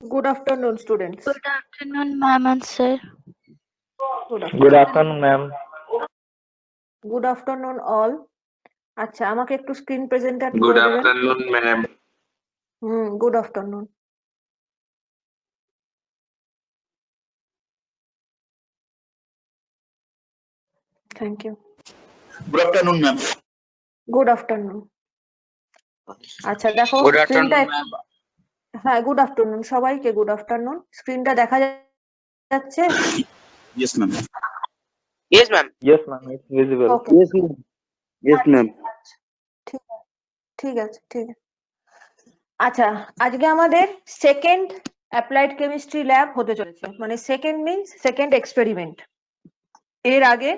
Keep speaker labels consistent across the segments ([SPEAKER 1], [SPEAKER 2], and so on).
[SPEAKER 1] Good afternoon, students.
[SPEAKER 2] Good afternoon, ma'am and sir.
[SPEAKER 1] Good
[SPEAKER 3] Good
[SPEAKER 1] afternoon.
[SPEAKER 3] afternoon, ma'am.
[SPEAKER 1] Good afternoon, all. আচ্ছা, আমাকে একটু screen presenter
[SPEAKER 4] Good
[SPEAKER 1] করে দেবেন।
[SPEAKER 4] afternoon, ma'am.
[SPEAKER 1] Good afternoon. Thank you.
[SPEAKER 5] Good afternoon, ma'am.
[SPEAKER 1] Good afternoon. আচ্ছা, দেখো
[SPEAKER 4] Good
[SPEAKER 1] স্ক্রিনটা
[SPEAKER 4] afternoon, ma'am.
[SPEAKER 1] হ্যাঁ, good afternoon সবাইকে। Good afternoon. স্ক্রিনটা দেখা যাচ্ছে?
[SPEAKER 5] Yes, ma'am.
[SPEAKER 4] Yes, ma'am.
[SPEAKER 3] Yes, ma'am. It's visible.
[SPEAKER 1] Okay,
[SPEAKER 5] Yes, ma'am. Yes, ma'am.
[SPEAKER 1] ঠিক ঠিক আছে, ঠিক আছে। আচ্ছা, আজকে আমাদের সেকেন্ড অ্যাপ্লাইড কেমিস্ট্রি ল্যাব হতে চলেছে, মানে সেকেন্ড মিনস সেকেন্ড এক্সপেরিমেন্ট। এর আগে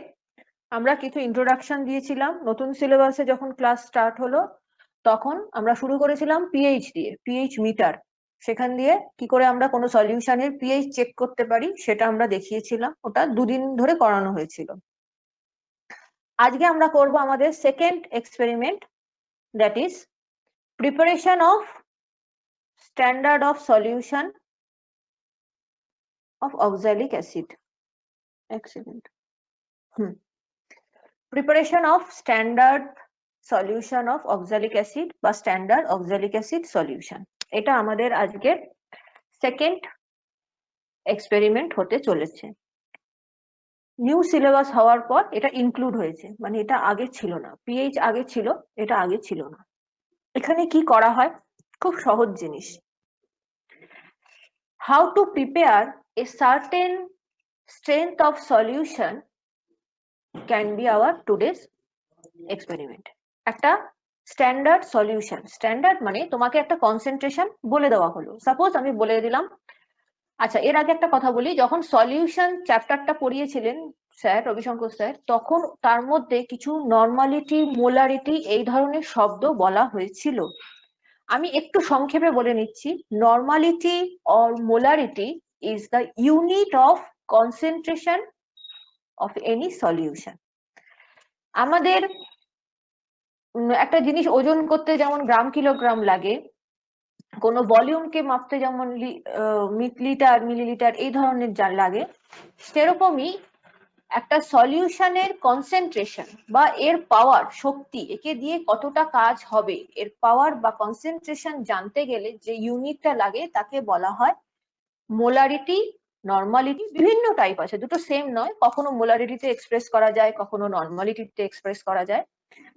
[SPEAKER 1] আমরা কিছু ইন্ট্রোডাকশন দিয়েছিলাম। নতুন সিলেবাসে যখন ক্লাস স্টার্ট হলো তখন আমরা শুরু করেছিলাম পিএইচ দিয়ে, পিএইচ মিটার। সেখান দিয়ে কি করে আমরা কোনো সলিউশনের পিএইচ চেক করতে পারি সেটা আমরা দেখিয়েছিলাম। ওটা দুদিন ধরে করানো হয়েছিল। আজকে আমরা করব আমাদের second experiment, that is preparation of standard of solution of oxalic acid. Excellent. Preparation of standard solution of oxalic acid বা স্ট্যান্ডার্ড অক্সালিক অ্যাসিড সলিউশন, এটা আমাদের আজকের সেকেন্ড এক্সপেরিমেন্ট হতে চলেছে। নিউ সিলেবাস হওয়ার পর এটা ইনক্লুড হয়েছে, মানে এটা আগে ছিল না। পিএইচ আগে ছিল, এটা আগে ছিল না। এখানে কি করা হয়? খুব সহজ জিনিস। How to prepare a certain strength of solution can be hour today's experiment. একটা স্ট্যান্ডার্ড সলিউশন, স্ট্যান্ডার্ড মানে তোমাকে একটা কনসেন্ট্রেশন বলে দেওয়া হলো। সাপোজ আমি বলে দিলাম, আচ্ছা এর আগে একটা কথা বলি, যখন সলিউশন চ্যাপ্টারটা পড়িয়েছিলেন স্যার, রবিশঙ্কর স্যার, তখন তার মধ্যে কিছু নর্মালিটি, মোলারিটি এই ধরনের শব্দ বলা হয়েছিল। আমি একটু সংক্ষেপে বলে নিচ্ছি। Normality or molarity is the unit of concentration of any solution. আমাদের একটা জিনিস ওজন করতে যেমন গ্রাম কিলোগ্রাম লাগে, কোনো ভলিউমকে মাপতে যেমন লিটার মিলিলিটার এই ধরনের যা লাগে, সেরকমই একটা সলিউশনের কনসেন্ট্রেশন বা এর পাওয়ার, শক্তি, একে দিয়ে কতটা কাজ হবে, এর পাওয়ার বা কনসেন্ট্রেশন জানতে গেলে যে ইউনিটটা লাগে তাকে বলা হয় মোলারিটি। নর্মালিটি বিভিন্ন টাইপ আছে, দুটো সেম নয়, কখনো মোলারিটিতে এক্সপ্রেস করা যায়, কখনো নর্মালিটিতে এক্সপ্রেস করা যায়।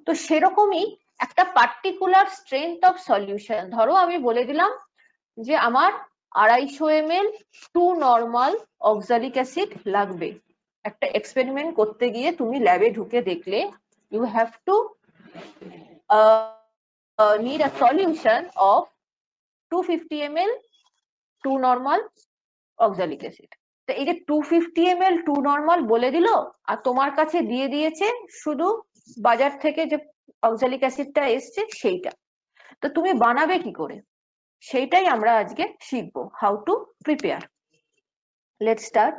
[SPEAKER 1] তো সেরকমই একটা পার্টিকুলার স্ট্রেংথ অফ সলিউশন, ধরো আমি বলে দিলাম যে আমার 250 ml 2 নর্মাল অক্সালিক অ্যাসিড লাগবে। একটা এক্সপেরিমেন্ট করতে গিয়ে তুমি ল্যাবে ঢুকে দেখলে you have to need a solution of 250 ml 2 normal oxalic acid. তো এই যে 250 ml 2 নর্মাল বলে দিল আর তোমার কাছে দিয়ে দিয়েছে শুধু বাজার থেকে যে অক্সালিক অ্যাসিডটা এসছে সেইটা। তো তুমি বানাবে কি করে সেইটাই আমরা আজকে শিখবো, how to prepare. Let's start.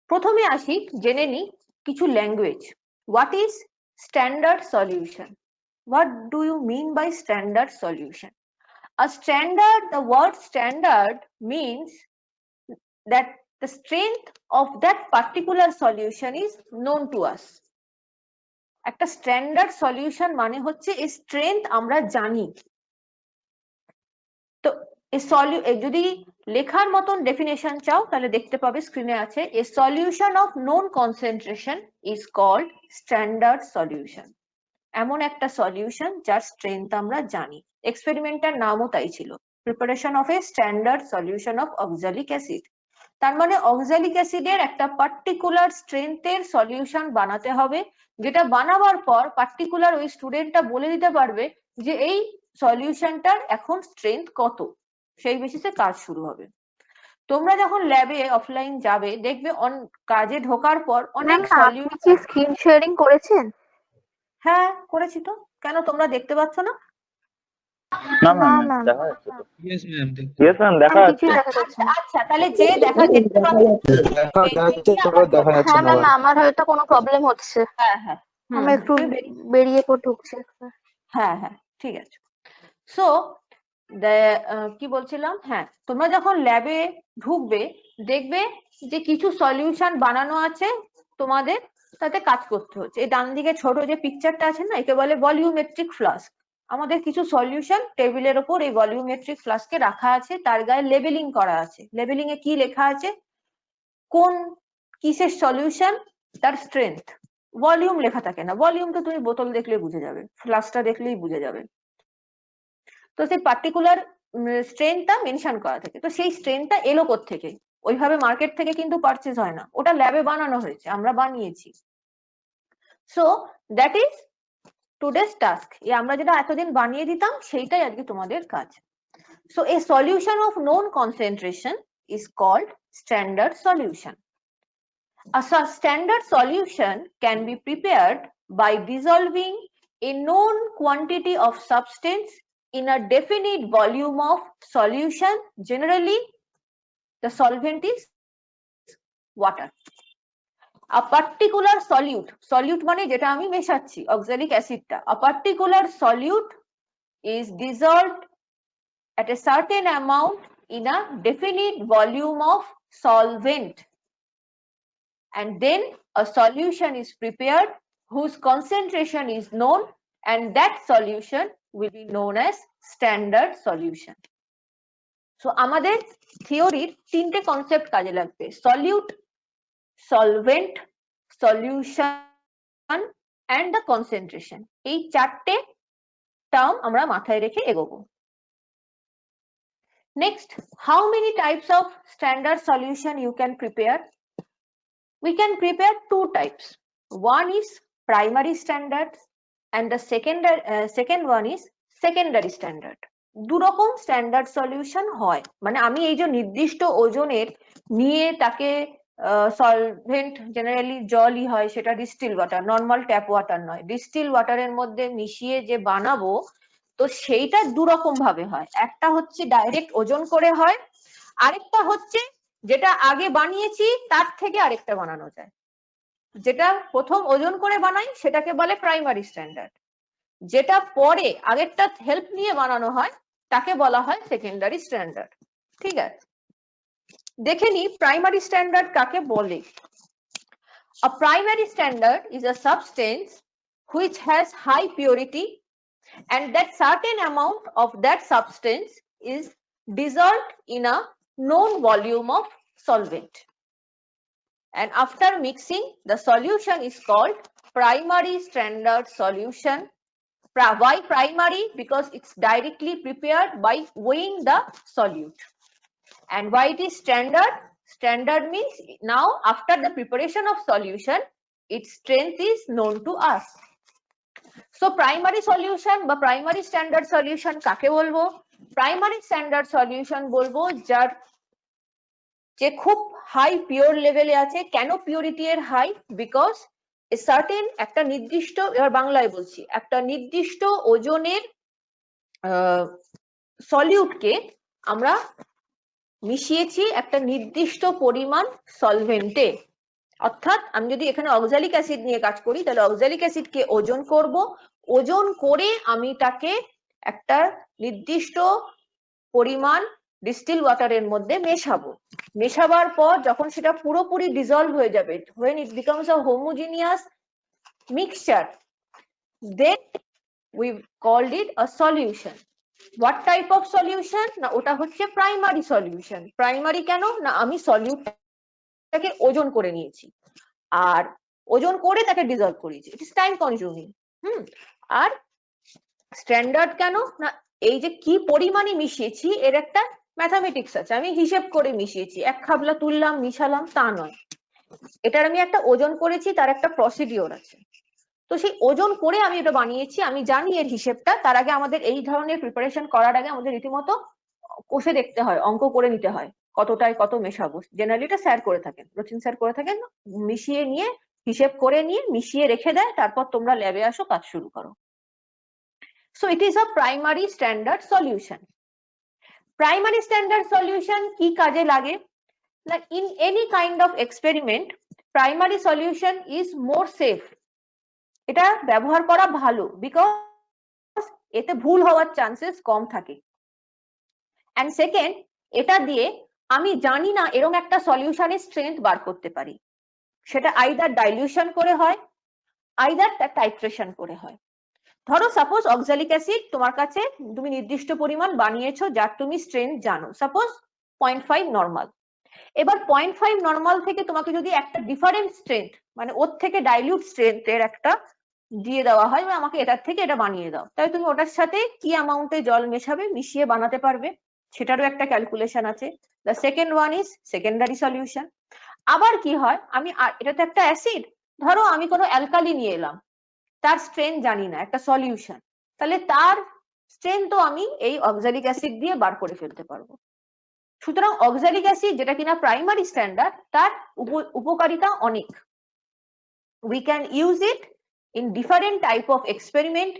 [SPEAKER 1] প্রথমে আসি, জেনে নি কিছু language. What is standard solution? What do you mean by standard solution? A standard, the word standard means that the strength of that particular solution is known to us. একটা standard solution মানে হচ্ছে এই strength আমরা জানি। তো যদি লেখার মতন ডেফিনেশন চাও তাহলে দেখতে পাবে স্ক্রিনে আছে, a solution of known concentration is called standard solution. এমন একটা সলিউশন যার স্ট্রেংথ আমরা জানি। এক্সপেরিমেন্টের নামও তাই ছিল, preparation of A standard solution of oxalic acid. তার মানে অক্সালিক অ্যাসিডের একটা পার্টিকুলার স্ট্রেংথের সলিউশন বানাতে হবে, যেটা বানাবার পর পার্টিকুলার ওই স্টুডেন্টটা বলে দিতে পারবে যে এই সলিউশনটার এখন স্ট্রেংথ কত, সেই বেসিসে কাজ শুরু হবে। তোমরা যখন ল্যাবে অফলাইন যাবে দেখবে কাজে ঢোকার পর অনেক
[SPEAKER 2] আপনি কি স্ক্রিন শেয়ারিং করেছেন?
[SPEAKER 1] হ্যাঁ করেছি তো, কেন তোমরা দেখতে পাচ্ছ না?
[SPEAKER 3] না
[SPEAKER 2] না
[SPEAKER 3] ম্যাম,
[SPEAKER 2] ম্যাম,
[SPEAKER 3] দেখা যাচ্ছে তো।
[SPEAKER 4] Yes, ma'am.
[SPEAKER 3] Yes, ma'am, দেখা যাচ্ছে।
[SPEAKER 1] আচ্ছা তাহলে যে দেখা দেখতে পাবে
[SPEAKER 2] হ্যাঁ ম্যাম, আমার হয়তো কোনো প্রবলেম হচ্ছে।
[SPEAKER 1] হ্যাঁ হ্যাঁ,
[SPEAKER 2] আমি একটু বেরিয়ে পর ঢুকছি।
[SPEAKER 1] হ্যাঁ হ্যাঁ ঠিক আছে। সো কি বলছিলাম, হ্যাঁ, তোমরা যখন ল্যাবে ঢুকবে দেখবে যে কিছু সলিউশন বানানো আছে, তোমাদের তাতে কাজ করতে হচ্ছে। এই ডান দিকে ছোট যে পিকচারটা আছে না, একে বলে ভলিউমেট্রিক ফ্লাস্ক। আমাদের কিছু সলিউশন টেবিলের ওপর এই ভলিউমেট্রিক ফ্লাস্কে রাখা আছে, তার গায়ে লেবেলিং করা আছে। লেবেলিং এ কি লেখা আছে, কোন কিসের সলিউশন, তার স্ট্রেংথ। ভলিউম লেখা থাকে না, ভলিউম তো তুমি বোতল দেখলে বুঝে যাবে, ফ্লাস্কটা দেখলেই বুঝে যাবে। তো সেই পার্টিকুলার স্ট্রেনটা মেনশন করা থাকে। তো সেই স্ট্রেনটা এলো কোত্থেকে, ওইভাবে মার্কেট থেকে কিন্তু পারচেজ হয় না, ওটা ল্যাবে বানানো হয়েছে, আমরা বানিয়েছি। So that is today's task. আমরা যেটা এতদিন বানিয়ে দিতাম সেইটাই আজকে তোমাদের কাজ। So a solution of known concentration is called standard solution. A standard solution can be prepared by dissolving a known quantity of substance in a definite volume of solution. Generally, the solvent is water. A particular solute মানে যেটা আমি মেশাচ্ছি, oxalic acidটা, a particular solute is dissolved at a certain amount in a definite volume of solvent. And then a solution is prepared whose concentration is known, and that solution will be known as standard solution. So আমাদের থিওরির তিনটে concept কাজে লাগবে: solute, solvent, solution and the concentration. এই চারটে term আমরা মাথায় রেখে এগোবো। Next, how many types of standard solution you can prepare? We can prepare two types. One is primary standard and the second one is secondary standard. দু রকম standard solution হয়, মানে আমি এই যে নির্দিষ্ট ওজনের নিয়ে তাকে সলভেন্ট, জেনারেলি জলই হয়, সেটা distil water, normal tap water নয়, ডিস্টিল ওয়াটারের মধ্যে মিশিয়ে যে বানাবো, তো সেইটা দু রকম ভাবে হয়। একটা হচ্ছে ডাইরেক্ট ওজন করে হয়, আরেকটা হচ্ছে যেটা আগে বানিয়েছি তার থেকে আরেকটা বানানো যায়। যেটা প্রথম ওজন করে বানাই সেটাকে বলে প্রাইমারি স্ট্যান্ডার্ড, যেটা পরে আগেরটা হেল্প নিয়ে বানানো হয় তাকে বলা হয় সেকেন্ডারি স্ট্যান্ডার্ড। ঠিক আছে, দেখে নি প্রাইমারি স্ট্যান্ডার্ড কাকে বলে। A primary standard is a substance which has high purity and that certain amount of that substance is dissolved in a known volume of solvent, and after mixing the solution is called primary standard solution. Why primary? Because it's directly prepared by weighing the solute. And why it is standard? Standard means now after the preparation of solution, its strength is known to us. So primary solution বা primary standard solution কাকে বলবো? Primary standard solution বলবো যার যে খুব high pure লেভেলে আছে। কেন পিওরিটি এর হাই? বিকজ এ সার্টেন একটা নির্দিষ্ট, এবার বাংলায় বলছি, একটা নির্দিষ্ট ওজনের সলিউটকে আমরা মিশিয়েছি একটা নির্দিষ্ট পরিমাণ সলভেন্টে। অর্থাৎ আমি যদি এখানে অক্সালিক অ্যাসিড নিয়ে কাজ করি তাহলে অক্সালিক অ্যাসিডকে ওজন করব, ওজন করে আমি তাকে একটা নির্দিষ্ট পরিমাণ ডিস্টিল ওয়াটারের মধ্যে মেশাবো। মেশাবার পর যখন সেটা পুরোপুরি ডিজলভ হয়ে যাবে, when it becomes a homogeneous mixture, then we called it a solution. What type of solution? না ওটা হচ্ছে প্রাইমারি সলিউশন। প্রাইমারি কেন না, আমি সলিউটটাকে ওজন করে নিয়েছি আর ওজন করে তাকে ডিজলভ করেছি, ইট ইজ টাইম কনজিউমিং। আর স্ট্যান্ডার্ড কেন না, এই যে কি পরিমাণে মিশিয়েছি এর একটা ম্যাথামেটিক্স আছে, আমি হিসেব করে মিশিয়েছি, এক খাবলা তুললাম মিশালাম তা নয়, এটার আমি একটা ওজন করেছি, তার একটা প্রসিডিওর আছে। তো সেই ওজন করে আমি এটা বানিয়েছি, আমি জানি এর হিসেবটা। তার আগে আমাদের এই ধরনের প্রিপারেশন করার আগে আমাদের রীতিমতো কষে দেখতে হয়, অঙ্ক করে নিতে হয়, কতটায় কত মেশাবো। জেনারেলি এটা স্যার করে থাকেন, রচিন স্যার করে থাকেন, মিশিয়ে নিয়ে হিসেব করে নিয়ে মিশিয়ে রেখে দেয়, তারপর তোমরা ল্যাবে আসো, কাজ শুরু করো। So it is a primary standard solution. Primary standard solution কি কাজে লাগে? Like in any kind of experiment, primary solution is more safe. এটা ব্যবহার করা ভালো, বিকজ এতে ভুল হওয়ার চান্সেস কম থাকে। অ্যান্ড সেকেন্ড, এটা দিয়ে আমি জানি না এরকম একটা সলিউশনের স্ট্রেংথ বার করতে পারি, সেটা আইদার ডাইলিউশন করে হয়, আইদার টাইট্রেশন করে হয়। ধরো সাপোজ অক্সালিক অ্যাসিড তোমার কাছে তুমি নির্দিষ্ট পরিমাণ বানিয়েছো যার তুমি স্ট্রেংথ জানো, সাপোজ 0.5 নর্মাল। এবার 0.5 নর্মাল থেকে তোমাকে যদি একটা ডিফারেন্ট স্ট্রেংথ, মানে ওর থেকে ডাইলিউট স্ট্রেংথের একটা দিয়ে দেওয়া হয়, আমাকে এটার থেকে এটা বানিয়ে দাও, তাই তুমি ওটার সাথে কি অ্যামাউন্টে জল মেশাবে, মিশিয়ে বানাতে পারবে, সেটারও একটা ক্যালকুলেশন আছে। The second one is secondary solution. আবার কি হয়, আমি এটা তো একটা অ্যাসিড, ধরো আমি কোনো অ্যালকালি নিয়ে এলাম, তার স্ট্রেংথ জানি না, একটা সলিউশন, তাহলে তার স্ট্রেংথও আমি এই অক্সালিক অ্যাসিড দিয়ে বার করে ফেলতে পারবো। সুতরাং অক্সালিক অ্যাসিড যেটা কিনা প্রাইমারি স্ট্যান্ডার্ড, তার উপকারিতা অনেক। We can use it in different type of experiment,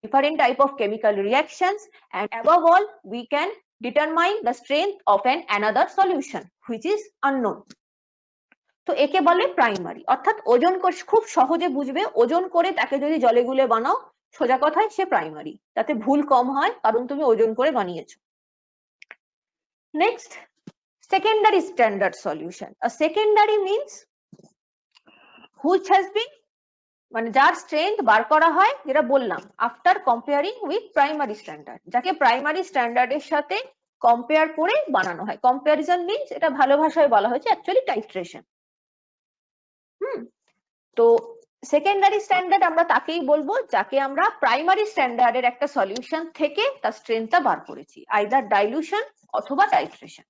[SPEAKER 1] different type of chemical reactions, and above all we can determine the strength of another solution which is unknown. তো একে বলে primary, অর্থাৎ ওজন করে খুব সহজে বুঝবে, ওজন করে তাকে যদি জলে গুলে বানাও, সোজা কথায় সে প্রাইমারি, তাতে ভুল কম হয় কারণ তুমি ওজন করে বানিয়েছো। Next, secondary standard solution. A secondary means which has been, মানে যার স্ট্রেংথ বার করা হয়, যেটা বললাম after comparing with primary standard, যাকে প্রাইমারি স্ট্যান্ডার্ডের সাথে কম্পেয়ার করে বানানো হয়। কম্পারিজন মিন্স, এটা ভালো ভাষায় বলা হয়েছে অ্যাকচুয়ালি টাইট্রেশন। তো সেকেন্ডারি স্ট্যান্ডার্ড আমরা তাকেই বলবো যাকে আমরা প্রাইমারি স্ট্যান্ডার্ডের একটা সলিউশন থেকে তার স্ট্রেংথটা বার করেছি, আইদার ডাইলুশন অথবা titration.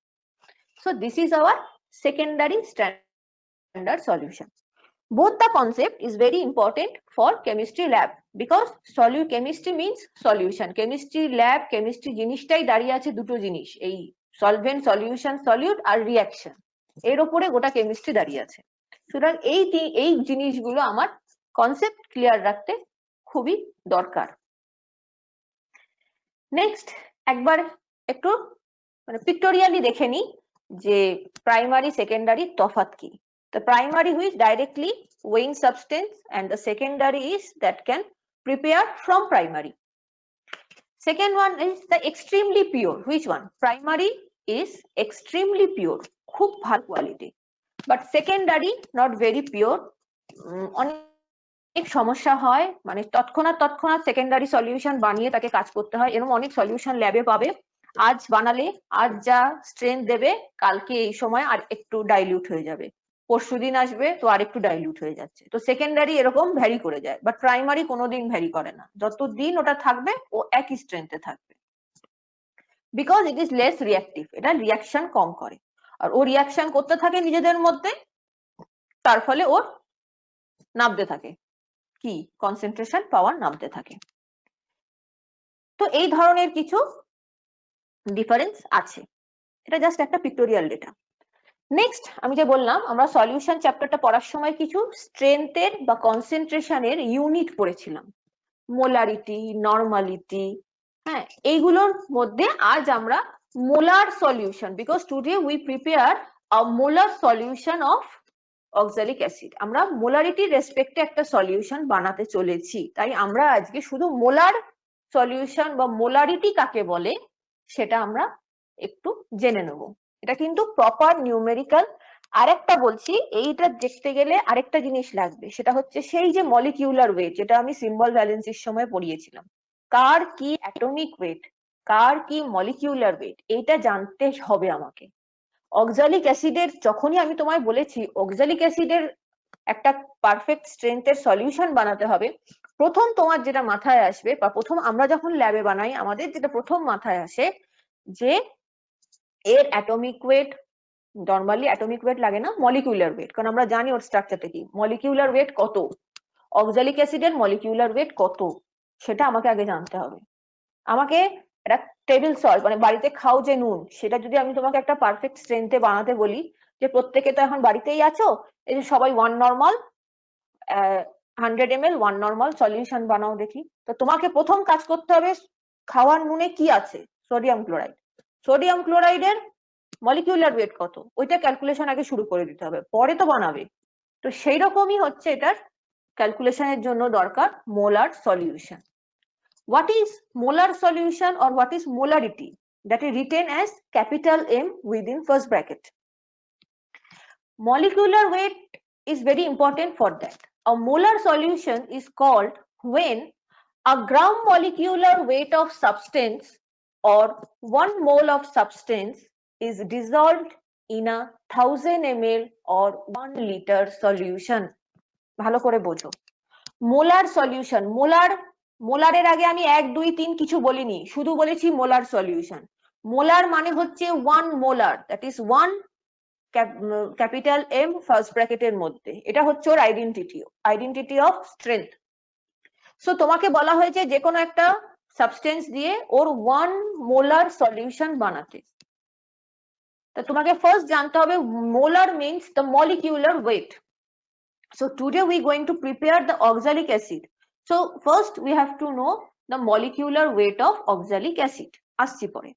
[SPEAKER 1] So this is our secondary standard solution. Both the concept is very important for chemistry lab because chemistry means solution. Chemistry lab, chemistry জিনিসটাই দাঁড়িয়ে আছে দুটো জিনিস, এই solvent, solution, solute আর reaction, এর উপরে গোটা কেমিস্ট্রি দাঁড়িয়ে আছে। সুতরাং এই জিনিসগুলো আমার কনসেপ্ট ক্লিয়ার রাখতে খুবই দরকার। নেক্সট, একবার একটু মানে পিক্টোরিয়ালি দেখে নিই যে প্রাইমারি সেকেন্ডারি তফাৎ কি। The primary which directly weighing substance and the secondary is that can prepare from primary. Second one is the extremely pure. Which one? Primary is extremely pure, খুব ভালো quality, but secondary not very pure, অনেক সমস্যা হয়, মানে তৎক্ষণাৎ secondary solution বানিয়ে তাকে কাজ করতে হয়। এরকম অনেক সলিউশন ল্যাবে পাবে, আজ বানালে আজ যা স্ট্রেংথ দেবে, কালকে এই সময় আর একটু ডাইলিউট হয়ে যাবে, পরশুদিন আসবে তো আর একটু ডাইলিউট হয়ে যাচ্ছে। তো সেকেন্ডারি এরকম ভ্যারি করে যায়, বাট প্রাইমারি কোনোদিন ভ্যারি করে না, যতদিন ওটা থাকবে ও একই স্ট্রেংথে থাকবে, because it is less reactive, এটা রিয়াকশন কম করে, আর ও রিয়াকশন করতে থাকে নিজেদের মধ্যে, তার ফলে ওর নামতে থাকে কি কনসেন্ট্রেশন পাওয়ার নামতে থাকে। তো এই ধরনের কিছু ডিফারেন্স আছে, এটা জাস্ট একটা পিক্টোরিয়াল ডেটা। নেক্সট, আমি যে বললাম আমরা সলিউশন চ্যাপ্টারটা পড়ার সময় কিছু স্ট্রেংথের বা কনসেন্ট্রেশনের ইউনিট পড়েছিলাম, মোলারিটি, নর্মালিটি, হ্যাঁ, এইগুলোর মধ্যে আজ আমরা molar solution, because today we prepare a molar solution of oxalic acid, আমরা মোলারিটির রেসপেক্টে একটা সলিউশন বানাতে চলেছি, তাই আমরা আজকে শুধু মোলার সলিউশন বা মোলারিটি কাকে বলে সেটা আমরা একটু জেনে নেব। এটা কিন্তু প্রপার নিউমেরিক্যাল। আরেকটা বলছি, এইটা দেখতে গেলে আরেকটা জিনিস লাগবে, সেটা হচ্ছে সেই যে মলিকিউলার ওয়েট, যেটা আমি সিম্বল ভ্যালেন্সির সময় পড়িয়েছিলাম, কার কি অ্যাটমিক ওয়েট, কার কি মলিকিউলার ওয়েট, এইটা জানতে হবে আমাকে। অক্সালিক অ্যাসিডের, যখনই আমি তোমায় বলেছি অক্সালিক অ্যাসিডের একটা পারফেক্ট স্ট্রেংথের সলিউশন বানাতে হবে, প্রথম তোমার যেটা মাথায় আসবে, বা প্রথম আমরা যখন ল্যাবে বানাই আমাদের যেটা প্রথম মাথায় আসে, যে এর atomic weight, normally atomic weight লাগে না, মলিকিউলার ওয়েট, কারণ আমরা জানি ওর স্ট্রাকচারটা কি, মলিকিউলার ওয়েট কত, অক্সালিক অ্যাসিডের মলিকিউলার ওয়েট কত, সেটা আমাকে আগে জানতে হবে। আমাকে একটা টেবিল সল্ট, মানে বাড়িতে খাও যে নুন, সেটা যদি আমি তোমাকে একটা পারফেক্ট স্ট্রেংথে বানাতে বলি, যে প্রত্যেকে তো এখন বাড়িতেই আছো, এই যে সবাই 1 নর্মাল 100 ml 1 নর্মাল সলিউশন বানাও দেখি, তো তোমাকে প্রথম কাজ করতে হবে খাওয়ার নুনে কি আছে, সোডিয়াম ক্লোরাইড, সোডিয়াম ক্লোরাইডের মলিকিউলার ওয়েট কত, ওইটা ক্যালকুলেশন আগে শুরু করে দিতে হবে, পরে তো বানাবে। তো সেই রকমই হচ্ছে এটার ক্যালকুলেশনের জন্য দরকার molar solution. What is molar solution or what is molarity? that is written as capital M within first bracket. Molecular weight is very important for that. A molar solution is called when a gram molecular weight of substance or 1 mole of substance is dissolved in a 1000 ml or 1 liter solution. ভালো করে বোঝো। Molar solution, মোলারের আগে আমি 1 2 3 কিছু বলিনি, শুধু বলেছি molar solution. Molar মানে হচ্ছে 1 molar, that is 1 capital M first ব্র্যাকেটের মধ্যে। এটা হচ্ছে ওর আইডেন্টিটি অফ স্ট্রেংথ। সো তোমাকে বলা হয়েছে যে কোনো একটা সাবস্টেন্স দিয়ে ওর 1 মোলার সলিউশন বানাতে। তা তোমাকে ফার্স্ট জানতে হবে molar means the molecular weight. So today we are going to prepare the oxalic acid. So first we have to know the molecular weight of oxalic acid. আসছি পরে।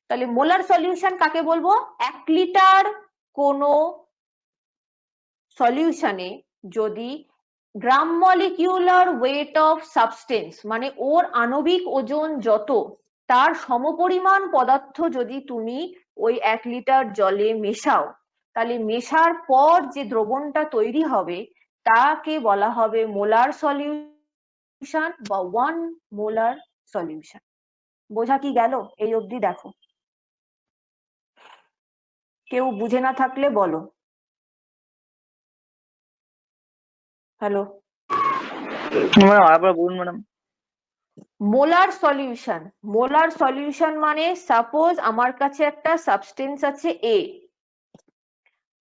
[SPEAKER 1] তাহলে molar solution কাকে বলবো? 1 লিটার কোনো সলিউশনে যদি গ্রাম molecular weight of substance মানে ওর আণবিক ওজন যত তার সমপরিমাণ পদার্থ যদি তুমি ওই 1 লিটার জলে মেশাও, তাহলে মেশার পর যে দ্রবণটা তৈরি হবে তাকে বলা হবে মোলার সলিউশন বা 1 মোলার সলিউশন। বোঝা কি গেল? এই অবধি দেখো, কেউ বুঝে না থাকলে বলো। হ্যালো
[SPEAKER 3] ম্যাডাম আরেকবার বলুন ম্যাডাম।
[SPEAKER 1] মোলার সলিউশন মানে সাপোজ আমার কাছে একটা সাবস্টেন্স আছে এ,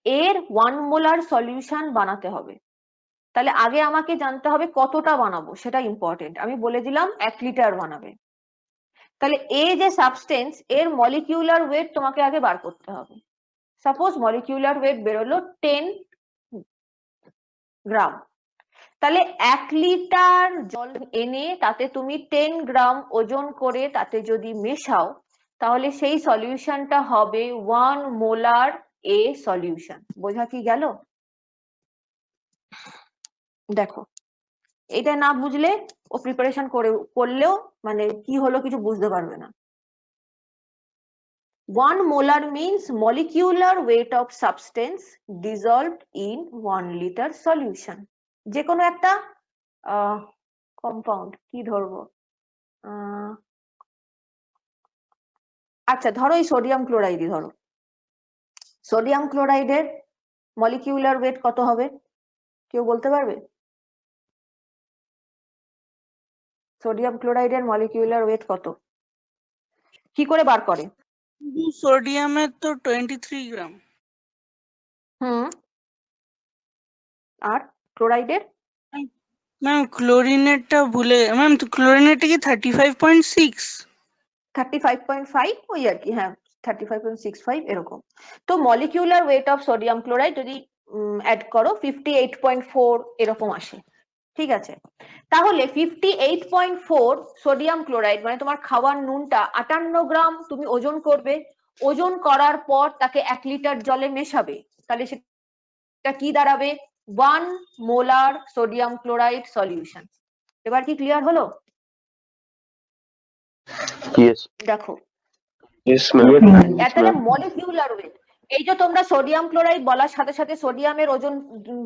[SPEAKER 1] এর 1 মোলার সলিউশন বানাতে হবে। তাহলে আগে আমাকে জানতে হবে কতটা বানাবো, সেটা ইম্পর্টেন্ট। আমি বলে দিলাম 1 লিটার বানাবে। তাহলে এ যে সাবস্টেন্স এর মলিকিউলার ওয়েট তোমাকে আগে বার করতে হবে। সাপোজ মলিকিউলার ওয়েট বেরোলো 10 গ্রাম। তাহলে 1 লিটার জল এনে তাতে তুমি 10 গ্রাম ওজন করে তাতে যদি মেশাও, তাহলে সেই সলিউশনটা হবে 1 মোলার এ সলিউশন। বোঝা কি গেল? দেখো, এটা না বুঝলে ও প্রিপারেশন করলেও মানে কি হলো কিছু বুঝতে পারবে না। 1 molar means molecular weight of substance dissolved in 1 liter solution. যে কোনো একটা কম্পাউন্ড, কি ধরবো, আচ্ছা ধরো এই সোডিয়াম ক্লোরাইডই ধরো। সোডিয়াম ক্লোরাইডের মলিকিউলার ওয়েট কত হবে? কেউ বলতে পারবে? সোডিয়াম ক্লোরাইডের মলিকিউলার ওয়েট কত? কি করে বার করে?
[SPEAKER 6] সোডিয়ামের তো 23 গ্রাম।
[SPEAKER 1] আর ক্লোরাইডের?
[SPEAKER 6] ম্যাম ক্লোরিনেটটা ভুলে, ম্যাম ক্লোরিনেটটা কি 35.6?
[SPEAKER 1] 35.5 ওই আর কি, হ্যাঁ 35.65 এরকম। তো molecular weight of sodium chloride যদি অ্যাড করো 58.4 এরকম আসে, ঠিক আছে? তাহলে 58.4 সোডিয়াম ক্লোরাইড মানে তোমার খাওয়ার নুনটা 58 গ্রাম তুমি ওজন করবে। ওজন করার পর তাকে 1 লিটার জলে মেশাবে, তাহলে সেটা কি দাঁড়াবে? 1 মোলার সোডিয়াম ক্লোরাইড সলিউশন। এবার কি ক্লিয়ার হলো? দেখো তাহলে মলিকিউলার ওয়েট, এই যে তোমরা সোডিয়াম ক্লোরাইড বলার সাথে সাথে সোডিয়ামের ওজন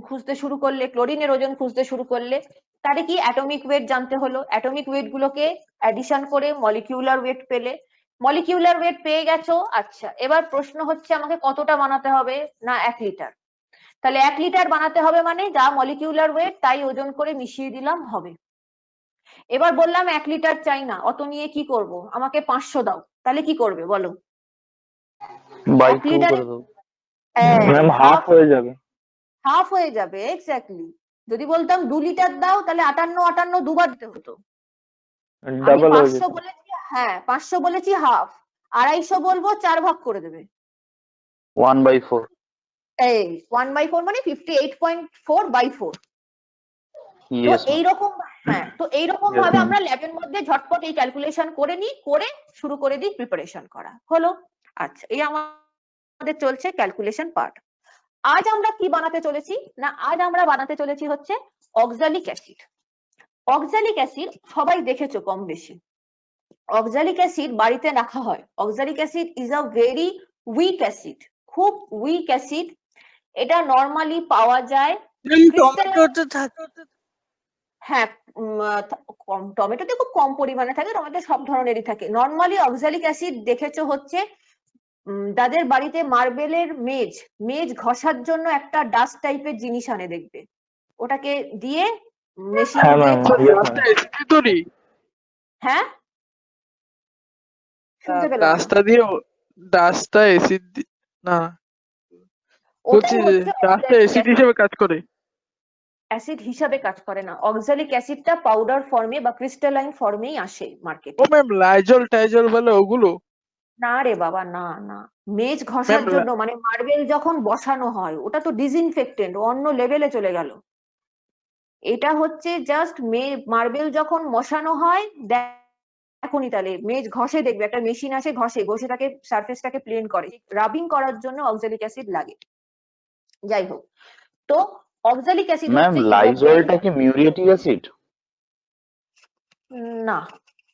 [SPEAKER 1] খুঁজতে শুরু করলে, ক্লোরিনের ওজন খুঁজতে শুরু করলে, তাহলে কি অ্যাটমিক ওয়েট জানতে হলো। অ্যাটমিক ওয়েট গুলোকে অ্যাডিশন করে মলিকিউলার ওয়েট পেলে। মলিকিউলার ওয়েট পেয়ে গেছো, আচ্ছা এবার প্রশ্ন হচ্ছে আমাকে কতটা বানাতে হবে? না 1 লিটার। তাহলে 1 লিটার বানাতে হবে মানে যা মলিকিউলার ওয়েট তাই ওজন করে মিশিয়ে দিলাম হবে। এবার বললাম 1 লিটার চাই না, অত নিয়ে কি করব, আমাকে 500 দাও, তাহলে কি করবে বলো?
[SPEAKER 3] বাই
[SPEAKER 1] 1
[SPEAKER 3] 2
[SPEAKER 1] লিটারে
[SPEAKER 3] করে দেব ম্যাম, হাফ হয়ে যাবে।
[SPEAKER 1] হাফ হয়ে যাবে, এক্স্যাক্টলি। যদি বলতাম 2 লিটার দাও তাহলে 58 দুবার দিতে হতো।
[SPEAKER 3] ডাবল হয়ে
[SPEAKER 1] 500
[SPEAKER 3] যাবে।
[SPEAKER 1] বলেছি, হ্যাঁ 500 বলেছি হাফ, 250 বলবো 4 ভাগ করে দেবে।
[SPEAKER 3] 1/4।
[SPEAKER 1] এই 1/4 মানে 58.4/4। তো এইরকম, হ্যাঁ তো এইরকম ভাবে আমরা ল্যাবের মধ্যে ঝটপট এই ক্যালকুলেশন করে নিই, করে শুরু করে দিই প্রিপারেশন করা হলো। আচ্ছা এই আমাদের চলছে ক্যালকুলেশন পার্ট। আজ আমরা কি বানাতে চলেছি? না আজ আমরা বানাতে চলেছি হচ্ছে অক্সালিক অ্যাসিড। অক্সালিক অ্যাসিড সবাই দেখেছো কম বেশি, অক্সালিক অ্যাসিড বাড়িতে রাখা হয়। Oxalic acid is a very weak acid, খুব উইক অ্যাসিড। এটা নর্মালি পাওয়া যায়
[SPEAKER 6] টমেটোতে থাকে।
[SPEAKER 1] হ্যাঁ, টমেটোতে খুব কম পরিমাণে থাকে, টমেটো সব ধরনেরই থাকে। নর্মালি অক্সালিক অ্যাসিড দেখেছো হচ্ছে যাদের বাড়িতে মার্বেলের মেজ ঘষার জন্য একটা ডাস্ট টাইপের জিনিস আনে দেখবে, ওটাকে দিয়ে মেশিন
[SPEAKER 3] হ্যাঁ
[SPEAKER 1] দিয়ে
[SPEAKER 3] ম্যাম,
[SPEAKER 1] হ্যাঁ শুনতে পেলাম না।
[SPEAKER 7] ডাস্টটা দিয়ে ডাস্টটা এসিড না, বলছি
[SPEAKER 1] ওটাই হচ্ছে
[SPEAKER 7] ডাস্টটা এসিড হিসেবে কাজ করে।
[SPEAKER 1] অ্যাসিড হিসাবে কাজ করে না, অক্সালিক অ্যাসিডটা পাউডার ফর্মে বা ক্রিস্টালাইন ফর্মেই আসে মার্কেটে।
[SPEAKER 7] ও ম্যাম লাইজল টাইজল বলে ওগুলো?
[SPEAKER 1] না রে বাবা, না না, মেজ ঘষার
[SPEAKER 7] ম্যাম
[SPEAKER 1] জন্য মানে মার্বেল যখন বসানো হয় ওটা তো ডিসইনফেক্টেন্ট, অন্য লেভেলে চলে গেল। এটা হচ্ছে জাস্ট মার্বেল যখন বসানো হয়, এখনই তাহলে মেজ ঘষে দেখবে, একটা মেশিন আসে ঘষে তাকে সারফেসটাকে প্লেন করে, রাবিং করার জন্য অক্সালিক অ্যাসিড লাগে। যাই হোক, তো অক্সালিক অ্যাসিড
[SPEAKER 3] ম্যাম লাইজলটা কি মিউরিয়েটিক অ্যাসিড?
[SPEAKER 1] না,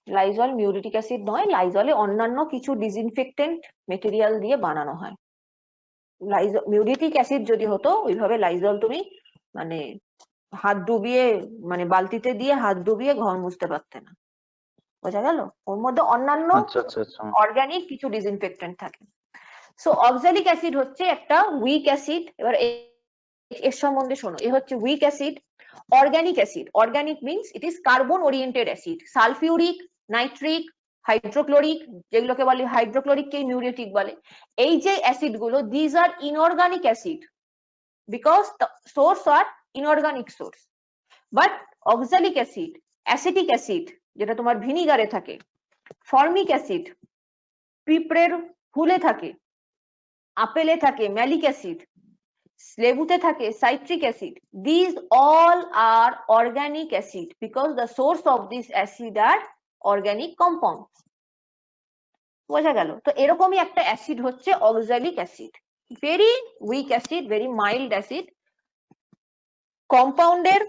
[SPEAKER 1] লাইজল মিউরিটিক অ্যাসিড নয়, লাইজলে অন্যান্য কিছু ডিসইনফেক্টেন্ট মেটেরিয়াল দিয়ে বানানো হয়। লাইজল মিউরিটিক অ্যাসিড যদি হতো ওইভাবে লাইজল তুমি মানে হাত ডুবিয়ে মানে বালতিতে দিয়ে হাত ডুবিয়ে ঘর মুছতে পারতে না, বোঝা গেল? ওর মধ্যে অন্যান্য
[SPEAKER 3] আচ্ছা আচ্ছা আচ্ছা।
[SPEAKER 1] অর্গানিক কিছু ডিসইনফেক্টেন্ট থাকে। সো অক্সালিক অ্যাসিড হচ্ছে একটা উইক অ্যাসিড। এবার এর সম্বন্ধে শোনো, এ হচ্ছে weak acid. Organic acid, organic means it is carbon oriented acid. Sulphuric, nitric, hydrochloric, যেগুলোকে বলে হাইড্রোক্লোরিককে মিউরিয়েটিক বলে, এই যে অ্যাসিড গুলো, these are inorganic acid because the source are inorganic source. But oxalic acid, acetic acid যেটা তোমার ভিনিগারে থাকে, ফর্মিক অ্যাসিড পিঁপড়ের ফুলে থাকে, আপেলে থাকে ম্যালিক অ্যাসিড, লেবুতে থাকে citric acid, these all are organic acid because the source of this acid are organic compounds. বোঝা গেল? তো এরকমই একটা অ্যাসিড হচ্ছে oxalic acid, very weak acid, very mild acid. কম্পাউন্ডের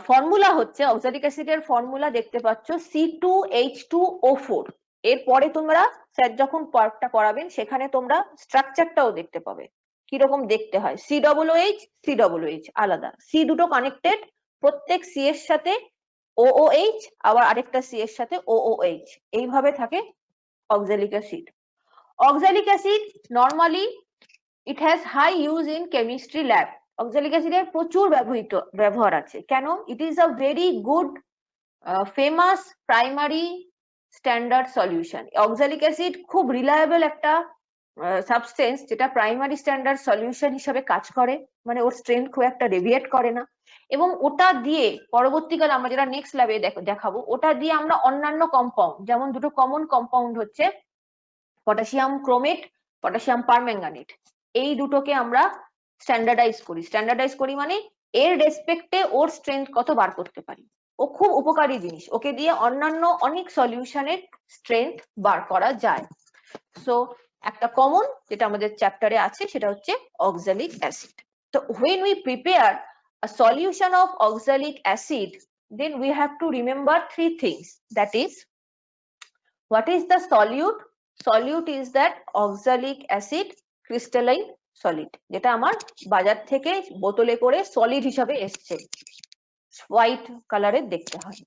[SPEAKER 1] ফর্মুলা হচ্ছে, অক্সালিক অ্যাসিডের ফর্মুলা দেখতে পাচ্ছ C2H2O4। এরপরে তোমরা স্যার যখন পার্টটা করাবেন সেখানে তোমরা স্ট্রাকচারটাও দেখতে পাবে কিরকম দেখতে হয়। COOH আলাদা, সি দুটো কানেক্টেড, প্রত্যেক সি এর সাথে OOH, আবার আরেকটা সি এর সাথে OOH, এইভাবে থাকে oxalic acid. Oxalic acid normally it has high use in chemistry lab. Oxalic অ্যাসিডের প্রচুর ব্যবহার আছে। কেন? It is a very good famous primary standard solution. Oxalic acid খুব রিলায়েবল একটা সাবস্টেন্স যেটা প্রাইমারি স্ট্যান্ডার্ড সলিউশন হিসেবে কাজ করে, মানে ওর স্ট্রেংথ খুব একটা ডেভিয়েট করে না। এবং ওটা দিয়ে পরবর্তীকালে আমরা যেটা নেক্সট ল্যাবে দেখাবো, ওটা দিয়ে আমরা অন্যান্য কম্পাউন্ড, যেমন দুটো কমন কম্পাউন্ড হচ্ছে পটাশিয়াম ক্রোমেট, পটাশিয়াম পারম্যাঙ্গানেট, এই দুটোকে আমরা স্ট্যান্ডার্ডাইজ করি মানে এর রেসপেক্টে ওর স্ট্রেংথ কত বার করতে পারি। ও খুব উপকারী জিনিস, ওকে দিয়ে অন্যান্য অনেক সলিউশনের স্ট্রেংথ বার করা যায়। সো একটা কমন যেটা আমাদের চ্যাপ্টারে আছে সেটা হচ্ছে অক্সালিক অ্যাসিড। তো when we prepare a solution of oxalic acid, then we have to remember three things. That is, what is the solute? Solute is that oxalic acid crystalline solid, যেটা আমার বাজার থেকে বোতলে করে সলিড হিসাবে এসছে, white কালারের দেখতে হয়।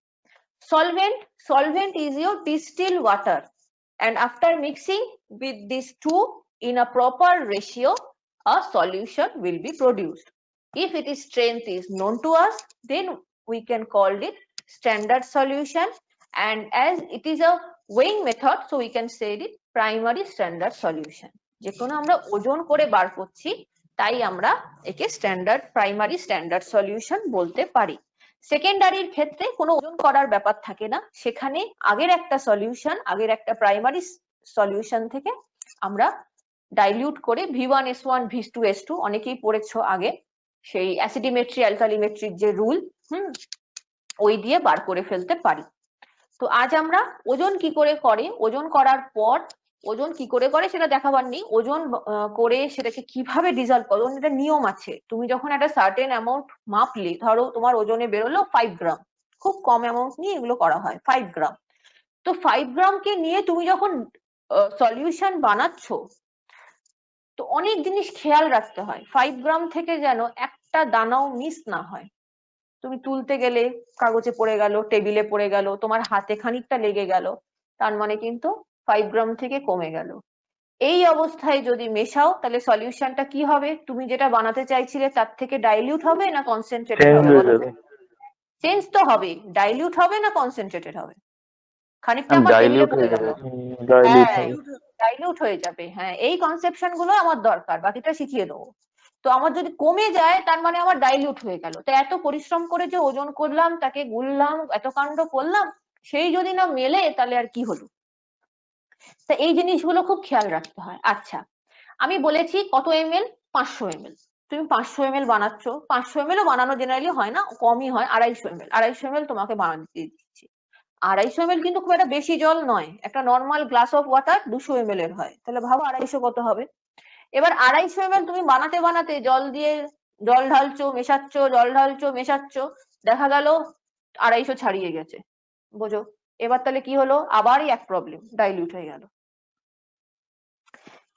[SPEAKER 1] Solvent is your distilled water, and after mixing with these two in a proper ratio, a solution will be produced. If its strength is known to us, then we can call it standard solution, and as it is a weighing method, so we can say it primary standard solution. যে কোনো আমরা ওজন করে বার করছি তাই আমরা একে primary standard solution বলতে পারি। সেকেন্ডারির ক্ষেত্রে কোনো ওজন করার ব্যাপার থাকে না, সেখানে আগের একটা সলিউশন, আগের একটা প্রাইমারি সলিউশন থেকে আমরা ডাইলিউট করে V1S1 V2S2 অনেকেই পড়েছো আগে, সেই অ্যাসিডিমেট্রি অ্যালকালিমেট্রির যে রুল, ওই দিয়ে বার করে ফেলতে পারি। তো আজ আমরা ওজন কি করে করে, ওজন করার পর ওজন কি করে করে সেটা দেখাবার নেই, ওজন করে সেটাকে কিভাবে ডিজলভ করো, এটা নিয়ম আছে। তুমি যখন একটা সার্টেন অ্যামাউন্ট মাপলে, ধরো তোমার ওজনে বেরোলো 5 গ্রাম, খুব কম অ্যামাউন্ট নিয়ে এগুলো করা হয় 5 গ্রাম। তো 5 গ্রামকে নিয়ে তুমি যখন সলিউশন বানাচ্ছ, তো অনেক জিনিস খেয়াল রাখতে হয় 5 গ্রাম থেকে যেন একটা দানাও মিস না হয়। তুমি তুলতে গেলে কাগজে পড়ে গেল, টেবিলে পড়ে গেল, তোমার হাতে খানিকটা লেগে গেল, তার মানে কিন্তু 5 গ্রাম থেকে কমে গেল। এই অবস্থায় যদি মেশাও তাহলে সলিউশনটা কি হবে? তুমি যেটা বানাতে চাইছিলে তার থেকে ডাইলিউট হবে না কনসেন্ট্রেটেড হবে বলো তো? চেঞ্জ তো হবে, ডাইলিউট হবে না কনসেন্ট্রেটেড হবে? খানিকটা আমার টেবিলে
[SPEAKER 3] ডাইলিউট
[SPEAKER 1] পড়ে
[SPEAKER 3] হয়ে
[SPEAKER 1] গেল,
[SPEAKER 3] যাবে। ডাইলিউট
[SPEAKER 1] হ্যাঁ
[SPEAKER 3] হবে।
[SPEAKER 1] ডাইলিউট হয়ে যাবে। হ্যাঁ, এই কনসেপশন গুলো আমার দরকার, বাকিটা শিখিয়ে দেবো। তো আমার যদি কমে যায় তার মানে আমার ডাইলিউট হয়ে গেল। তো এত পরিশ্রম করে যে ওজন করলাম, তাকে গুললাম, এত কাণ্ড করলাম, সেই যদি না মেলে তাহলে আর কি হলো? তা এই জিনিসগুলো খুব খেয়াল রাখতে হয়। আচ্ছা, আমি বলেছি কত ml? 500 ml। তুমি 500 ml বানাচ্ছ, 500 ml ও বানানো জেনারেলি হয় না, কমই হয়। 250 ml, 250 ml তোমাকে বানাতে দিচ্ছি। 250 ml কিন্তু খুব একটা বেশি জল নয়, একটা normal glass of water 200 ml এর হয়, তাহলে ভাবো 250 কত হবে। এবার 250 ml তুমি বানাতে বানাতে জল দিয়ে জল ঢালছো, মেশাচ্ছ, জল ঢালছো, মেশাচ্ছ, দেখা গেল 250 ছাড়িয়ে গেছে, বোঝো? এবার তাহলে কি হলো? আবারই এক প্রবলেম, ডাইলিউট হয়ে গেল।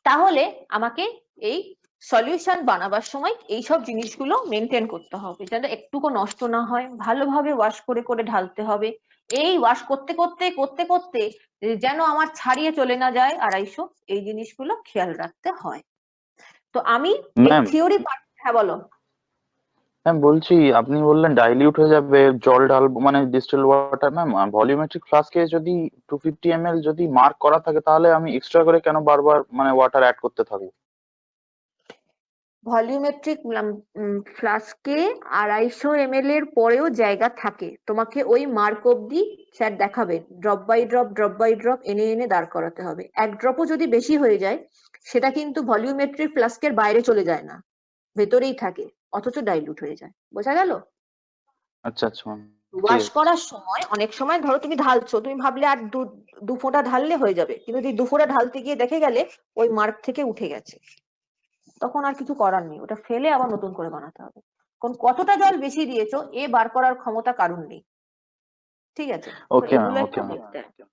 [SPEAKER 1] তাহলে আমাকে এই সলিউশন বানাবার সময় এইসব জিনিসগুলো মেনটেন করতে হবে, যাতে একটুকু নষ্ট না হয়। ভালোভাবে ওয়াশ করে করে ঢালতে হবে। এই ওয়াশ করতে করতে করতে করতে যেন আমার ছাড়িয়ে চলে না যায় 250, এই জিনিসগুলো খেয়াল রাখতে হয়। তো আমি এই
[SPEAKER 3] ম্যাম
[SPEAKER 1] থিওরি পার্ট, হ্যাঁ বলো।
[SPEAKER 3] ম্যাম বলছি, আপনি বললেন ডাইলিউট হয়ে যাবে, জল ঢালবো মানে ডিস্টিল ওয়াটার। ম্যাম ভলিউমেট্রিক ফ্লাস্কে যদি 250 ml যদি মার্ক করা থাকে, তাহলে আমি এক্সট্রা করে কেন বারবার মানে ওয়াটার অ্যাড করতে থাকবো?
[SPEAKER 1] ভলিউমেট্রিক ফ্লাস্কে 250 ml এর পরেও জায়গা থাকে, তোমাকে ওই মার্ক অব্দি স্যার দেখাবে, drop by drop drop by drop এনে এনে দাঁড় করাতে হবে। এক ড্রপও যদি বেশি হয়ে যায় সেটা কিন্তু ভলিউমেট্রিক ফ্লাস্কের বাইরে চলে যায় না, ভেতরেই থাকে, অথচ ডাইলুট হয়ে যায়। বোঝা গেল?
[SPEAKER 3] আচ্ছা আচ্ছা ম্যাম, ঠিক
[SPEAKER 1] ওয়াশ
[SPEAKER 3] আছে।
[SPEAKER 1] করার সময় অনেক সময় ধরো তুমি ঢালছো, তুমি ভাবলে আর দু ফোঁটা ঢাললে হয়ে যাবে, কিন্তু এই 2 ফোঁটা ঢালতে গিয়ে দেখে গেলে ওই মার্ক থেকে উঠে গেছে, তখন আর কিছু করার নেই, ওটা ফেলে আবার নতুন করে বানাতে হবে। কারণ কতটা জল বেশি দিয়েছো এ বার করার ক্ষমতা কারণ নেই। ঠিক আছে? তো
[SPEAKER 3] ওকে ম্যাম,
[SPEAKER 1] এগুলো
[SPEAKER 3] ওকে
[SPEAKER 1] একটু
[SPEAKER 3] ম্যাম।
[SPEAKER 1] দেখতে হবে।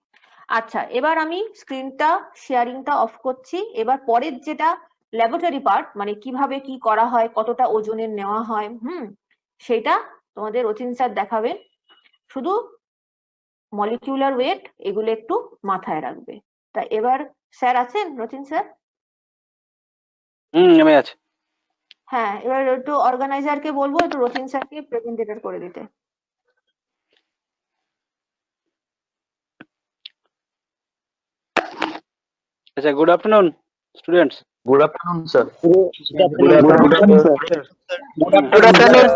[SPEAKER 1] আচ্ছা, এবার আমি স্ক্রিনটা শেয়ারিংটা অফ করছি। এবার পরের যেটা ল্যাবরেটরি পার্ট, মানে কিভাবে কি করা হয়, কতটা ওজনের নেওয়া হয়, সেটা তোমাদের রচিন স্যার দেখাবেন। শুধু মলিকিউলার ওয়েট এগুলো একটু মাথায় রাখবে। তা এবার স্যার আছেন, রচিন স্যার?
[SPEAKER 8] আমি আছি।
[SPEAKER 1] হ্যাঁ, এবার একটু অর্গানাইজারকে বলবো একটু রচিন স্যারকে প্রেজেন্টেটর করে দিতে।
[SPEAKER 8] আচ্ছা, good afternoon students.
[SPEAKER 3] Good afternoon sir.
[SPEAKER 5] Good afternoon, sir.
[SPEAKER 8] Good afternoon.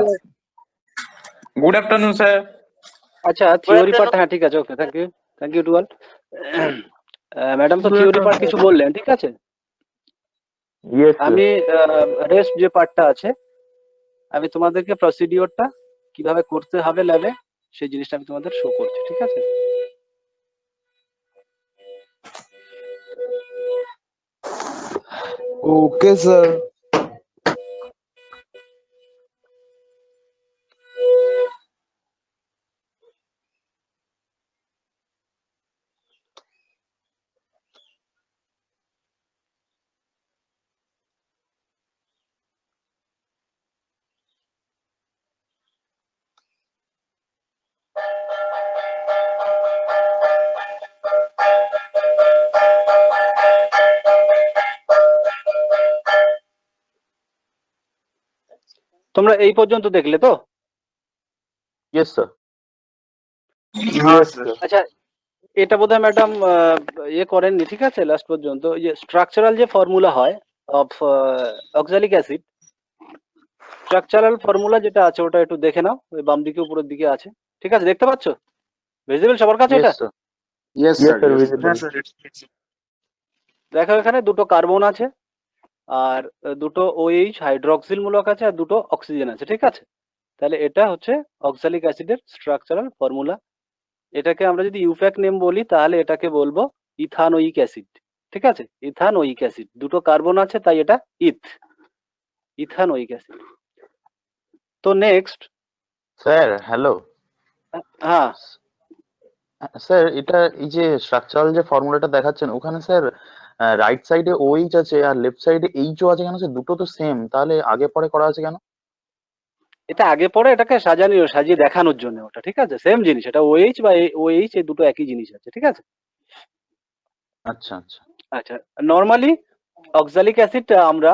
[SPEAKER 9] Good afternoon sir.
[SPEAKER 8] আচ্ছা, থিওরি পার্ট, হ্যাঁ ঠিক আছে, okay, thank you to all. Madam তো থিওরি পার্ট কিছু বললেন, ঠিক আছে।
[SPEAKER 3] ইয়েস
[SPEAKER 8] আমি রেস্ট যে পার্টটা আছে, আমি তোমাদেরকে প্রসিডিওরটা কিভাবে করতে হবে ল্যাবে সেই জিনিসটা আমি তোমাদের শো করছি, ঠিক আছে।
[SPEAKER 7] Okay sir.
[SPEAKER 8] তোমরা এই পর্যন্ত দেখলে তো?
[SPEAKER 3] Yes sir.
[SPEAKER 8] আচ্ছা, এটা বোধহয় ম্যাডাম ইয়ে করেননি, ঠিক আছে, লাস্ট পর্যন্ত। যে স্ট্রাকচারাল যে ফর্মুলা হয় of oxalic acid, structural formula যেটা আছে ওটা একটু দেখে নাও, ওই বাম দিকে উপরের দিকে আছে, ঠিক আছে, দেখতে পাচ্ছ? ভিজিবল সবার কাছে এটা?
[SPEAKER 3] Yes sir.
[SPEAKER 5] Yes,
[SPEAKER 3] Yes,
[SPEAKER 5] sir.
[SPEAKER 3] sir,
[SPEAKER 5] Yes,
[SPEAKER 3] visible.
[SPEAKER 5] sir.
[SPEAKER 8] দেখো এখানে দুটো কার্বন আছে আর দুটো OH হাইড্রক্সিল মূলক আছে আর দুটো অক্সিজেন আছে, ঠিক আছে। তাহলে এটা হচ্ছে অক্সালিক অ্যাসিডের স্ট্রাকচারাল ফর্মুলা। এটাকে আমরা যদি ইউপ্যাক নেম বলি তাহলে এটাকে বলবো ইথানোয়িক অ্যাসিড, ঠিক আছে, ইথানোয়িক অ্যাসিড। দুটো কার্বন আছে তাই এটা ইথানোয়িক অ্যাসিড। তো নেক্সট
[SPEAKER 3] স্যার হ্যালো।
[SPEAKER 8] হ্যাঁ
[SPEAKER 3] স্যার এটা এই যে স্ট্রাকচারাল যে ফর্মুলাটা দেখাচ্ছেন ওখানে স্যার রাইট সাইডে OH আছে আর লেফট সাইডে HO আছে কেন স্যার? দুটো তো সেম, তাহলে আগে পরে করা আছে কেন?
[SPEAKER 8] এটা আগে পরে এটাকে সাজিয়ে দেখানোর জন্য ওটা, ঠিক আছে? সেম জিনিস, এটা OH বা OH এই দুটো একই জিনিস আছে, ঠিক আছে?
[SPEAKER 3] আচ্ছা আচ্ছা।
[SPEAKER 8] আচ্ছা, নর্মালি অক্সালিক অ্যাসিড আমরা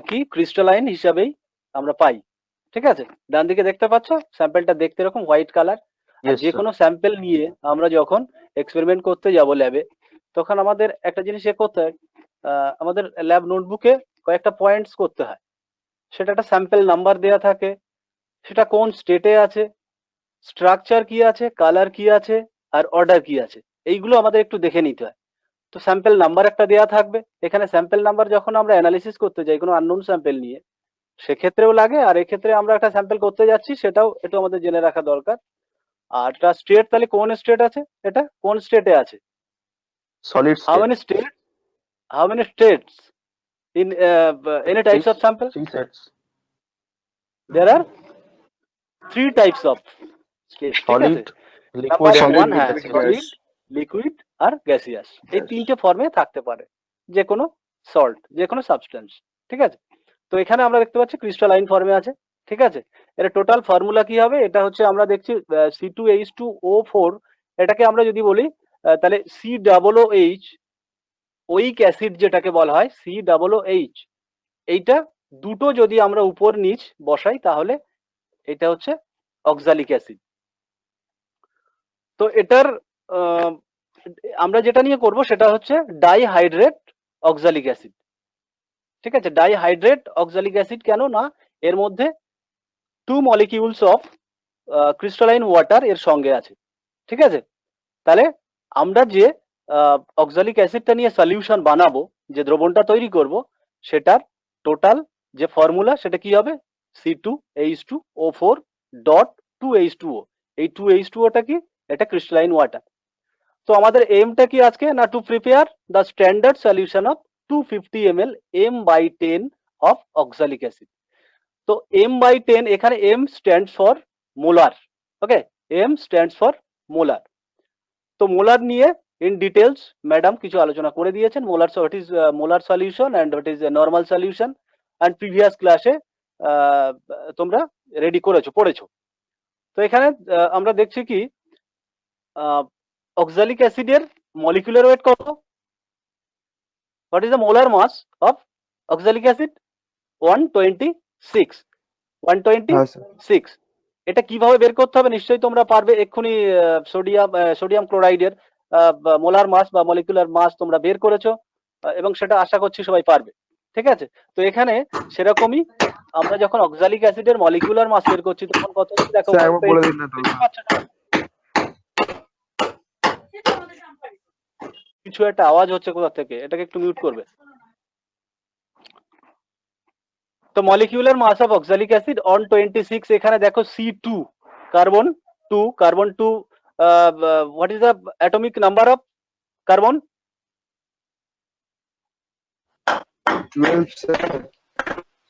[SPEAKER 8] কি ক্রিস্টালাইন হিসাবেই আমরা পাই, ঠিক আছে? ডান দিকে দেখতে পাচ্ছ স্যাম্পেলটা দেখতে এরকম হোয়াইট কালার। আর
[SPEAKER 3] Yes,
[SPEAKER 8] যে
[SPEAKER 3] sir.
[SPEAKER 8] কোনো স্যাম্পেল নিয়ে আমরা যখন এক্সপেরিমেন্ট করতে যাব ল্যাবে, তখন আমাদের একটা জিনিস করতে হয়, আমাদের ল্যাব নোটবুকে কয়েকটা পয়েন্টস করতে হয়। সেটা একটা স্যাম্পেল নাম্বার দেয়া থাকে, সেটা কোন স্টেটে আছে, স্ট্রাকচার কি আছে, কালার কি আছে, আর অর্ডার কি আছে, এইগুলো আমাদের একটু দেখে নিতে হয়। তো স্যাম্পেল নাম্বার একটা দেয়া থাকবে এখানে। স্যাম্পেল নাম্বার যখন আমরা অ্যানালিসিস করতে যাই কোনো আননোন স্যাম্পেল নিয়ে, সেক্ষেত্রেও লাগে। আর এক্ষেত্রে আমরা একটা স্যাম্পেল করতে যাচ্ছি সেটাও একটু আমাদের জেনে রাখা দরকার। আর এটা স্টেট, তাহলে কোন স্টেট আছে, এটা কোন স্টেটে আছে,
[SPEAKER 3] Solid
[SPEAKER 8] how
[SPEAKER 3] state.
[SPEAKER 8] Many state, how many states in any types of sample?
[SPEAKER 3] Three sets.
[SPEAKER 8] there are 3 types of states, ঠিক আছে?
[SPEAKER 3] Solid, liquid
[SPEAKER 8] Number
[SPEAKER 3] and
[SPEAKER 8] one, হ্যাঁ,
[SPEAKER 3] gaseous.
[SPEAKER 8] solid, লিকুইড আর গ্যাসিয়াস, এই তিনটে ফর্মে থাকতে পারে যে কোনো সল্ট, যে কোনো সাবস্টেন্স, ঠিক আছে? তো এখানে আমরা দেখতে পাচ্ছি ক্রিস্টালাইন ফর্মে আছে, ঠিক আছে? এর টোটাল ফর্মুলা কি হবে? এটা হচ্ছে আমরা দেখছি C2H2O4, এটাকে আমরা যদি বলি তাহলে COOH, ওইক অ্যাসিড যেটাকে বলা হয় COOH, এইটা দুটো যদি আমরা উপর নিচ বসাই তাহলে এটা হচ্ছে অক্সালিক অ্যাসিড। তো এটার আমরা যেটা নিয়ে করব সেটা হচ্ছে ডাইহাইড্রেট অক্সালিক অ্যাসিড, ঠিক আছে? ডাইহাইড্রেট অক্সালিক অ্যাসিড কেন না, এর মধ্যে 2 মলিকিউলস অফ ক্রিস্টালাইন ওয়াটার এর সঙ্গে আছে, ঠিক আছে? তাহলে আমরা যে অক্সালিক অ্যাসিডটা নিয়ে সলিউশন বানাবো, যে দ্রবণটা তৈরি করব, সেটার টোটাল যে ফর্মুলা সেটা কি হবে? C2H2O4.2H2O। এই 2H2O টা কি? এটা ক্রিস্টালাইন ওয়াটার। তো আমাদের এমটা কি আজকে না, to prepare the standard solution of 250 ml M/10 of oxalic acid. তো M/10, এখানে M stands for molar, okay? M stands for molar. তো মোলার নিয়ে ইন ডিটেলস ম্যাডাম কিছু আলোচনা করে দিয়েছেন। Molar, what is molar solution and what is normal solution, and previous ক্লাসে তোমরা রেডি করেছো, পড়েছো। তো এখানে আমরা দেখছি কি অক্সালিক অ্যাসিডের মলিকুলার ওয়েট কত? What is the molar mass of oxalic acid? 126। 126। এটা কিভাবে বের করতে হবে নিশ্চয়ই তোমরা পারবে। এক্ষুনি সোডিয়াম ক্লোরাইডের মোলার মাস বা মলিকুলার মাস তোমরা বের করেছো, এবং সেটা আশা করছি সবাই পারবে, ঠিক আছে? তো এখানে সেরকমই আমরা যখন অক্সালিক অ্যাসিডের মলিকুলার মাস বের করছি তখন কত হচ্ছে দেখো। কিছু একটা আওয়াজ হচ্ছে কোথা থেকে, এটাকে একটু মিউট করবে। তো molecular mass of oxalic acid 126। এখানে দেখো C2, carbon 2, carbon 2, what is the atomic number of carbon?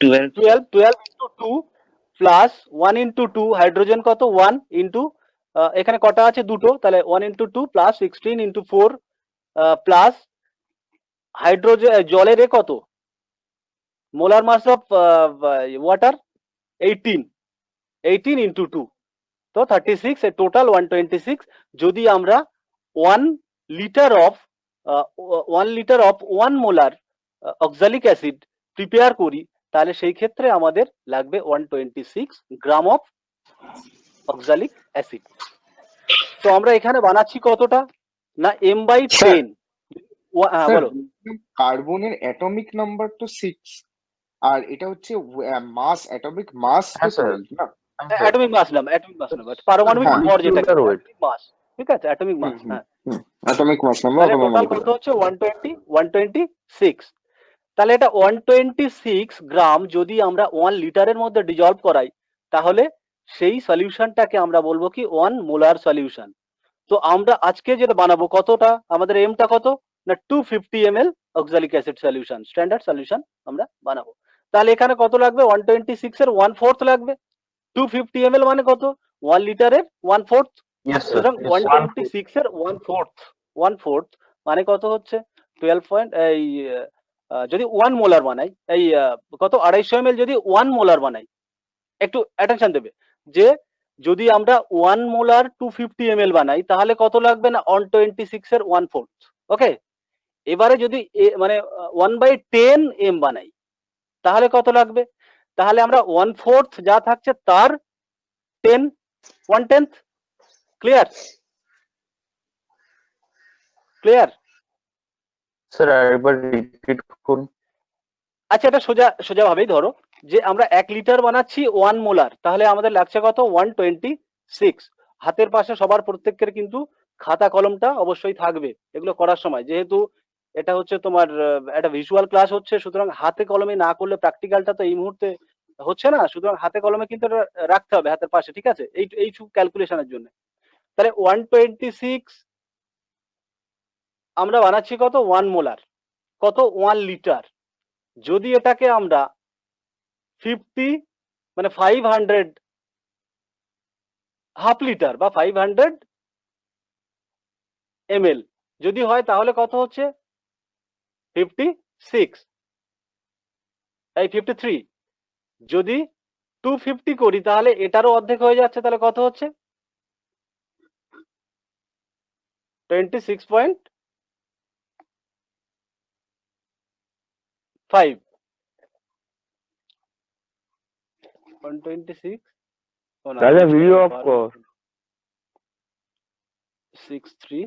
[SPEAKER 8] 12 into 2 plus 1 into 2, hydrogen কত? 1 into এখানে কটা আছে? দুটো, তাহলে 1 into 2 plus 16 into 4 plus hydrogen জলের কত? Molar mass of water 18 into 2, তো 36, টোটাল 126। যদি আমরা 1 litre of 1 molar oxalic acid prepare করি, তাহলে সেই ক্ষেত্রে আমাদের লাগবে 126 গ্রাম অফ অক্সালিক অ্যাসিড। তো আমরা এখানে বানাচ্ছি কতটা না, M/10। হ্যাঁ বলো।
[SPEAKER 5] কার্বনের অ্যাটমিক নাম্বার তো 6, আর এটা হচ্ছে মাস, অ্যাটমিক মাস তো 12 না?
[SPEAKER 8] অ্যাটমিক মাস নাম, পারমাণবিক ভর যেটা মাস, ঠিক আছে? অ্যাটমিক মাস, হ্যাঁ
[SPEAKER 5] অ্যাটমিক মাস নাম্বার।
[SPEAKER 8] টোটাল কত হচ্ছে? 126। তাহলে এটা 126 গ্রাম যদি আমরা 1 লিটারের মধ্যে ডিজলভ করাই, তাহলে সেই সলিউশনটাকে আমরা বলবো কি 1 মোলার সলিউশন। তো আমরা আজকে যেটা বানাবো, কতটা আমাদের এমটা কত না, 250 ml oxalic acid solution, standard solution আমরা বানাবো। তাহলে এখানে কত লাগবে? 126 এর 1/4 লাগবে। 250 ml মানে কত? 1 লিটারের 1/4।
[SPEAKER 3] ইয়েস স্যার,
[SPEAKER 8] সুতরাং 126 এর 1/4 মানে কত হচ্ছে 12 পয়েন্ট এই যদি 1 মোলার বানাই এই কত 250 ml যদি 1 মোলার বানাই, একটু অ্যাটেনশন দেবে যে যদি আমরা 1 মোলার 250 ml বানাই তাহলে কত লাগবে না 126 এর 1/4। ওকে, এবারে যদি মানে 1/10 m বানাই তাহলে কত লাগবে, তাহলে আমরা 1/4 যা থাকছে তার 1/10। ক্লিয়ার? ক্লিয়ার?
[SPEAKER 3] স্যার একবার রিপিট করুন।
[SPEAKER 8] আচ্ছা, এটা সোজা ভাবেই ধরো যে আমরা 1 লিটার বানাচ্ছি 1 মোলার, তাহলে আমাদের লাগছে কত 126। হাতের পাশে সবার প্রত্যেকের কিন্তু খাতা কলমটা অবশ্যই থাকবে এগুলো করার সময়, যেহেতু এটা হচ্ছে তোমার একটা ভিজুয়াল ক্লাস হচ্ছে, সুতরাং হাতে কলমে না করলে প্র্যাকটিক্যালটা তো এই মুহূর্তে হচ্ছে না, সুতরাং হাতে কলমে কিন্তু এটা রাখতে হবে হাতের পাশে, ঠিক আছে, এই ক্যালকুলেশনের জন্য। তাহলে 126 আমরা বানাচ্ছি কত 1 মোলার, কত 1 লিটার। যদি এটাকে আমরা 50 মানে 500 হাফ লিটার বা 500 ml যদি হয় তাহলে কত হচ্ছে 56 এই 53। যদি 250 করি তাহলে এটারও অর্ধেক হয়ে যাচ্ছে, তাহলে কত হচ্ছে 26.5 126
[SPEAKER 10] দাদা ভিডিও অফ কর।
[SPEAKER 8] 63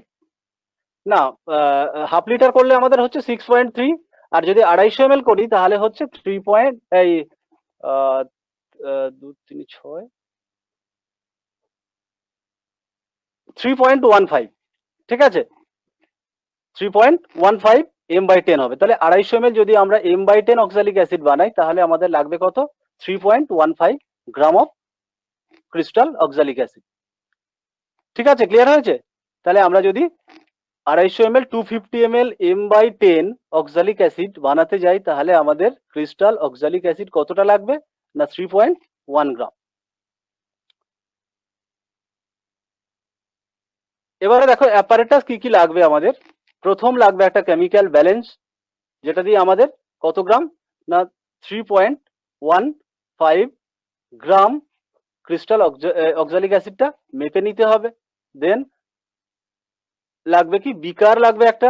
[SPEAKER 8] না, হাফ লিটার করলে আমাদের হচ্ছে 6.3, আর যদি 250 ml করি তাহলে হচ্ছে 3 পয়েন্ট এই 2 3 6 3.15, ঠিক আছে, 3.15 m/10 হবে। তাহলে 250 ml যদি আমরা m/10 অক্সালিক অ্যাসিড বানাই তাহলে আমাদের লাগবে কত 3.15 gram of crystal oxalic acid. ঠিক আছে, ক্লিয়ার হয়েছে? তাহলে আমরা যদি 250 ml 250 ml m/10 oxalic acid বানাতে যাই তাহলে আমাদের ক্রিস্টাল অক্সালিক অ্যাসিড কতটা লাগবে না 3.1 গ্রাম। এবারে দেখো অ্যাপারেটাস কি কি লাগবে আমাদের। প্রথম লাগবে একটা কেমিক্যাল ব্যালেন্স, যেটা দিয়ে আমাদের কত গ্রাম না 3.15 গ্রাম ক্রিস্টাল অক্সালিক অ্যাসিডটা মেপে নিতে হবে। দেন লাগবে কি বিকার লাগবে একটা,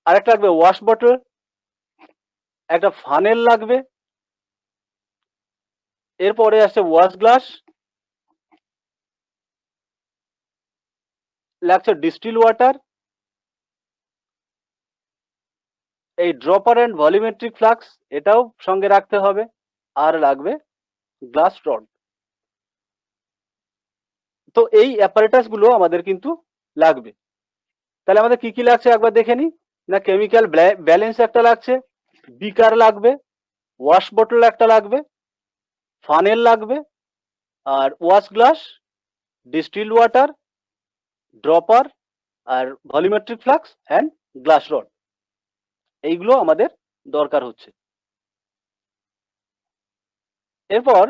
[SPEAKER 8] আরেকটা লাগবে ওয়াশ বটল, একটা ফানেল লাগবে, এরপরে আসছে ওয়াশ গ্লাস, লাগছে ডিস্টিল ওয়াটার, এই ড্রপার এন্ড ভলিউমেট্রিক ফ্লাক্স এটাও সঙ্গে রাখতে হবে, আর লাগবে গ্লাস রড। তো এই অ্যাপারেটাস গুলো আমাদের কিন্তু লাগবে। তাহলে আমাদের কি কি লাগছে একবার দেখে নি না, কেমিক্যাল ব্যালেন্স একটা লাগছে, বিকার লাগবে, ওয়াশ বটল একটা লাগবে, ফানেল লাগবে, আর wash glass, distil water, dropper, আর volumetric flask and glass rod, এইগুলো আমাদের দরকার হচ্ছে। এরপর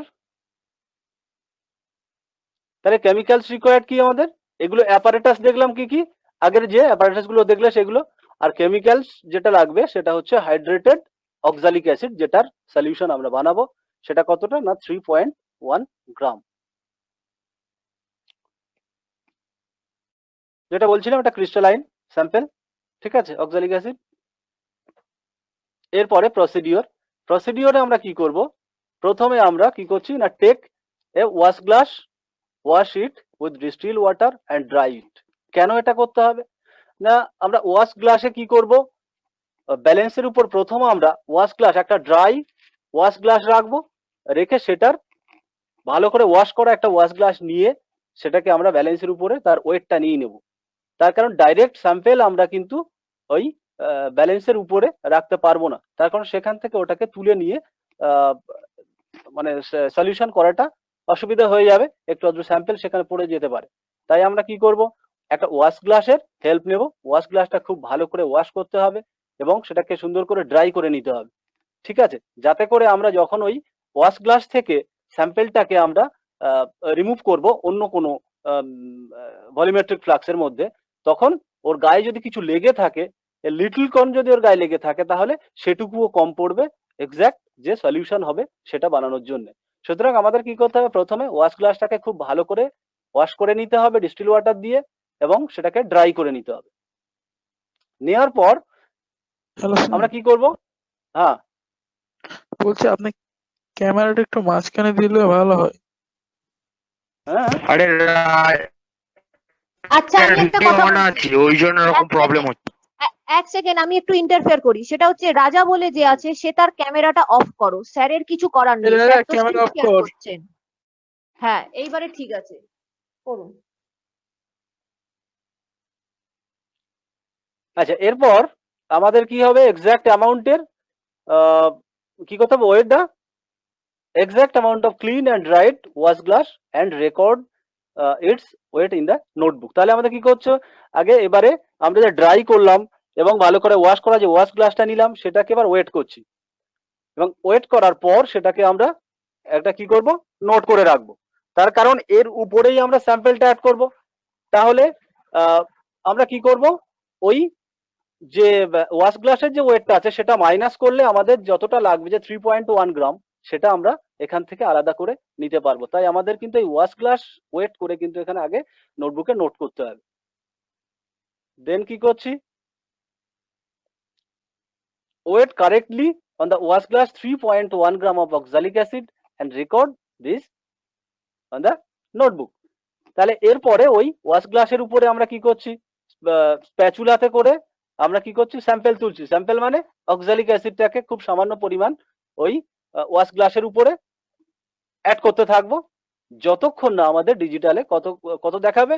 [SPEAKER 8] তাহলে কেমিক্যালস রিকোয়ার্ড কি আমাদের, এগুলো অ্যাপারেটাস দেখলাম কি কি, আগের যে অ্যাপারেটাস গুলো দেখলে সেগুলো, আর কেমিক্যালস যেটা লাগবে সেটা হচ্ছে হাইড্রেটেড অক্সালিক অ্যাসিড, যেটার সলিউশন আমরা বানাবো, সেটা কতটা না 3.1 গ্রাম। যেটা বলছিলাম এটা ক্রিস্টালাইন স্যাম্পল, ঠিক আছে, অক্সালিক অ্যাসিড। এরপরে প্রসিডিওরে আমরা কি করব, প্রথমে আমরা কি করছি না take a wash glass, wash it with distil water and dry it. কেন এটা করতে হবে না, আমরা ওয়াশ গ্লাসে কি করব, ব্যালেন্সের উপর প্রথম আমরা ওয়াশ গ্লাস, একটা ড্রাই ওয়াশ গ্লাস রাখবো, রেখে সেটার ভালো করে ওয়াশ করা একটা ওয়াশ গ্লাস নিয়ে সেটাকে আমরা ব্যালেন্সের উপরে তার ওয়েটটা নিয়ে নেব। তার কারণ ডাইরেক্ট স্যাম্পেল আমরা কিন্তু ওই ব্যালেন্সের উপরে রাখতে পারবো না, তার কারণ সেখান থেকে ওটাকে তুলে নিয়ে মানে সলিউশন করাটা অসুবিধা হয়ে যাবে, একটু আধটু স্যাম্পেল সেখানে পড়ে যেতে পারে। তাই আমরা কি করব, একটা ওয়াশ গ্লাসের হেল্প নেব, ওয়াশ গ্লাসটা খুব ভালো করে ওয়াশ করতে হবে এবং সেটাকে সুন্দর করে ড্রাই করে নিতে হবে, ঠিক আছে, যাতে করে আমরা যখন ওই ওয়াশ গ্লাস থেকে স্যাম্পেলটাকে আমরা রিমুভ করব অন্য কোনো ভলিউমেট্রিক ফ্লাক্সের মধ্যে, তখন ওর গায়ে যদি কিছু লেগে থাকে, লিটল কন যদি ওর গায়ে লেগে থাকে, তাহলে সেটুকুও কম পড়বে এক্সাক্ট যে সলিউশন হবে সেটা বানানোর জন্য। সুতরাং আমাদের কি করতে হবে, প্রথমে ওয়াশ গ্লাসটাকে খুব ভালো করে ওয়াশ করে নিতে হবে ডিস্টিল ওয়াটার দিয়ে, এবং সেটাকে ড্রাই করে নিতে হবে। নেওয়ার পর
[SPEAKER 7] হ্যালো
[SPEAKER 8] আমরা কি করব, হ্যাঁ
[SPEAKER 7] বলছি আপনি ক্যামেরাটা একটু মাঝখানে দিলে ভালো হয়।
[SPEAKER 8] হ্যাঁ
[SPEAKER 10] আরে
[SPEAKER 1] আচ্ছা আমি একটা কথা বলছি,
[SPEAKER 10] আছে ওই জন্য এরকম প্রবলেম হচ্ছে।
[SPEAKER 1] এক সেকেন্ড আমি একটু ইন্টারফেয়ার করি। সেটা হচ্ছে রাজা বলে যে আছে সে তার ক্যামেরাটা অফ করো, স্যারের কিছু করার নেই,
[SPEAKER 7] রাজা,
[SPEAKER 1] স্যার তো
[SPEAKER 7] ক্যামেরা
[SPEAKER 1] স্ক্রিন
[SPEAKER 7] অফ
[SPEAKER 1] শেয়ার
[SPEAKER 7] কর।
[SPEAKER 1] করছেন। হ্যাঁ এইবারে ঠিক আছে, করুন।
[SPEAKER 8] আচ্ছা, এরপর আমাদের কি হবে, এক্সাক্ট অ্যামাউন্টের কি করতে হবে, ওয়েটটা exact amount of clean and dried wash glass and record its weight in the notebook। তাহলে আমাদের কি করছো, আগে এবারে আমরা যে ড্রাই করলাম এবং ভালো করে ওয়াশ করা যে ওয়াশ গ্লাসটা নিলাম, সেটাকে এবার ওয়েট করছি, এবং ওয়েট করার পর সেটাকে আমরা একটা কি করব, নোট করে রাখবো। তার কারণ এর উপরেই আমরা স্যাম্পলটা অ্যাড করব। তাহলে আমরা কি করব, ওই যে ওয়াশ গ্লাসের যে ওয়েটটা আছে সেটা মাইনাস করলে আমাদের যতটা লাগবে, যে 3.1 গ্রাম, সেটা আমরা এখান থেকে আলাদা করে নিতে পারবো। তাই আমাদের কিন্তু এই ওয়াশ গ্লাস ওয়েট করে কিন্তু এখানে আগে নোটবুকে নোট করতে হবে। দেন কি করছি, weight correctly on the wash glass 3.1 gram of oxalic acid and record this on the notebook. তাহলে এরপরে ওই ওয়াশ গ্লাসের উপরে আমরা কি করছি, স্প্যাচুলাতে করে আমরা কি করছি, স্যাম্পল তুলছি। স্যাম্পল মানে অক্সালিক অ্যাসিডটাকে খুব সামান্য পরিমাণ ওই ওয়াশ গ্লাসের উপরে অ্যাড করতে থাকবো, যতক্ষণ না আমাদের ডিজিটালে কত কত দেখাবে।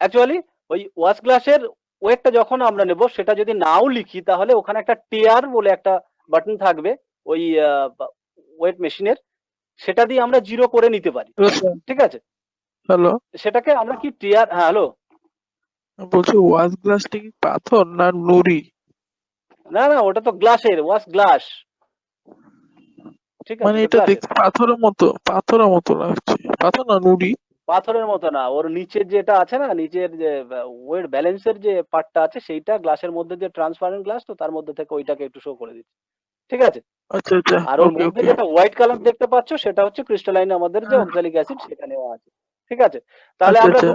[SPEAKER 8] অ্যাকচুয়ালি ওই ওয়াশ গ্লাসের ওয়েটটা যখন আমরা নেব, সেটা যদি নাও লিখি, তাহলে ওখানে একটা টিয়ার বলে একটা বাটন থাকবে ওই ওয়েট মেশিনের, সেটা দিয়ে আমরা জিরো করে নিতে পারি। ঠিক আছে,
[SPEAKER 7] হ্যালো,
[SPEAKER 8] সেটাকে আমরা কি টিয়ার, হ্যাঁ হ্যালো,
[SPEAKER 7] বলছি ওয়াশ গ্লাসটা কি পাথর না নুড়ি?
[SPEAKER 8] না না, ওটা তো গ্লাসের ওয়াশ গ্লাস। ঠিক আছে,
[SPEAKER 7] মানে
[SPEAKER 8] ওটা
[SPEAKER 7] এটা
[SPEAKER 8] গ্লাসের।
[SPEAKER 7] দেখতে পাথরের মতো লাগছে। পাথর না নুড়ি?
[SPEAKER 8] পাথরের মতো না, ওর নিচের যেটা আছে না, নিচের যে ওয়েট ব্যালেন্সের যে পার্টটা আছে, সেইটা গ্লাসের মধ্যে যে ট্রান্সপারেন্ট গ্লাস, তো তার মধ্যে থেকে ওইটাকে একটু শো করে দিচ্ছে। ঠিক আছে,
[SPEAKER 7] আচ্ছা আচ্ছা,
[SPEAKER 8] আর ওর
[SPEAKER 7] ওকে
[SPEAKER 8] মধ্যে
[SPEAKER 7] ওকে।
[SPEAKER 8] যেটা হোয়াইট কালার দেখতে পাচ্ছ, সেটা হচ্ছে ক্রিস্টালাইন আমাদের যে অক্সালিক অ্যাসিড, সেটা নেওয়া আছে। ঠিক আছে, তাহলে
[SPEAKER 7] আচ্ছা
[SPEAKER 8] আমরা
[SPEAKER 7] আচ্ছা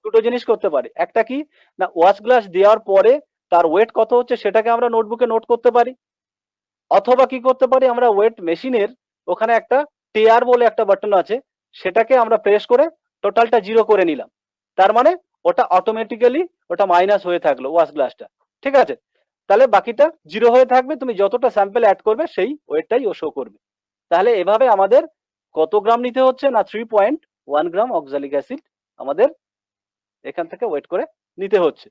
[SPEAKER 8] দুটো জিনিস করতে পারি। একটা কি না, ওয়াশ গ্লাস দেওয়ার পরে তার ওয়েট কত হচ্ছে সেটাকে আমরা নোটবুকে নোট করতে পারি, অথবা কি করতে পারি, আমরা ওয়েট মেশিনের ওখানে একটা টেয়ার বলে একটা বাটন আছে, সেটাকে আমরা প্রেস করে টোটালটা জিরো করে নিলাম। তার মানে ওটা অটোমেটিক্যালি ওটা মাইনাস হয়ে থাকলো ওয়াশ গ্লাসটা। ঠিক আছে, তাহলে বাকিটা জিরো হয়ে থাকবে, তুমি যতটা স্যাম্পল অ্যাড করবে সেই ওয়েটটাই ও শো করবে। তাহলে এভাবে আমাদের কত গ্রাম নিতে হচ্ছে না, 3.1 গ্রাম অক্সালিক অ্যাসিড আমাদের এখান থেকে ওয়েট করে নিতে হচ্ছে।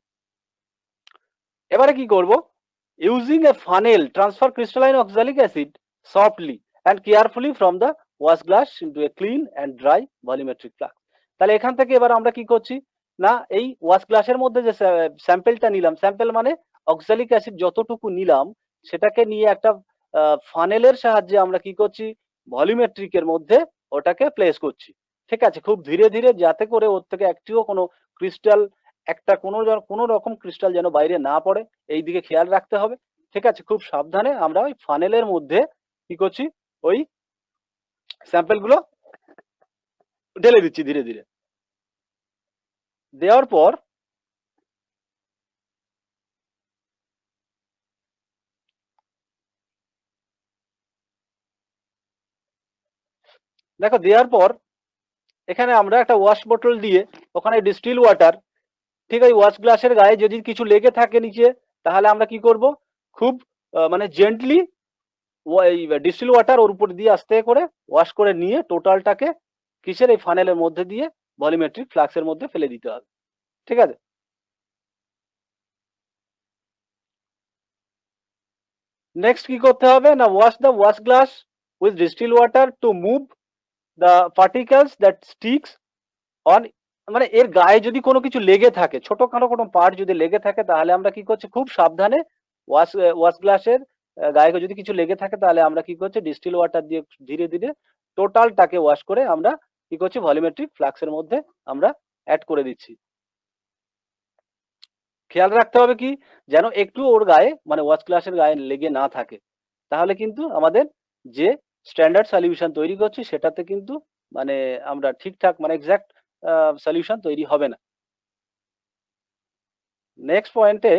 [SPEAKER 8] এবারে কি করব, using a funnel transfer crystalline oxalic acid softly and carefully from the wash glass into a clean and dry volumetric flux। তাহলে এখান থেকে এবার আমরা কি করছি না, এই ওয়াশ গ্লাসের মধ্যে যে স্যাম্পলটা নিলাম, স্যাম্পল মানে অক্সালিক অ্যাসিড যতটুকু নিলাম, সেটাকে নিয়ে একটা ফানেলের সাহায্যে আমরা কি করছি, ভলিউমেট্রিকের মধ্যে ওটাকে প্লেস করছি। ঠিক আছে, খুব ধীরে ধীরে, যাতে করে ওর থেকে একটিও কোনো ক্রিস্টাল, একটা কোনো রকম ক্রিস্টাল যেন বাইরে না পড়ে, এই দিকে খেয়াল রাখতে হবে। ঠিক আছে, খুব সাবধানে আমরা ওই ফানেলের মধ্যে কি করছি, ওই স্যাম্পল গুলো ঢেলে দিচ্ছি ধীরে ধীরে। দেওয়ার পর দেখো, দেওয়ার পর এখানে আমরা একটা ওয়াশ বোতল দিয়ে ওখানে ডিস্টিল ওয়াটার, ঠিক ওই ওয়াশ গ্লাসের গায়ে যদি কিছু লেগে থাকে নিচে, তাহলে আমরা কি করব, খুব মানে জেন্টলি ডিস্টিল ওয়াটার ওর উপর দিয়ে আস্তে করে ওয়াশ করে নিয়ে টোটালটাকে কিসের, এই ফানেলের মধ্যে দিয়ে ভলিউমেট্রিক ফ্লাক্সের মধ্যে ফেলে দিতে হবে। ঠিক আছে, নেক্সট কি করতে হবে না, wash the wash glass with distil water to move the particles that sticks on, মানে এর গায়ে যদি কোনো কিছু লেগে থাকে, ছোটখাটো কোনো পার্ট যদি লেগে থাকে, তাহলে আমরা কি করছি, খুব সাবধানে ওয়াশ গ্লাসের গায়ে যদি কিছু লেগে থাকে, তাহলে আমরা কি করছি, ডিস্টিল ওয়াটার দিয়ে ধীরে ধীরে টোটালটাকে ওয়াশ করে আমরা কি করছি ভলিউমেট্রিক ফ্লাক্সের মধ্যে আমরা অ্যাড করে দিচ্ছি। খেয়াল রাখতে হবে কি যেন একটু ওর গায়ে মানে ওয়াশ গ্লাসের গায়ে লেগে না থাকে, তাহলে কিন্তু আমাদের যে স্ট্যান্ডার্ড সলিউশন তৈরি করছি সেটাতে কিন্তু মানে আমরা ঠিকঠাক মানে এক্সাক্ট সলিউশন তৈরি হবে না। নেক্সট পয়েন্টে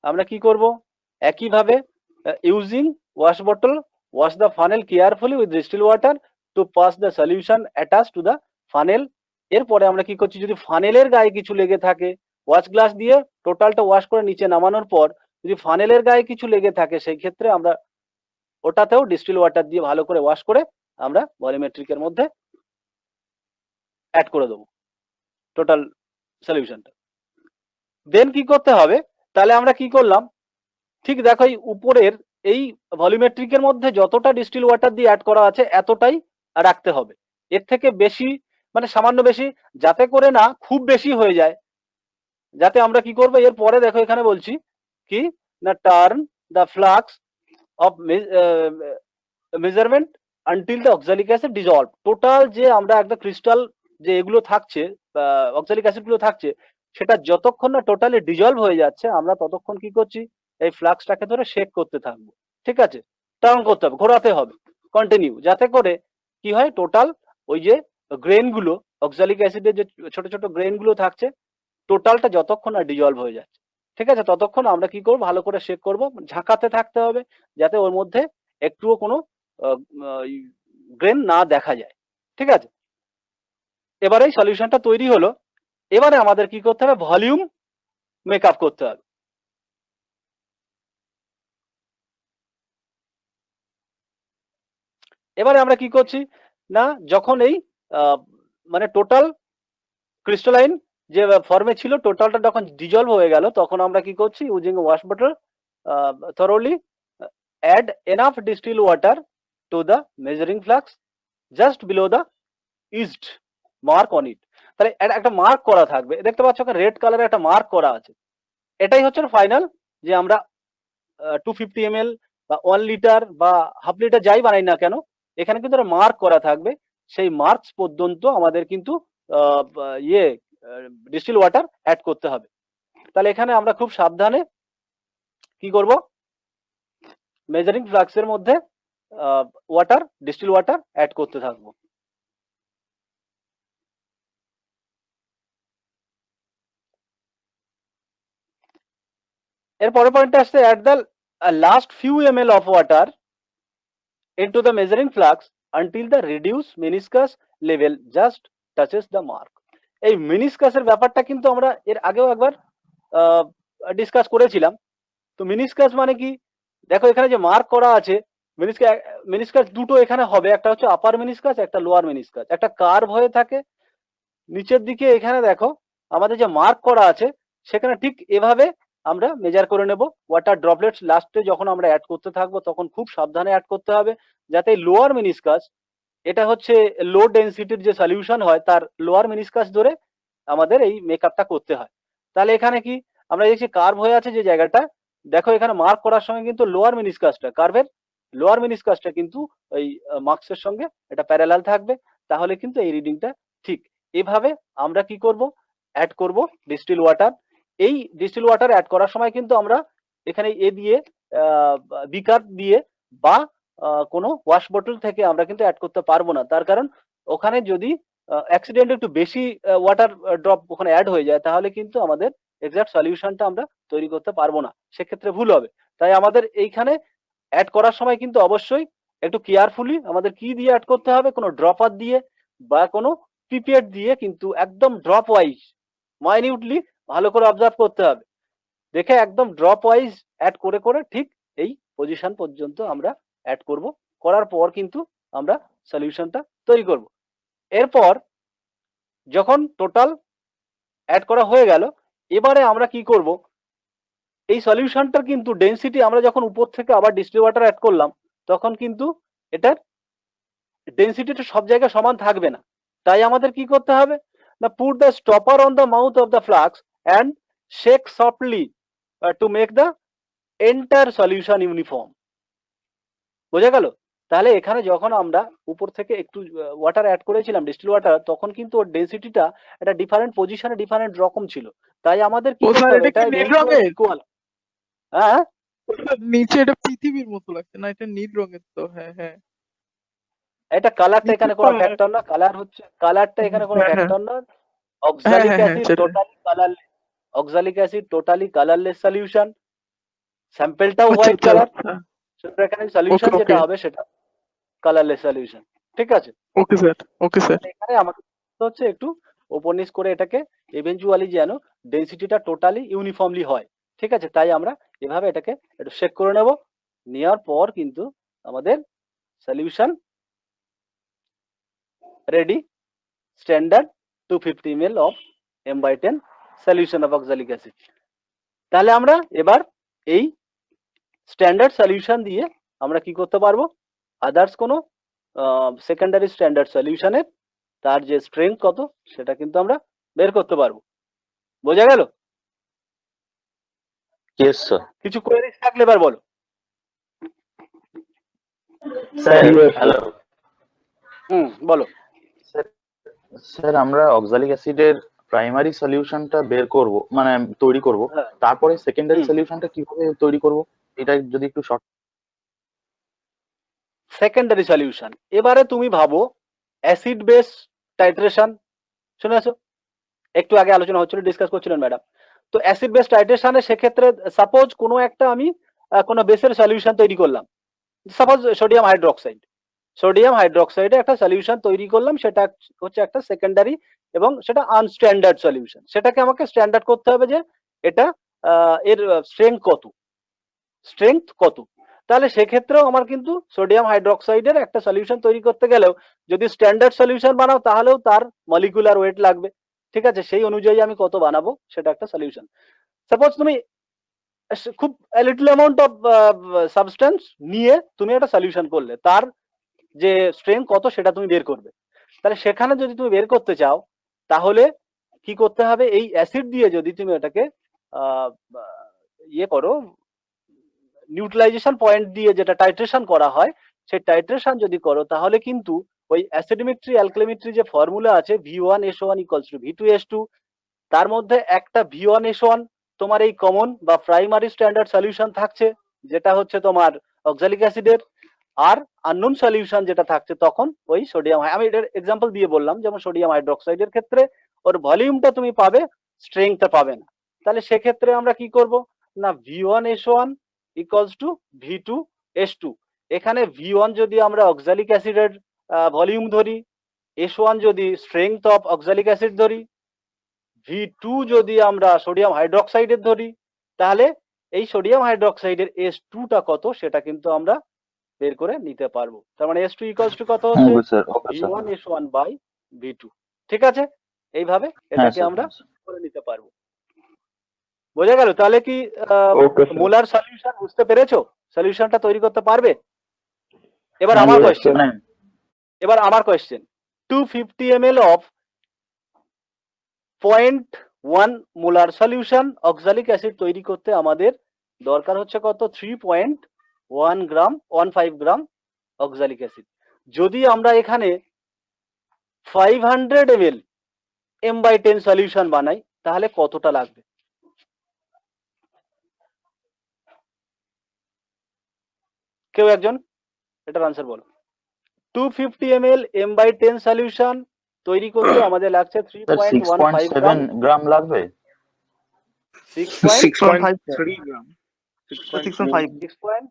[SPEAKER 8] আমরা কি করব, একইভাবে using wash bottle wash the funnel carefully with distil water to pass the solution attach to the funnel. এরপরে আমরা কি করছি, যদি ফানেলের গায়ে কিছু লেগে থাকে ওয়াশ গ্লাস দিয়ে টোটালটা ওয়াশ করে নিচে নামানোর পর যদি ফানেলের গায়ে কিছু লেগে থাকে সেই ক্ষেত্রে আমরা ওটাতেও ডিস্টিল ওয়াটার দিয়ে ভালো করে ওয়াশ করে আমরা ভলিউমেট্রিকের মধ্যে অ্যাড করে দেবো টোটাল সলিউশনটা। দেন কি করতে হবে, তাহলে আমরা কি করলাম, ঠিক দেখো এই উপরের এই ভলিউমেট্রিকের মধ্যে যতটা ডিস্টিল ওয়াটার দিয়ে অ্যাড করা আছে এতটাই রাখতে হবে, এর থেকে বেশি মানে সামান্য বেশি যাতে করে না খুব বেশি হয়ে যায়। যাতে আমরা কি করবো এরপরে দেখো এখানে বলছি কি না turn the flask of measurement until the oxalic acid dissolve. Total যে আমরা একটা ক্রিস্টাল যে এগুলো থাকছে অক্সালিক অ্যাসিড গুলো থাকছে সেটা যতক্ষণ না টোটালি ডিজলভ হয়ে যাচ্ছে আমরা ততক্ষণ কি করছি এই ফ্লাক্সটাকে ধরে শেক করতে থাকবো। ঠিক আছে, টার্ন করতে হবে, ঘোরাতে হবে কন্টিনিউ, যাতে করে কি হয় টোটাল ওই যে গ্রেন গুলো অক্সালিক অ্যাসিডের যে ছোট ছোট গ্রেন গুলো থাকছে টোটালটা যতক্ষণ না ডিজলভ হয়ে যাচ্ছে। ঠিক আছে, ততক্ষণ আমরা কি করবো ভালো করে শেক করবো, ঝাঁকাতে থাকতে হবে যাতে ওর মধ্যে একটুও কোনো গ্রেন না দেখা যায়। ঠিক আছে, এবারে এই সলিউশনটা তৈরি হলো, এবারে আমাদের কি করতে হবে ভলিউম মেকআপ করতে হবে। এবারে আমরা কি করছি না যখন এই মানে টোটাল ক্রিস্টালাইন যে ফর্মে ছিল টোটালটা যখন ডিজলভ হয়ে গেল তখন আমরা কি করছি using wash bottle thoroughly add enough distilled water to the measuring flux just below the east mark on it। তাহলে একটা মার্ক করা থাকবে, দেখতে পাচ্ছ রেড কালারে একটা মার্ক করা আছে, এটাই হচ্ছে ফাইনাল যে আমরা 250 ml বা 1 লিটার বা হাফ লিটার যাই বানাই না কেন এখানে কিন্তু একটা মার্ক করা থাকবে, সেই মার্কস পর্যন্ত আমাদের কিন্তু ডিস্টিল ওয়াটার অ্যাড করতে হবে। তাহলে এখানে আমরা খুব সাবধানে কি করব মেজারিং ফ্লাক্সের মধ্যে ওয়াটার ডিস্টিল ওয়াটার অ্যাড করতে থাকবো। এর পরের পয়েন্টে আসছে at the last few ml of water into the measuring flux until the reduced meniscus level just touches the mark। এই মেনিসকাসের ব্যাপারটা কিন্তু আমরা এর আগেও একবার ডিসকাস করেছিলাম। তো মেনিসকাস মানে কি, দেখো এখানে যে মার্ক করা আছে মেনিসকাস দুটো এখানে হবে, একটা হচ্ছে আপার মেনিসকাস একটা লোয়ার মেনিসকাস, একটা কার্ভ হয়ে থাকে নিচের দিকে। এখানে দেখো আমাদের যে মার্ক করা আছে সেখানে ঠিক এভাবে আমরা মেজার করে নেব ওয়াটার ড্রপলেটস লাস্টে যখন আমরা অ্যাড করতে থাকবো তখন খুব সাবধানে অ্যাড করতে হবে যাতে লোয়ার মেনিসকাস এটা হচ্ছে লো ডেনসিটির যে সলিউশন হয় তার লোয়ার মেনিসকাস ধরে আমাদের এই মেকআপটা করতে হয়। তাহলে এখানে কি আমরা দেখছি কার্ভ হয়ে আছে যে জায়গাটা, দেখো এখানে মার্ক করার সময় কিন্তু লোয়ার মেনিসকাসটা কার্ভের লোয়ার মেনিসকাসটা কিন্তু ওই মার্কসের সঙ্গে এটা প্যারালাল থাকবে, তাহলে কিন্তু এই রিডিংটা ঠিক। এভাবে আমরা কি করব অ্যাড করব ডিস্টিল ওয়াটার। এই ডিস্টিল ওয়াটার অ্যাড করার সময় কিন্তু আমরা এখানে এ দিয়ে বিকার দিয়ে বা কোনো ওয়াশ বটল থেকে আমরা কিন্তু অ্যাড করতে পারবো না, তার কারণ ওখানে যদি অ্যাক্সিডেন্ট একটু বেশি ওয়াটার ড্রপ ওখানে অ্যাড হয়ে যায় তাহলে কিন্তু আমাদের এক্সাক্ট সলিউশনটা আমরা তৈরি করতে পারবো না, সেক্ষেত্রে ভুল হবে। তাই আমাদের এইখানে অ্যাড করার সময় কিন্তু অবশ্যই একটু কেয়ারফুলি আমাদের কি দিয়ে অ্যাড করতে হবে, কোনো ড্রপার দিয়ে বা কোনো পিপিএট দিয়ে কিন্তু একদম ড্রপ ওয়াইজ মাইনিউটলি ভালো করে অবজার্ভ করতে হবে, দেখে একদম ড্রপ ওয়াইজ অ্যাড করে করে ঠিক এই পজিশন পর্যন্ত আমরা অ্যাড করব, করার পর কিন্তু আমরা সলিউশনটা তৈরি করব। এরপর যখন টোটাল অ্যাড করা হয়ে গেল এবারে আমরা কি করব এই সলিউশনটার কিন্তু ডেনসিটি আমরা যখন উপর থেকে আবার ডিস্টিল ওয়াটার অ্যাড করলাম তখন কিন্তু এটার ডেনসিটিটা সব জায়গায় সমান থাকবে না, তাই আমাদের কি করতে হবে না put the stopper on the mouth of the flask and shake softly to make the entire solution uniform. বোঝা গেল? তাহলে এখানে যখন আমরা উপর থেকে একটু ওয়াটার অ্যাড করেছিলাম ডিস্টিল ওয়াটার, তখন কিন্তু ওর ডেনসিটিটা একটা ডিফারেন্ট পজিশনে ডিফারেন্ট রকম ছিল। তাই আমাদের কি
[SPEAKER 7] ও
[SPEAKER 8] করতে
[SPEAKER 7] স্যার,
[SPEAKER 8] হবে,
[SPEAKER 7] এটা কি
[SPEAKER 8] এটা
[SPEAKER 7] নীল
[SPEAKER 8] eventually
[SPEAKER 7] রঙের?
[SPEAKER 8] equal। হ্যাঁ,
[SPEAKER 7] নিচে এটা পৃথিবীর মতো লাগছে না, এটা নীল রঙের তো। হ্যাঁ হ্যাঁ
[SPEAKER 8] এটা কালারটা
[SPEAKER 7] নিচে
[SPEAKER 8] এখানে
[SPEAKER 7] তো
[SPEAKER 8] কোনো ফ্যাক্টর না, কালারটা এখানে কোনো
[SPEAKER 7] হ্যাঁ হ্যাঁ
[SPEAKER 8] ফ্যাক্টর না।
[SPEAKER 7] হ্যাঁ
[SPEAKER 8] অক্সালিক
[SPEAKER 7] হ্যাঁ হ্যাঁ
[SPEAKER 8] অ্যাসিড
[SPEAKER 7] সেটা।
[SPEAKER 8] Totally colourless, oxalic acid totally colourless solution, স্যাম্পলটাও
[SPEAKER 7] আচ্ছা
[SPEAKER 8] হোয়াইট
[SPEAKER 7] আচ্ছা
[SPEAKER 8] কালার,
[SPEAKER 7] আচ্ছা।
[SPEAKER 8] সেটা এখানে সলিউশন
[SPEAKER 7] ওকে
[SPEAKER 8] যেটা
[SPEAKER 7] ওকে
[SPEAKER 8] হবে সেটা কালারলেস সলিউশন। ঠিক আছে,
[SPEAKER 7] ওকে স্যার, ওকে স্যার।
[SPEAKER 8] এখানে আমাদের হচ্ছে একটু ওপর নিচ করে এটাকে ইভেন্চুয়ালি যেন ডেনসিটিটা টোটালি ইউনিফর্মলি হয়। ঠিক আছে, তাই আমরা এভাবে এটাকে একটু চেক করে নেব। নেওয়ার পর কিন্তু আমাদের solution ready, standard 250 ml of M/10 solution of oxalic acid. তাহলে আমরা এবার এই স্ট্যান্ডার্ড সলিউশন দিয়ে আমরা কি করতে পারবো, আদার্স কোনো সেকেন্ডারি স্ট্যান্ডার্ড সলিউশনের তার যে স্ট্রেংথ কত সেটা কিন্তু আমরা বের করতে পারবো। বোঝা গেল?
[SPEAKER 3] Yes sir.
[SPEAKER 8] কিছু কোয়েরিজ থাকলে এবার বলো।
[SPEAKER 3] স্যার হ্যালো
[SPEAKER 8] বলো।
[SPEAKER 3] স্যার, আমরা অক্সালিক অ্যাসিডের প্রাইমারি সলিউশনটা বের করব, মানে তৈরি করব,
[SPEAKER 8] হ্যাঁ,
[SPEAKER 3] তারপরে সেকেন্ডারি
[SPEAKER 8] হুম।
[SPEAKER 3] সলিউশনটা কিভাবে তৈরি করব, এটা যদি একটু শর্ট।
[SPEAKER 8] সেকেন্ডারি সলিউশন, এবারে তুমি ভাবো অ্যাসিড বেস টাইট্রেশন শুনেছো, একটু আগে আলোচনা হচ্ছিল, ডিসকাস করছিলেন ম্যাডাম। তো অ্যাসিড বেস টাইট্রেশনে সেক্ষেত্রে সাপোজ কোনো একটা আমি কোনো বেসের সলিউশন তৈরি করলাম, সাপোজ সোডিয়াম হাইড্রোক্সাইড, সোডিয়াম হাইড্রোক্সাইডে একটা সলিউশন তৈরি করলাম, সেটা হচ্ছে একটা সেকেন্ডারি এবং সেটা আনস্ট্যান্ডার্ড সলিউশন। সেটাকে আমাকে স্ট্যান্ডার্ড করতে হবে যে এটা এর স্ট্রেংথ কত। তাহলে সেক্ষেত্রেও আমার কিন্তু সোডিয়াম হাইড্রোক্সাইডের একটা সলিউশন তৈরি করতে গেলেও যদি স্ট্যান্ডার্ড সলিউশন বানাও তাহলেও তার মলিকুলার ওয়েট লাগবে। ঠিক আছে, সেই অনুযায়ী আমি কত বানাবো সেটা একটা সলিউশন। সাপোজ তুমি খুব লিটল অ্যামাউন্ট অফ সাবস্টেন্স নিয়ে তুমি একটা সলিউশন করলে, তার যে স্ট্রেংথ কত সেটা তুমি বের করবে। তাহলে সেখানে যদি তুমি বের করতে চাও তাহলে কি করতে হবে, এই অ্যাসিড দিয়ে যদি তুমি এটাকে ইয়ে করো, নিউট্রালাইজেশন পয়েন্ট দিয়ে যেটা টাইট্রেশন করা হয়, সেই টাইট্রেশন যদি করো তাহলে কিন্তু ওই অ্যাসিডোমেট্রি অ্যালকালিমেট্রি যে ফর্মুলা আছে V1S1 = V2S2, তার মধ্যে একটা V1S1 তোমার এই কমন বা প্রাইমারি স্ট্যান্ডার্ড সলিউশন থাকছে, যেটা হচ্ছে তোমার অক্সালিক অ্যাসিডের, আর আননোন সলিউশন যেটা থাকছে তখন ওই সোডিয়াম, আমি এটার এক্সাম্পল দিয়ে বললাম, যেমন সোডিয়াম হাইড্রোক্সাইডের ক্ষেত্রে ওর ভলিউমটা তুমি পাবে, স্ট্রেংথটা পাবে না। তাহলে সেক্ষেত্রে আমরা কি করব না, V1S1 = V2S2। এখানে V1 যদি আমরা অক্সালিক অ্যাসিডের ভলিউম ধরি, S1 যদি স্ট্রেংথ অফ অক্সালিক অ্যাসিড ধরি, V2 যদি আমরা সোডিয়াম হাইড্রোক্সাইডের ধরি, তাহলে এই সোডিয়াম হাইড্রোক্সাইডের S2টা কত সেটা কিন্তু আমরা বের করে নিতে পারবো। তার মানে S2 = কত হচ্ছে
[SPEAKER 3] okay sir, okay sir.
[SPEAKER 8] V1S1/V2। ঠিক আছে, এইভাবে
[SPEAKER 3] হ্যাঁ
[SPEAKER 8] এটাকে
[SPEAKER 3] স্যার,
[SPEAKER 8] আমরা করে নিতে পারবো। বোঝা গেল? তাহলে কি
[SPEAKER 3] ওকে স্যার।
[SPEAKER 8] মোলার সলিউশন বুঝতে পেরেছো? সলিউশনটা তৈরি করতে পারবে? এবার
[SPEAKER 3] হ্যাঁ,
[SPEAKER 8] আমার
[SPEAKER 3] yes,
[SPEAKER 8] কোয়েশ্চেন,
[SPEAKER 3] মানে
[SPEAKER 8] 250 ml of 0.1 molar solution oxalic acid তৈরি করতে আমাদের দরকার হচ্ছে কত, 3.15 গ্রাম অক্সালিক অ্যাসিড। যদি আমরা এখানে 500 ml M/10 সলিউশন বানাই তাহলে কতটা লাগবে? কেউ একজন এটার আনসার বলো। 250 ml M/10 সলিউশন তৈরি করতে আমাদের লাগছে 3.15 গ্রাম।
[SPEAKER 3] 6.7 গ্রাম লাগবে।
[SPEAKER 5] 6.3 গ্রাম।
[SPEAKER 6] 6.5
[SPEAKER 5] গ্রাম।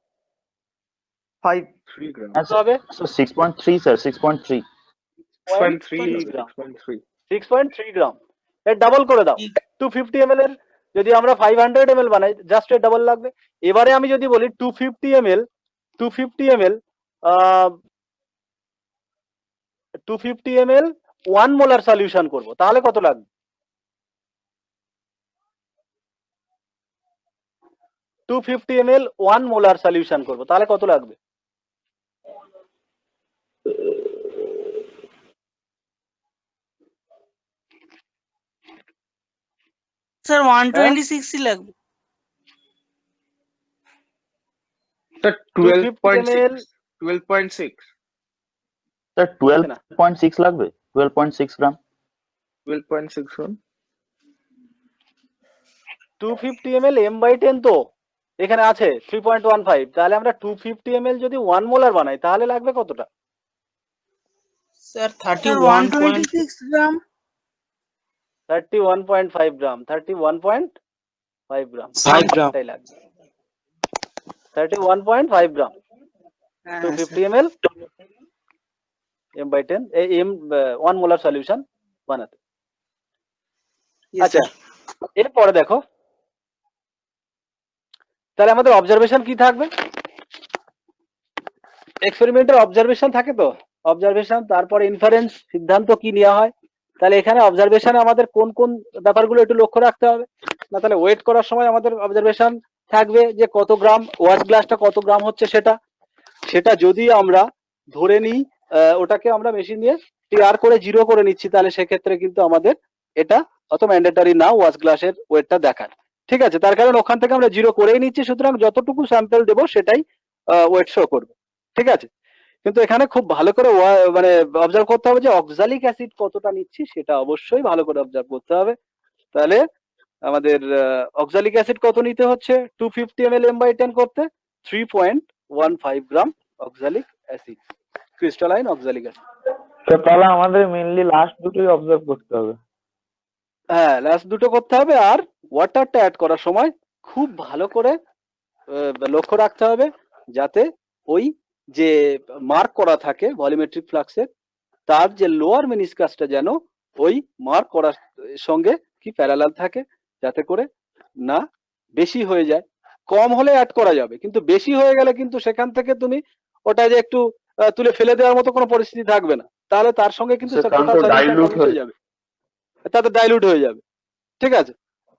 [SPEAKER 8] হবে
[SPEAKER 3] 6.3 স্যার, 6.3।
[SPEAKER 8] 6.3 গ্রাম। এর ডাবল করে দাও। 250 ml এর যদি আমরা 500 ml বানাই, জাস্ট এর ডাবল লাগবে। এবারে আমি যদি বলি 250 ml 1 মোলার সলিউশন করব, তাহলে কত লাগবে? 250 ml 1 মোলার সলিউশন করব, তাহলে কত লাগবে?
[SPEAKER 6] স্যার 126 লাগবে।
[SPEAKER 5] Sir
[SPEAKER 8] 250 ml
[SPEAKER 5] 12.6.
[SPEAKER 3] স্যার
[SPEAKER 8] হচ্ছে না
[SPEAKER 3] 12.6 লাগবে, 12.6 গ্রাম।
[SPEAKER 5] 12.61.
[SPEAKER 8] 250 ml m/10 তো এখানে আছে 3.15, তাহলে আমরা 250 ml যদি 1 মোলার বানাই তাহলে লাগবে কতটা?
[SPEAKER 6] স্যার 126 গ্রাম।
[SPEAKER 8] 31.5 গ্রাম, 31.5 গ্রাম
[SPEAKER 10] 5 গ্রাম।
[SPEAKER 8] এটাই লাগবে, 31.5 গ্রাম
[SPEAKER 6] হ্যাঁ
[SPEAKER 8] 250 ml m/10 1 মোলার সলিউশন বানাতে। আচ্ছা, এরপরে দেখো তাহলে আমাদের অবজারভেশন কি থাকবে? এক্সপেরিমেন্টের অবজারভেশন থাকে তো, অবজারভেশন তারপরে ইনফারেন্স, সিদ্ধান্ত কি নেওয়া হয়। তাহলে এখানে অবজারভেশনে আমাদের কোন কোন ব্যাপারগুলো একটু লক্ষ্য রাখতে হবে না? তাহলে ওয়েট করার সময় আমাদের অবজারভেশন থাকবে যে কত গ্রাম, ওয়াশ গ্লাসটা কত গ্রাম হচ্ছে সেটা যদি আমরা ধরে নিই ওটাকে আমরা মেশিন দিয়ে টিআর করে 0 করে নিচ্ছি, তাহলে সেক্ষেত্রে কিন্তু আমাদের এটা অত ম্যান্ডেটরি না ওয়াশ গ্লাসের ওয়েটটা দেখার। ঠিক আছে, তার কারণ ওখান থেকে আমরা 0 করেই নিচ্ছি, সুতরাং যতটুকু স্যাম্পল দেবো সেটাই ওয়েট শো করবে। ঠিক আছে, কিন্তু এখানে খুব ভালো করে মানে অবজার্ভ করতে হবে যে অক্সালিক অ্যাসিড কতটা নিচ্ছি, সেটা অবশ্যই ভালো করে অবজার্ভ করতে হবে। তাহলে আমাদের অক্সালিক অ্যাসিড কত নিতে হচ্ছে 250 ml m/10 করতে? 3.15 gram oxalic acid, crystalline oxalic acid.
[SPEAKER 3] তাহলে আমাদের মেইনলি লাস্ট দুটোই অবজার্ভ করতে হবে।
[SPEAKER 8] হ্যাঁ, লাস্ট দুটো করতে হবে। আর ওয়াটারটা অ্যাড করার সময় খুব ভালো করে লক্ষ্য রাখতে হবে যাতে ওই যে মার্ক করা থাকে ভলিউমেট্রিক ফ্লাক্সের, তার যে লোয়ার মেনিসকাসটা যেন ওই মার্ক করার সঙ্গে কি প্যারালাল থাকে, যাতে করে না বেশি হয়ে যায়। কম হলে অ্যাড করা যাবে, কিন্তু বেশি হয়ে গেলে কিন্তু সেখান থেকে তুমি ওটা যে একটু তুলে ফেলে দেওয়ার মতো কোনো পরিস্থিতি থাকবে না, তাহলে তার সঙ্গে কিন্তু টোটাল সলিউশনটা মিশে যাবে, তাতে ডাইলুট হয়ে যাবে। ঠিক আছে,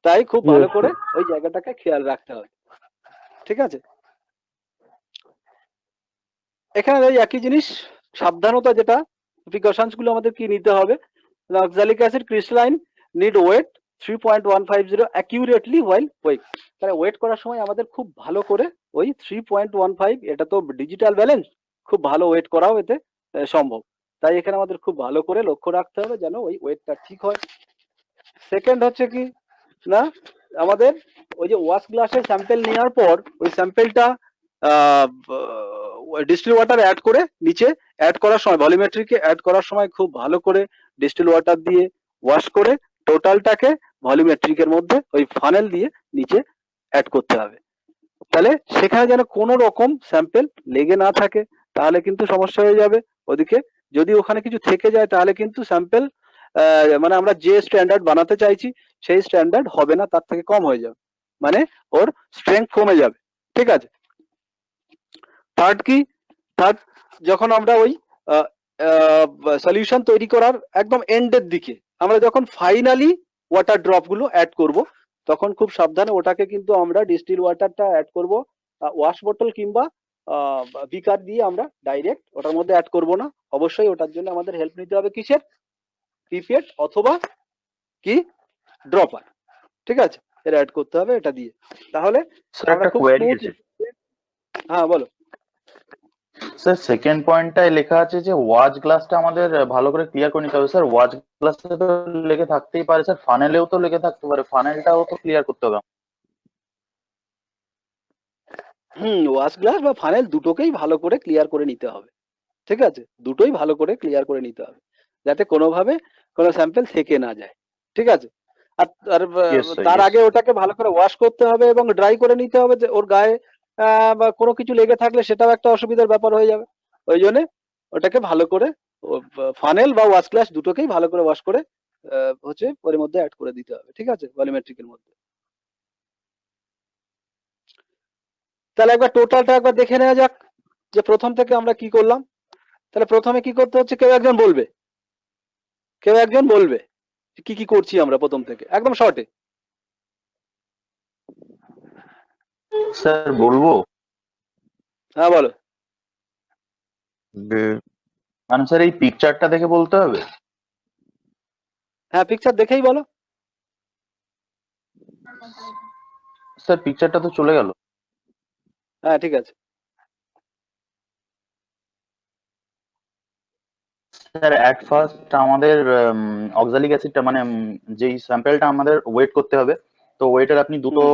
[SPEAKER 8] তাই খুব ভালো করে ওই জায়গাটাকে খেয়াল রাখতে হবে। ঠিক আছে, এখানে এই একই জিনিস, সাবধানতা যেটা প্রিকশনস গুলো আমাদের কি নিতে হবে? Oxalic acid crystalline need weight 3.150 accurately while weight. তাহলে ওয়েট করার সময় আমাদের খুব ভালো করে ওই 3.15, এটা তো ডিজিটাল ব্যালেন্স, খুব ভালো ওয়েট করাও এতে সম্ভব। তাই এখানে আমাদের খুব ভালো করে লক্ষ্য রাখতে হবে যেন ওই ওয়েটটা ঠিক হয়। সেকেন্ড হচ্ছে কি না, আমাদের ওই যে ওয়াশ গ্লাসের স্যাম্পেল নেওয়ার পর ওই স্যাম্পেলটা ডিস্টিল ওয়াটার অ্যাড করে নিচে অ্যাড করার সময়, ভলিউমেট্রিকে অ্যাড করার সময় খুব ভালো করে ডিস্টিল ওয়াটার দিয়ে ওয়াশ করে টোটালটাকে ভলিউমেট্রিকের মধ্যে ওই ফানেল দিয়ে নিচে অ্যাড করতে হবে। তাহলে সেখানে যেন কোনো রকম স্যাম্পেল লেগে না থাকে, তাহলে কিন্তু সমস্যা হয়ে যাবে। ওদিকে যদি ওখানে কিছু থেকে যায় তাহলে কিন্তু স্যাম্পেল মানে আমরা যে স্ট্যান্ডার্ড বানাতে চাইছি সেই স্ট্যান্ডার্ড হবে না, তার থেকে কম হয়ে যাবে, মানে ওর স্ট্রেংথ কমে যাবে। ঠিক আছে, থার্ড কি, থার্ড যখন আমরা ওই সলিউশন তৈরি করার একদম এন্ডের দিকে আমরা যখন ফাইনালি ওয়াটার ড্রপ গুলো অ্যাড করব, তখন খুব সাবধানে ওটাকে কিন্তু আমরা ডিস্টিল ওয়াটারটা অ্যাড করব ওয়াশ বোতল কিংবা বিকার দিয়ে আমরা ডাইরেক্ট ওটার মধ্যে অ্যাড করব না। অবশ্যই ওটার জন্য আমাদের হেল্প নিতে হবে কিসের? পিপেট অথবা কি ড্রপার। ঠিক আছে, এর অ্যাড করতে হবে এটা দিয়ে, তাহলে আমরা খুব স্মুথ। হ্যাঁ বলো
[SPEAKER 3] স্যার। সেকেন্ড পয়েন্টটায় লেখা আছে যে ওয়াচ গ্লাসটা আমাদের ভালো করে ক্লিয়ার করে নিতে হবে। স্যার ওয়াচ গ্লাসে তো লেগে থাকতেই পারে স্যার, ফানেলেও তো লেগে থাকতে পারে, ফানেলটাও তো ক্লিয়ার করতে হবে।
[SPEAKER 8] ওয়াশ গ্লাস বা ফানেল দুটোকেই ভালো করে ক্লিয়ার করে নিতে হবে। ঠিক আছে, দুটোই ভালো করে ক্লিয়ার করে নিতে হবে যাতে কোনোভাবে কোনো স্যাম্পেল থেকে না যায়। ঠিক আছে, আর তার আগে ওটাকে ভালো করে ওয়াশ করতে হবে এবং ড্রাই করে নিতে হবে, যে ওর গায়ে বা কোনো কিছু লেগে থাকলে সেটাও একটা অসুবিধার ব্যাপার হয়ে যাবে। ওই জন্য ওটাকে ভালো করে ফানেল বা ওয়াশ গ্লাস দুটোকেই ভালো করে ওয়াশ করে হচ্ছে ওর মধ্যে অ্যাড করে দিতে হবে। ঠিক আছে, ভলিউমেট্রিকের মধ্যে। তাহলে একবার টোটালটা একবার দেখে নেওয়া যাক যে প্রথম থেকে আমরা কি করলাম। তাহলে প্রথমে কি করতে হচ্ছে কেউ একজন বলবে, কি কি করছি আমরা প্রথম থেকে একদম শর্টে।
[SPEAKER 3] স্যার বলবো?
[SPEAKER 8] হ্যাঁ বলো।
[SPEAKER 3] মানে স্যার এই পিকচারটা দেখে বলতে হবে?
[SPEAKER 8] হ্যাঁ পিকচার দেখেই বলো।
[SPEAKER 3] স্যার পিকচারটা তো চলে গেল।
[SPEAKER 8] হ্যাঁ ঠিক আছে।
[SPEAKER 3] স্যার অ্যাট ফার্স্ট আমাদের অক্সালিক অ্যাসিডটা মানে যেই স্যাম্পেলটা আমাদের ওয়েট করতে হবে, তো ওয়েটের আপনি দুটো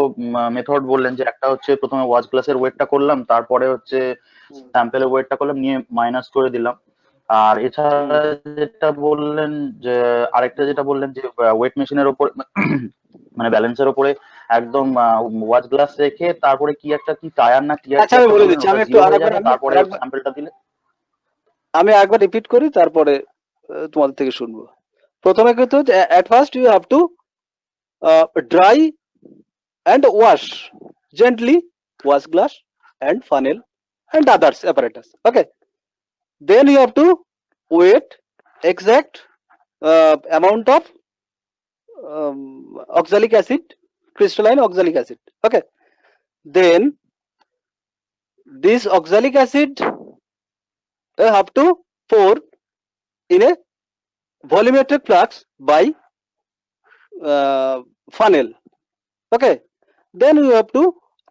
[SPEAKER 3] মেথড বললেন, যে একটা হচ্ছে প্রথমে ওয়াচ গ্লাসের ওয়েটটা করলাম, তারপরে হচ্ছে স্যাম্পেলের ওয়েটটা করলাম, নিয়ে মাইনাস করে দিলাম। আর এছাড়া যেটা বললেন যে আরেকটা যেটা বললেন যে ওয়েট মেশিনের ওপর মানে ব্যালেন্সের ওপরে একদম ওয়াচ গ্লাস রেখে তারপরে কি একটা কি টায়ার না টিয়ার
[SPEAKER 8] আচ্ছা আমি বলে দিচ্ছি, আমি একটু
[SPEAKER 3] তারপরে স্যাম্পেলটা দিলে।
[SPEAKER 8] আমি একবার রিপিট করি, তারপরে তোমাদের থেকে শুনবো। প্রথমে কিন্তু at first you have to dry and wash gently wash glass and funnel and others apparatus. Okay, then you have to wait exact amount of oxalic acid, crystalline oxalic acid. Okay, then this oxalic acid you have to pour in a volumetric flux by funnel. Okay, then you have to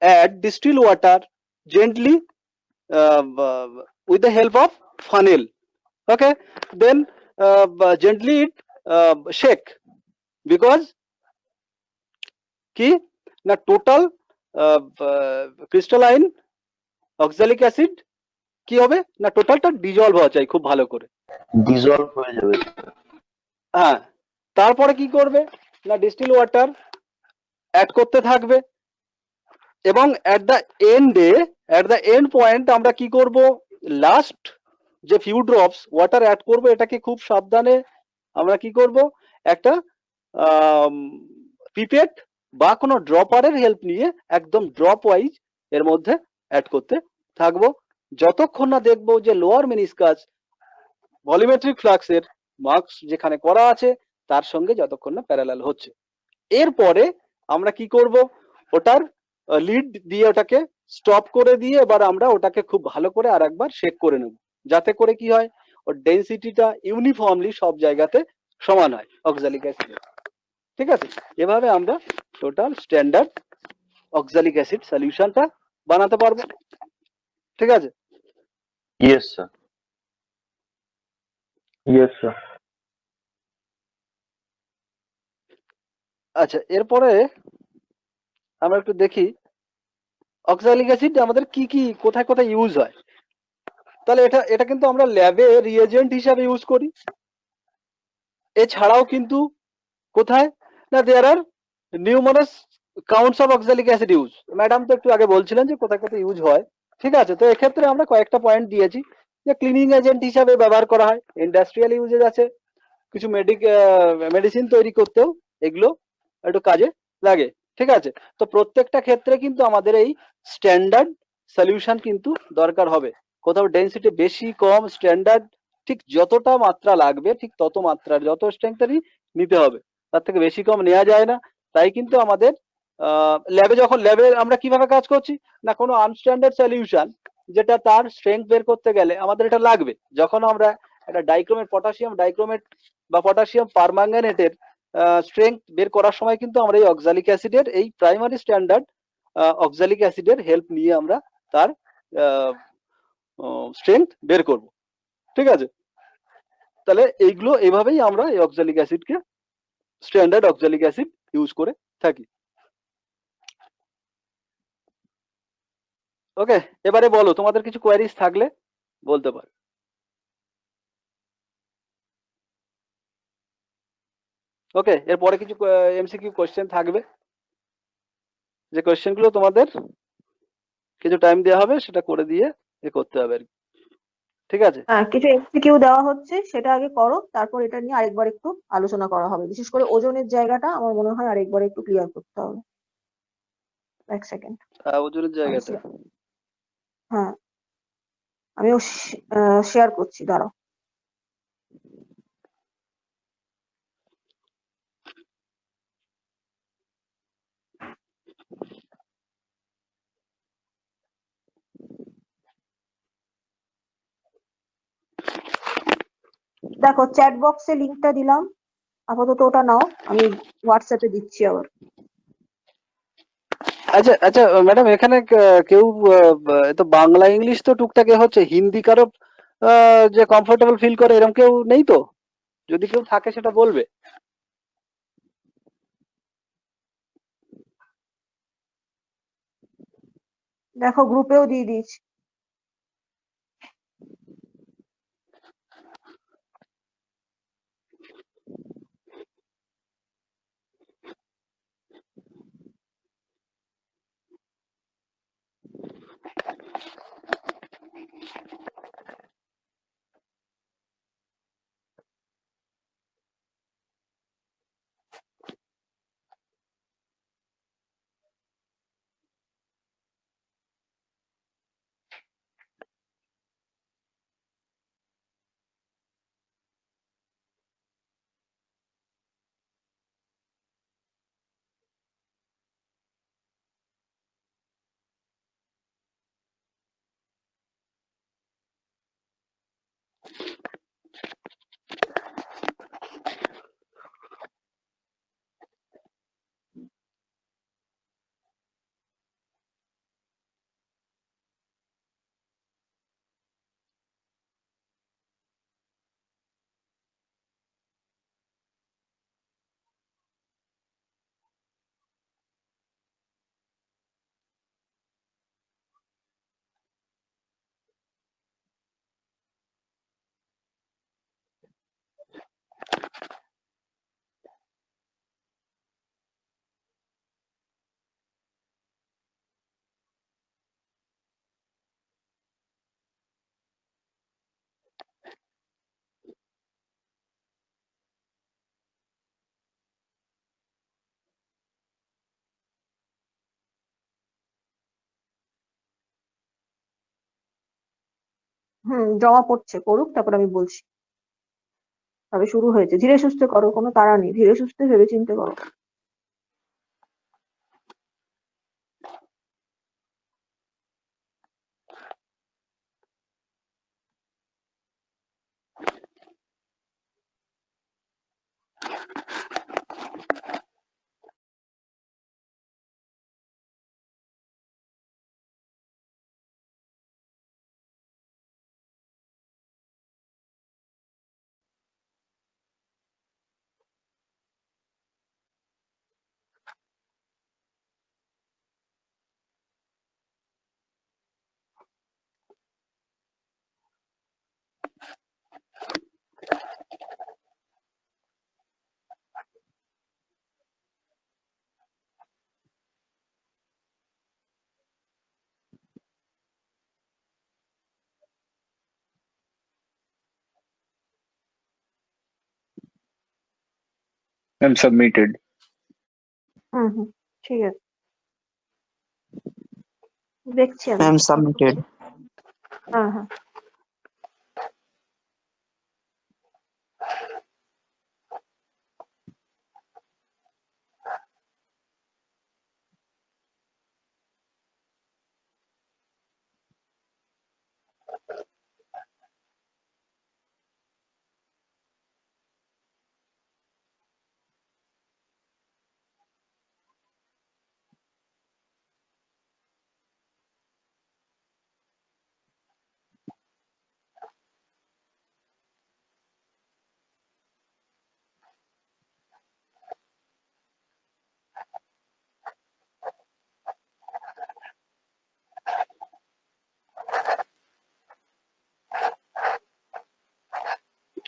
[SPEAKER 8] add distilled water gently with the help of funnel. Okay, then gently shake, because কি না total crystalline oxalic acid কি হবে না টোটালটা dissolved হওয়া চাই খুব ভালো করে,
[SPEAKER 3] ডিজলভ হয়ে যাবে।
[SPEAKER 8] হ্যাঁ, তারপরে কি করবে না ডিস্টিল ওয়াটার অ্যাড করতে থাকবে, এবং অ্যাট দ্য এন্ড পয়েন্ট আমরা কি করব, লাস্ট যে ফিউ ড্রপস ওয়াটার অ্যাড করব, এটাকে খুব সাবধানে আমরা কি করব, একটা পিপেট বা কোনো ড্রপারের হেল্প নিয়ে একদম ড্রপ ওয়াইজ এর মধ্যে অ্যাড করতে থাকবো, যতক্ষণ না দেখবো যে লোয়ার মেনিসকাস ভলিউমেট্রিক ফ্লাক্সের মার্কস যেখানে করা আছে তার সঙ্গে যতক্ষণ না প্যারালাল হচ্ছে। এরপরে আমরা কি করব, ওটার লিড দিয়ে ওটাকে স্টপ করে দিয়ে এবার আমরা ওটাকে খুব ভালো করে আর একবার শেক করে নেব, যাতে করে কি হয় ওর ডেনসিটিটা ইউনিফর্মলি সব জায়গাতে সমান হয় অক্সালিক অ্যাসিডের। ঠিক আছে, এভাবে আমরা টোটাল স্ট্যান্ডার্ড অক্সালিক অ্যাসিড সলিউশনটা বানাতে পারবো। ঠিক আছে?
[SPEAKER 3] Yes sir. Yes sir.
[SPEAKER 8] আচ্ছা, এরপরে আমরা একটু দেখি অক্সালিক অ্যাসিড আমাদের কি কি কোথায় কোথায় ইউজ হয়। তাহলে এটা কিন্তু আমরা ল্যাবে রিয়েজেন্ট হিসাবে ইউজ করি। এছাড়াও কিন্তু কোথায় না there are numerous counts of oxalic acid use. Madam তো একটু আগে বলছিলেন যে কোথায় কোথায় ইউজ হয়। ঠিক আছে, তো এক্ষেত্রে আমরা কয়েকটা পয়েন্ট দিয়েছি যে ক্লিনিং এজেন্ট হিসাবে ব্যবহার করা হয়, ইন্ডাস্ট্রিয়াল ইউজেস আছে, কিছু মেডিসিন তৈরি করতেও এগুলো একটু কাজে লাগে। ঠিক আছে, তো প্রত্যেকটা ক্ষেত্রে কিন্তু আমাদের এই স্ট্যান্ডার্ড সলিউশন কিন্তু দরকার হবে। কোথাও ডেনসিটি বেশি কম স্ট্যান্ডার্ড ঠিক যতটা মাত্রা লাগবে ঠিক তত মাত্রার যত স্ট্রেংথেরই নিতে হবে, তার থেকে বেশি কম নেওয়া যায় না। তাই কিন্তু আমাদের ল্যাবে আমরা কিভাবে কাজ করছি না কোনো আনস্ট্যান্ডার্ড সলিউশন যেটা তার স্ট্রেংথ বের করতে গেলে আমাদের এটা লাগবে। যখন আমরা একটা পটাশিয়াম ডাইক্রোমেট বা পটাশিয়াম পারম্যাঙ্গানেটের স্ট্রেংথ বের করার সময় কিন্তু আমরা এই অক্সালিক অ্যাসিডের এই প্রাইমারি স্ট্যান্ডার্ড অক্সালিক অ্যাসিডের হেল্প নিয়ে আমরা তার স্ট্রেংথ বের করব। ঠিক আছে, তাহলে এইগুলো এইভাবেই আমরা এই অক্সালিক অ্যাসিডকে স্ট্যান্ডার্ড অক্সালিক অ্যাসিড ইউজ করে থাকি। ওকে, এবারে বলো তোমাদের কিছু কোয়ারিজ থাকলে বলতে পারো। ওকে, এরপরে কিছু এমসিকিউ কোশ্চেন থাকবে, যে কোশ্চেন গুলো তোমাদের কিছু টাইম দেওয়া হবে সেটা করে দিয়ে এ করতে হবে আর কি। ঠিক আছে,
[SPEAKER 1] হ্যাঁ, কিছু এমসিকিউ দেওয়া হচ্ছে, সেটা আগে করো, তারপর এটা নিয়ে আরেকবার একটু আলোচনা করা হবে। বিশেষ করে ওজনের জায়গাটা আমার মনে হয় আরেকবার একটু ক্লিয়ার করতে হবে। এক সেকেন্ড।
[SPEAKER 8] ওজনের জায়গাটা
[SPEAKER 1] হ্যাঁ, আমিও শেয়ার করছি, দাঁড়াও। দেখো চ্যাট বক্সে লিংকটা দিলাম, আপাতত ওটা নাও, আমি হোয়াটসঅ্যাপে দিচ্ছি আবার।
[SPEAKER 8] আচ্ছা আচ্ছা ম্যাডাম, এখানে কেউ তো বাংলা ইংলিশ তো টুকটাক হচ্ছে, হিন্দি কারো যে কমফোর্টেবল ফিল করে এরকম কেউ নেই তো? যদি কেউ থাকে সেটা বলবে।
[SPEAKER 1] দেখো গ্রুপেও দিয়ে দিয়েছি। জমা পড়ছে, করুক, তারপর আমি বলছি। তবে শুরু হয়েছে, ধীরে সুস্থে করো, কোনো তাড়া নেই, ধীরে সুস্থে ভেবে চিন্তে করো।
[SPEAKER 9] Ma'am submitted.
[SPEAKER 1] হুম, ঠিক আছে, দেখছি আমি।
[SPEAKER 10] Ma'am submitted.
[SPEAKER 1] হ্যাঁ।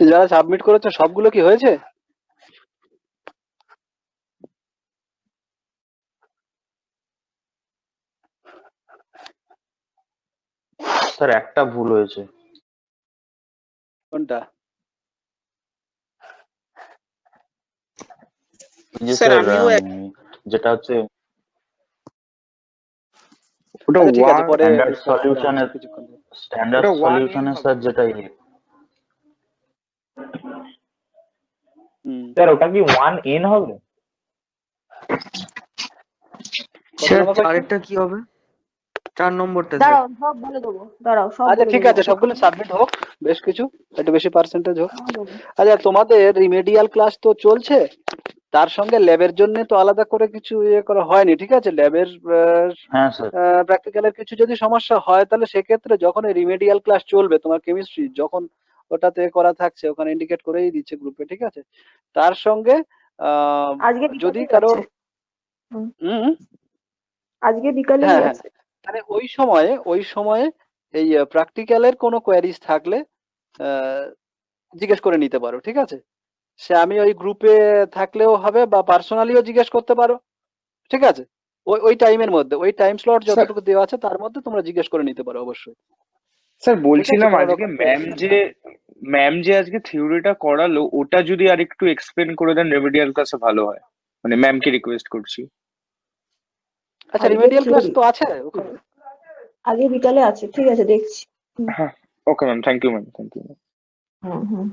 [SPEAKER 8] যারা সাবমিট করেছে সবগুলো কি হয়েছে?
[SPEAKER 3] স্যার একটা ভুল হয়েছে।
[SPEAKER 8] কোনটা?
[SPEAKER 3] যে
[SPEAKER 6] স্যার
[SPEAKER 3] স্যার
[SPEAKER 6] আমিও
[SPEAKER 3] যেটা হচ্ছে
[SPEAKER 5] ওটা
[SPEAKER 8] আচ্ছা ঠিক আছে,
[SPEAKER 5] ওয়ান
[SPEAKER 8] পরে
[SPEAKER 3] স্ট্যান্ডার্ড
[SPEAKER 8] discuss করা হবে
[SPEAKER 3] সলিউশনের
[SPEAKER 8] কিছুক্ষণ পরে।
[SPEAKER 3] স্ট্যান্ডার্ড
[SPEAKER 5] ওটা ওয়ান এন
[SPEAKER 3] সলিউশনের
[SPEAKER 5] হবে।
[SPEAKER 3] স্যার যেটা
[SPEAKER 9] স্যার ওটা কি 1n হবে?
[SPEAKER 10] স্যার
[SPEAKER 8] কত নম্বর
[SPEAKER 10] আরেকটা কি হবে? 4 নম্বরটা স্যার।
[SPEAKER 1] দাঁড়াও, সব বলে দেবো, দাঁড়াও, সব
[SPEAKER 8] আচ্ছা
[SPEAKER 1] বলে
[SPEAKER 8] ঠিক
[SPEAKER 1] দেবো।
[SPEAKER 8] আছে, সবগুলো সাবমিট হোক, বেশ কিছু একটু বেশি পার্সেন্টেজ হোক।
[SPEAKER 1] হ্যাঁ, দেবো।
[SPEAKER 8] আচ্ছা তোমাদের রিমেডিয়াল ক্লাস তো চলছে, তার সঙ্গে ল্যাবের জন্য তো আলাদা করে কিছু ইয়ে করা হয়নি, ঠিক আছে? ল্যাবের
[SPEAKER 3] হ্যাঁ স্যার।
[SPEAKER 8] প্র্যাকটিক্যালের কিছু যদি সমস্যা হয় তাহলে সেক্ষেত্রে যখন রিমেডিয়াল ক্লাস চলবে তোমার কেমিস্ট্রি, যখন ওটাতে করা থাকছে ওখানে ইন্ডিকেট করেই দিচ্ছে গ্রুপে, ঠিক আছে? তার সঙ্গে
[SPEAKER 1] আজকে
[SPEAKER 8] যদি
[SPEAKER 1] বিকালেই
[SPEAKER 8] কারোর
[SPEAKER 1] আছে। হুম,
[SPEAKER 8] হুম,
[SPEAKER 1] আজকে বিকালেই
[SPEAKER 8] হ্যাঁ হ্যাঁ,
[SPEAKER 1] আছে।
[SPEAKER 8] মানে ওই সময়ে এই প্র্যাকটিক্যালের কোনো কোয়ারিজ থাকলে আহ, জিজ্ঞেস করে নিতে পারো, ঠিক আছে? সে আমি ওই গ্রুপে থাকলেও হবে বা পার্সোনালিও জিজ্ঞেস করতে পারো, ঠিক আছে? ওই ওই টাইমের মধ্যে, ওই টাইম স্লট
[SPEAKER 5] স্যার
[SPEAKER 8] যতটুকু দেওয়া আছে তার মধ্যে তোমরা জিজ্ঞেস করে নিতে পারো অবশ্যই,
[SPEAKER 5] স্যার
[SPEAKER 8] ঠিক আছে?
[SPEAKER 5] বলছিলাম
[SPEAKER 8] কোনো
[SPEAKER 5] আজকে
[SPEAKER 8] রকম কোয়ারিজ থাকলে।
[SPEAKER 5] ম্যাম যে আজকে থিওরিটা করালো ওটা যদি আর একটু এক্সপ্লেন করে দেন রেমেডিয়াল ক্লাসে ভালো হয়, মানে ম্যামকে রিকোয়েস্ট করছি।
[SPEAKER 8] আচ্ছা,
[SPEAKER 1] আজকে
[SPEAKER 8] রিমেডিয়াল ক্লাস
[SPEAKER 1] থিওরি
[SPEAKER 8] তো আছে ওখানে।
[SPEAKER 1] আজকে বিকালে আছে, ঠিক আছে, দেখছি।
[SPEAKER 5] হ্যাঁ, okay ma'am, thank you ma'am, thank you.
[SPEAKER 1] Hmm hmm.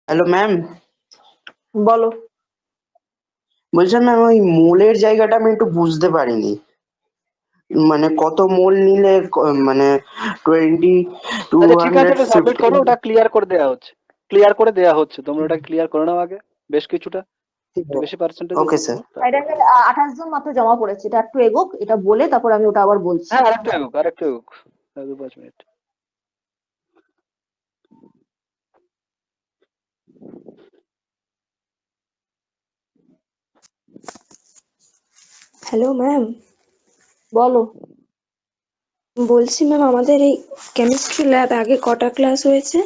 [SPEAKER 10] Hello ma'am,
[SPEAKER 1] বলো।
[SPEAKER 10] বলছিলাম ম্যাম ওই মোলের জায়গাটা আমি একটু বুঝতে পারিনি, মানে কত মোল নিলে মানে 22
[SPEAKER 8] আচ্ছা ঠিক আছে, ওটা সাবমিট
[SPEAKER 10] 150।
[SPEAKER 8] করো, ওটা ক্লিয়ার করে দেওয়া হচ্ছে, তোমরা ওটা ক্লিয়ার করে নাও আগে, বেশ কিছুটা, একটু বেশি পার্সেন্টেজ
[SPEAKER 10] ওকে
[SPEAKER 8] আছে।
[SPEAKER 10] স্যার।
[SPEAKER 1] এটা 28 জন মাত্র জমা পড়েছে, এটা একটু এগোক, এটা বলে তারপর আমি ওটা আবার বলছি।
[SPEAKER 8] হ্যাঁ, আরেকটু এগোক, আর 2-5 মিনিট।
[SPEAKER 11] হ্যালো ম্যাম,
[SPEAKER 1] বলো।
[SPEAKER 11] বলছি ম্যাম আমাদের এই কেমিস্ট্রি ল্যাব আগে কটা ক্লাস হয়েছে?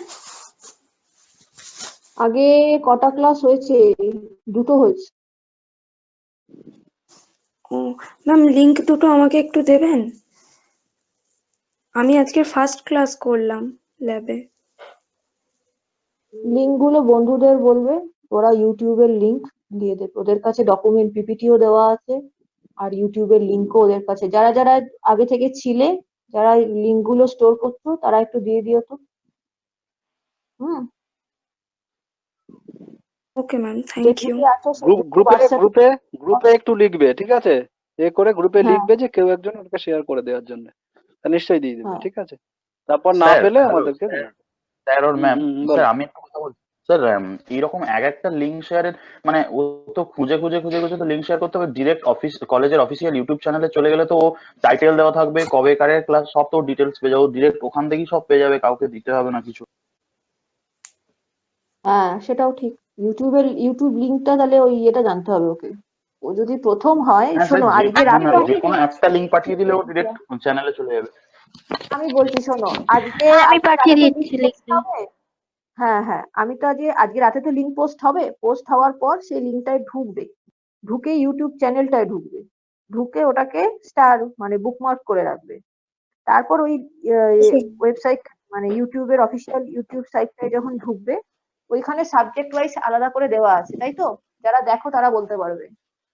[SPEAKER 1] আগে কটা ক্লাস হয়েছে? দুটো হয়েছে।
[SPEAKER 11] ও ম্যাম, লিংক দুটো আমাকে একটু দেবেন, আমি আজকে ফার্স্ট ক্লাস করলাম ল্যাবে।
[SPEAKER 1] লিঙ্ক গুলো বন্ধুদের বলবে, ওরা ইউটিউবের লিংক দিয়ে দেবে, ওদের কাছে ডকুমেন্ট পিপিটিও দেওয়া আছে আর ইউটিউবের লিঙ্কও ওদের কাছে। যারা যারা আগে থেকে ছিলে, যারা লিঙ্ক গুলো স্টোর করতো, তারা একটু দিয়ে দিও তো। হুম।
[SPEAKER 11] ওকে ম্যাম,
[SPEAKER 1] যে
[SPEAKER 11] থ্যাংক ইউ।
[SPEAKER 1] গ্রুপে আছো সেই
[SPEAKER 8] গ্রুপে
[SPEAKER 1] হোয়াটসঅ্যাপে।
[SPEAKER 8] গ্রুপে গ্রুপে একটু লিখবে, ঠিক আছে? এ করে গ্রুপে
[SPEAKER 1] হ্যাঁ
[SPEAKER 8] লিখবে যে কেউ একজন ওটাকে শেয়ার করে দেওয়ার জন্য, তা নিশ্চয়ই দিয়ে দেবে,
[SPEAKER 1] হ্যাঁ।
[SPEAKER 8] ঠিক আছে? তারপর না
[SPEAKER 3] স্যার
[SPEAKER 8] পেলে
[SPEAKER 3] হ্যালো
[SPEAKER 8] আমাদেরকে
[SPEAKER 3] স্যার,
[SPEAKER 8] জানাবে।
[SPEAKER 3] স্যার ওর ম্যাম, স্যার
[SPEAKER 8] বলো।
[SPEAKER 3] আমি একটা কথা বলছি। স্যার এইরকম এক একটা লিঙ্ক শেয়ারের মানে ও তো খুঁজে খুঁজে খুঁজে খুঁজে তো লিঙ্ক শেয়ার করতে হবে, ডিরেক্ট কলেজের অফিসিয়াল ইউটিউব চ্যানেলে চলে গেলে তো ও টাইটেল দেওয়া থাকবে, কবে কারের ক্লাস, সব তো ডিটেলস পেয়ে যাবো, ডিরেক্ট ওখান থেকেই সব পেয়ে যাবে, কাউকে দিতে হবে না কিছু।
[SPEAKER 1] হ্যাঁ, সেটাও ঠিক। ইউটিউব লিঙ্কটা তাহলে ওই এটা জানতে হবে ওকে। ও যদি প্রথম হয়,
[SPEAKER 3] হ্যাঁ স্যার,
[SPEAKER 1] শোনো, আজকে রাতে
[SPEAKER 3] যে কোনো একটা লিঙ্ক পাঠিয়ে দিলে ও ডিরেক্ট চ্যানেলে চলে যাবে।
[SPEAKER 1] আমি বলছি শোনো, আজকে
[SPEAKER 2] আমি
[SPEAKER 1] আজকে
[SPEAKER 2] পাঠিয়ে
[SPEAKER 1] রাতে তো
[SPEAKER 2] দিচ্ছি
[SPEAKER 1] লিঙ্ক পোস্ট
[SPEAKER 2] লিঙ্কটা।
[SPEAKER 1] হবে। হ্যাঁ হ্যাঁ, আমি তো আজকে রাতে তো লিঙ্ক পোস্ট হবে, পোস্ট হওয়ার পর সেই লিঙ্কটায় ঢুকবে, ঢুকে ইউটিউব চ্যানেলটায় ঢুকবে, ঢুকে ওটাকে স্টার মানে বুকমার্ক করে রাখবে। তারপর ওই ওয়েবসাইট মানে ইউটিউবের অফিসিয়াল ইউটিউব সাইটটায় যখন ঢুকবে, ওইখানে সাবজেক্ট ওয়াইজ আলাদা করে দেওয়া আছে, তাই তো? যারা দেখো তারা বলতে পারবে,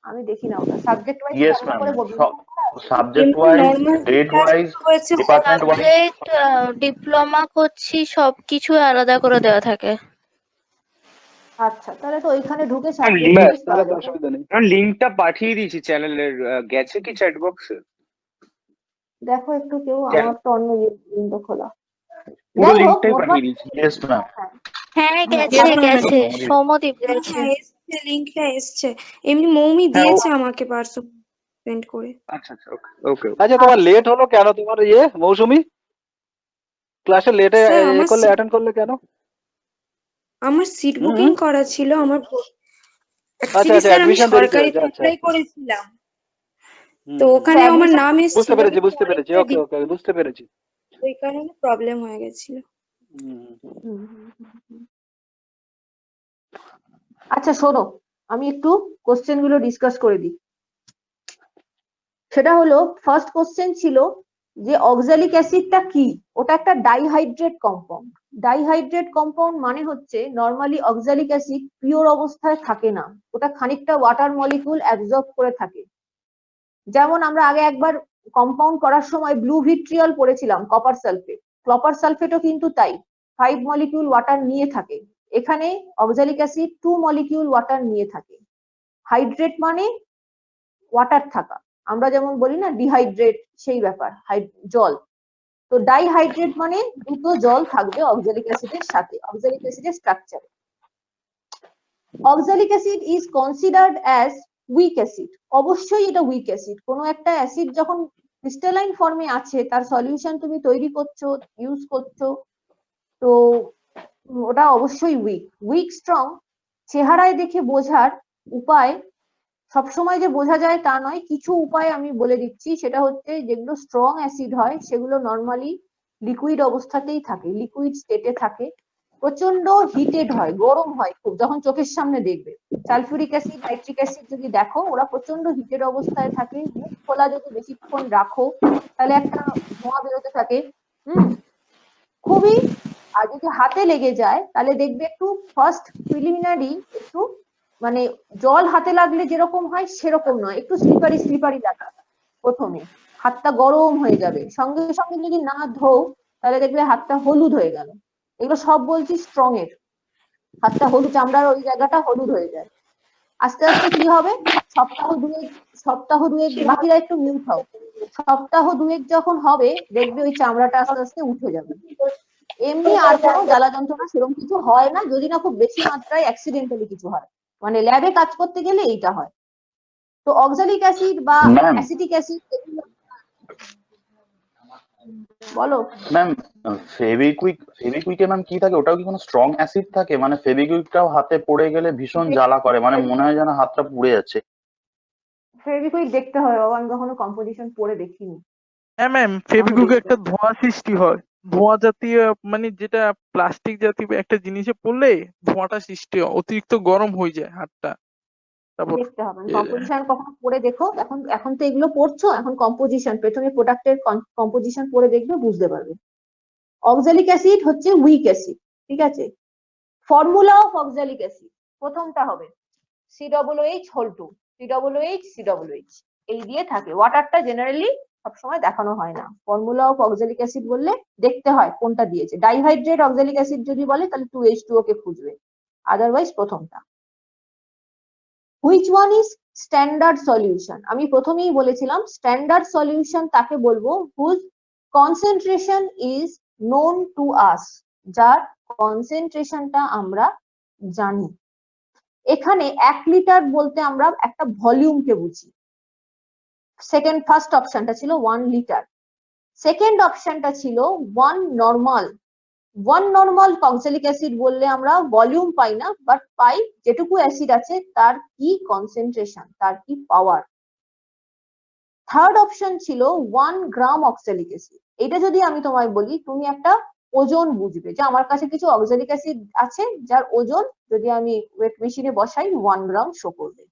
[SPEAKER 1] আমি দেখি না ওটা সাবজেক্ট ওয়াইজ
[SPEAKER 3] ইয়েস
[SPEAKER 1] আলাদা
[SPEAKER 3] ম্যাম,
[SPEAKER 1] করে
[SPEAKER 3] সব
[SPEAKER 1] আছে।
[SPEAKER 3] সাবজেক্ট
[SPEAKER 11] এমনি
[SPEAKER 3] ওয়াইজ,
[SPEAKER 11] নর্মাল
[SPEAKER 3] ডেট ওয়াইজ,
[SPEAKER 11] হয়েছে
[SPEAKER 3] ডিপার্টমেন্ট ওয়াইজ।
[SPEAKER 2] সাবজেক্ট, ডিপ্লোমা করছি, সবকিছু আলাদা করে দেওয়া থাকে।
[SPEAKER 1] আচ্ছা, তাহলে তো ওইখানে ঢুকে
[SPEAKER 5] ম্যাম
[SPEAKER 1] সাবজেক্ট
[SPEAKER 5] লিঙ্ক,
[SPEAKER 8] ব্যাস,
[SPEAKER 1] ওয়াইজ
[SPEAKER 8] তাহলে
[SPEAKER 1] পাওয়া
[SPEAKER 8] তো
[SPEAKER 1] যাবে।
[SPEAKER 8] অসুবিধা নেই।
[SPEAKER 5] লিঙ্কটা পাঠিয়ে দিয়েছি চ্যানেলের, গেছে কি চ্যাট বক্সে?
[SPEAKER 1] দেখো একটু কেউ, আমার তো অন্য লিঙ্কটা খোলা।
[SPEAKER 5] পুরো
[SPEAKER 1] যাই হোক,
[SPEAKER 5] লিঙ্কটাই
[SPEAKER 1] মোটমাট
[SPEAKER 5] পাঠিয়ে দিয়েছি।
[SPEAKER 3] Yes ma'am.
[SPEAKER 1] হ্যাঁ
[SPEAKER 2] হ্যাঁ,
[SPEAKER 1] হ্যাঁ,
[SPEAKER 2] গেছে
[SPEAKER 1] তাহলে
[SPEAKER 2] গেছে, সৌমদীপ গেছে।
[SPEAKER 11] হ্যাঁ এসছে, লিংকটা এসছে, এমনি মৌমি
[SPEAKER 5] হ্যাঁ ও,
[SPEAKER 11] দিয়েছে আমাকে পার্সোনাল সেন্ড করে।
[SPEAKER 5] আচ্ছা আচ্ছা, ওকে ওকে।
[SPEAKER 8] আচ্ছা, তোমার লেট হলো কেন? তোমার মৌসুমি ক্লাসে লেটে
[SPEAKER 11] স্যার
[SPEAKER 8] অ্যাটেন্ড করলে কেন?
[SPEAKER 11] আমার সিট
[SPEAKER 8] হুম
[SPEAKER 11] বুকিং
[SPEAKER 8] হুম।
[SPEAKER 11] করা ছিল, আমার
[SPEAKER 8] আচ্ছা
[SPEAKER 11] অ্যাকচুয়ালি
[SPEAKER 8] আচ্ছা,
[SPEAKER 11] স্যার আমি
[SPEAKER 8] অ্যাডমিশন দেরিতে
[SPEAKER 11] সরকারিতে
[SPEAKER 8] হয়েছে, আচ্ছা
[SPEAKER 11] অ্যাপ্লাই
[SPEAKER 8] আচ্ছা।
[SPEAKER 11] করেছিলাম,
[SPEAKER 8] হুম
[SPEAKER 11] তো
[SPEAKER 8] হুম।
[SPEAKER 11] ওখানে আমার
[SPEAKER 1] অ্যাডমিশন
[SPEAKER 11] নাম
[SPEAKER 8] বুঝতে
[SPEAKER 11] এসেছিল,
[SPEAKER 8] পেরেছি
[SPEAKER 11] কিন্তু
[SPEAKER 8] বুঝতে
[SPEAKER 11] পরে
[SPEAKER 8] পেরেছি,
[SPEAKER 11] করে
[SPEAKER 8] ওকে ওকে, বুঝতে পেরেছি।
[SPEAKER 11] ওই কারণে প্রবলেম হয়ে গেছিল।
[SPEAKER 8] হুম হুম।
[SPEAKER 1] আচ্ছা শোনো, আমি একটু কোশ্চেন গুলো ডিসকাস করে দিই। সেটা হলো, ফার্স্ট কোশ্চেন ছিল যে অক্সালিক অ্যাসিডটা কি? ওটা একটা ডাইহাইড্রেট কম্পাউন্ড। ডাইহাইড্রেট কম্পাউন্ড মানে হচ্ছে নর্মালি অক্সালিক অ্যাসিড পিওর অবস্থায় থাকে না, ওটা খানিকটা ওয়াটার মলিকিউল অ্যাবজর্ব করে থাকে। যেমন আমরা আগে একবার কম্পাউন্ড করার সময় ব্লু ভিট্রিয়ল পড়েছিলাম, কপার সালফেট। কপার সালফেটও কিন্তু তাই 5 মলিকিউল ওয়াটার নিয়ে থাকে। এখানে অক্সালিক অ্যাসিড 2 মলিকিউল ওয়াটার নিয়ে থাকে। হাইড্রেট মানে ওয়াটার থাকা, আমরা যেমন বলি না ডিহাইড্রেট, সেই ব্যাপার, জল। তো ডাইহাইড্রেট মানে দুটো জল থাকবে অক্সালিক অ্যাসিডের সাথে, অক্সালিক অ্যাসিডের structure. Oxalic acid is considered as week acid. অবশ্যই এটা উইক অ্যাসিড। কোনো একটা অ্যাসিড যখন ক্রিস্টালাইন ফর্মে আছে, তার সলিউশন তুমি তৈরি করছো, ইউজ করছো, তো ওটা অবশ্যই উইক। উইক স্ট্রং চেহারায় দেখে বোঝার উপায় সবসময় যে বোঝা যায় তা নয়, কিছু উপায় আমি বলে দিচ্ছি। সেটা হচ্ছে যেগুলো স্ট্রং অ্যাসিড হয় সেগুলো নর্মালি লিকুইড অবস্থাতেই থাকে, লিকুইড স্টেটে থাকে, প্রচন্ড হিটেড হয়, গরম হয় খুব, যখন চোখের সামনে দেখবে। সালফিউরিক অ্যাসিড, নাইট্রিক অ্যাসিড যদি দেখো, ওরা প্রচন্ড হিটেড অবস্থায় থাকে। মুখ খোলা যদি বেশিক্ষণ রাখো তাহলে একটা ধোঁয়া বেরোতে থাকে, খুবই। আর যদি হাতে লেগে যায় তাহলে দেখবে একটু ফার্স্ট প্রিলিমিনারি একটু মানে জল হাতে লাগলে যেরকম হয় সেরকম নয়, একটু স্লিপারি স্লিপারি লাগা প্রথমে, হাতটা গরম হয়ে যাবে। সঙ্গে সঙ্গে যদি না ধোও তাহলে দেখবে হাতটা হলুদ হয়ে গেল। এগুলো সব বলছি স্ট্রং এর। হাতটা হলুদ, চামড়ার ওই জায়গাটা হলুদ হয়ে যায়। আস্তে আস্তে কি হবে, সপ্তাহ দুয়েক, বাকিরা একটু মিউট হও, সপ্তাহ দুয়েক যখন হবে দেখবে ওই চামড়াটা আস্তে আস্তে উঠে যাবে। এমনি আর কোনো জ্বালা যন্ত্রণা সেরকম কিছু হয় না, যদি না খুব বেশি মাত্রায় অ্যাক্সিডেন্টালি কিছু হয়, মানে ল্যাবে কাজ করতে গেলে এইটা হয়। তো অক্সালিক অ্যাসিড বা অ্যাসিটিক অ্যাসিড, বলো
[SPEAKER 3] ম্যাম। ফেভিকুইকে ম্যাম কি থাকে, ওটাও কি কোনো স্ট্রং অ্যাসিড থাকে? মানে ফেভিকুইকটাও হাতে পড়ে গেলে ভীষণ জ্বালা করে, মানে মনে হয় যেন হাতটা পুড়ে যাচ্ছে।
[SPEAKER 1] ফেভিকুইক দেখতে হয়, আমি কখনো কম্পোজিশন পড়ে দেখিনি।
[SPEAKER 7] হ্যাঁ ম্যাম, ফেভিকুইকে একটা ধোঁয়া সৃষ্টি হয়, ধোঁয়া জাতীয়, মানে যেটা প্লাস্টিক জাতীয় একটা জিনিসে পড়লে ধোঁয়াটা সৃষ্টি হয়, অতিরিক্ত গরম হয়ে যায় হাতটা। তারপর
[SPEAKER 1] দেখতে হবে কম্পোজিশন, কখনো পড়ে দেখো। এখন তো এগুলো পড়ছো, এখন কম্পোজিশন, প্রথমে প্রোডাক্টের কম্পোজিশন পড়ে দেখবে, বুঝতে পারবে। অক্সালিক অ্যাসিড হচ্ছে উইক অ্যাসিড, ঠিক আছে। ফর্মুলা অফ অক্সালিক অ্যাসিড প্রথমটা হবে COOH হোল 2, COOH COOH, এই দিয়ে থাকে। ওয়াটারটা জেনারেলি সবসময় দেখানো হয় না। ফর্মুলা অফ অক্সালিক অ্যাসিড বললে দেখতে হয় কোনটা দিয়েছে। ডাইহাইড্রেট অক্সালিক অ্যাসিড যদি বলে তাহলে 2H2O কে খুঁজবে, আদারওয়াইজ প্রথমটা। Which one is standard solution? আমি প্রথমেই বলেছিলাম স্ট্যান্ডার্ড সলিউশন তাকে বলবো whose concentration is known to us, যার কনসেন্ট্রেশনটা আমরা জানি। এখানে 1 লিটার বলতে আমরা একটা ভলিউমকে বুঝি। ফার্স্ট অপশনটা ছিল 1 লিটার, সেকেন্ড অপশনটা ছিল 1 নর্মাল। 1 নর্মাল অক্সালিক অ্যাসিড বললে আমরা ভলিউম পাই না, বাট পাই যেটুকু অ্যাসিড আছে তার কি কনসেন্ট্রেশন, তার কি পাওয়ার। থার্ড অপশন ছিল 1 গ্রাম অক্সালিক অ্যাসিড। এটা যদি আমি তোমায় বলি, তুমি একটা ওজন বুঝবে যে আমার কাছে কিছু অক্সালিক অ্যাসিড আছে যার ওজন যদি আমি ওয়েট মেশিনে বসাই 1 গ্রাম শো করবে।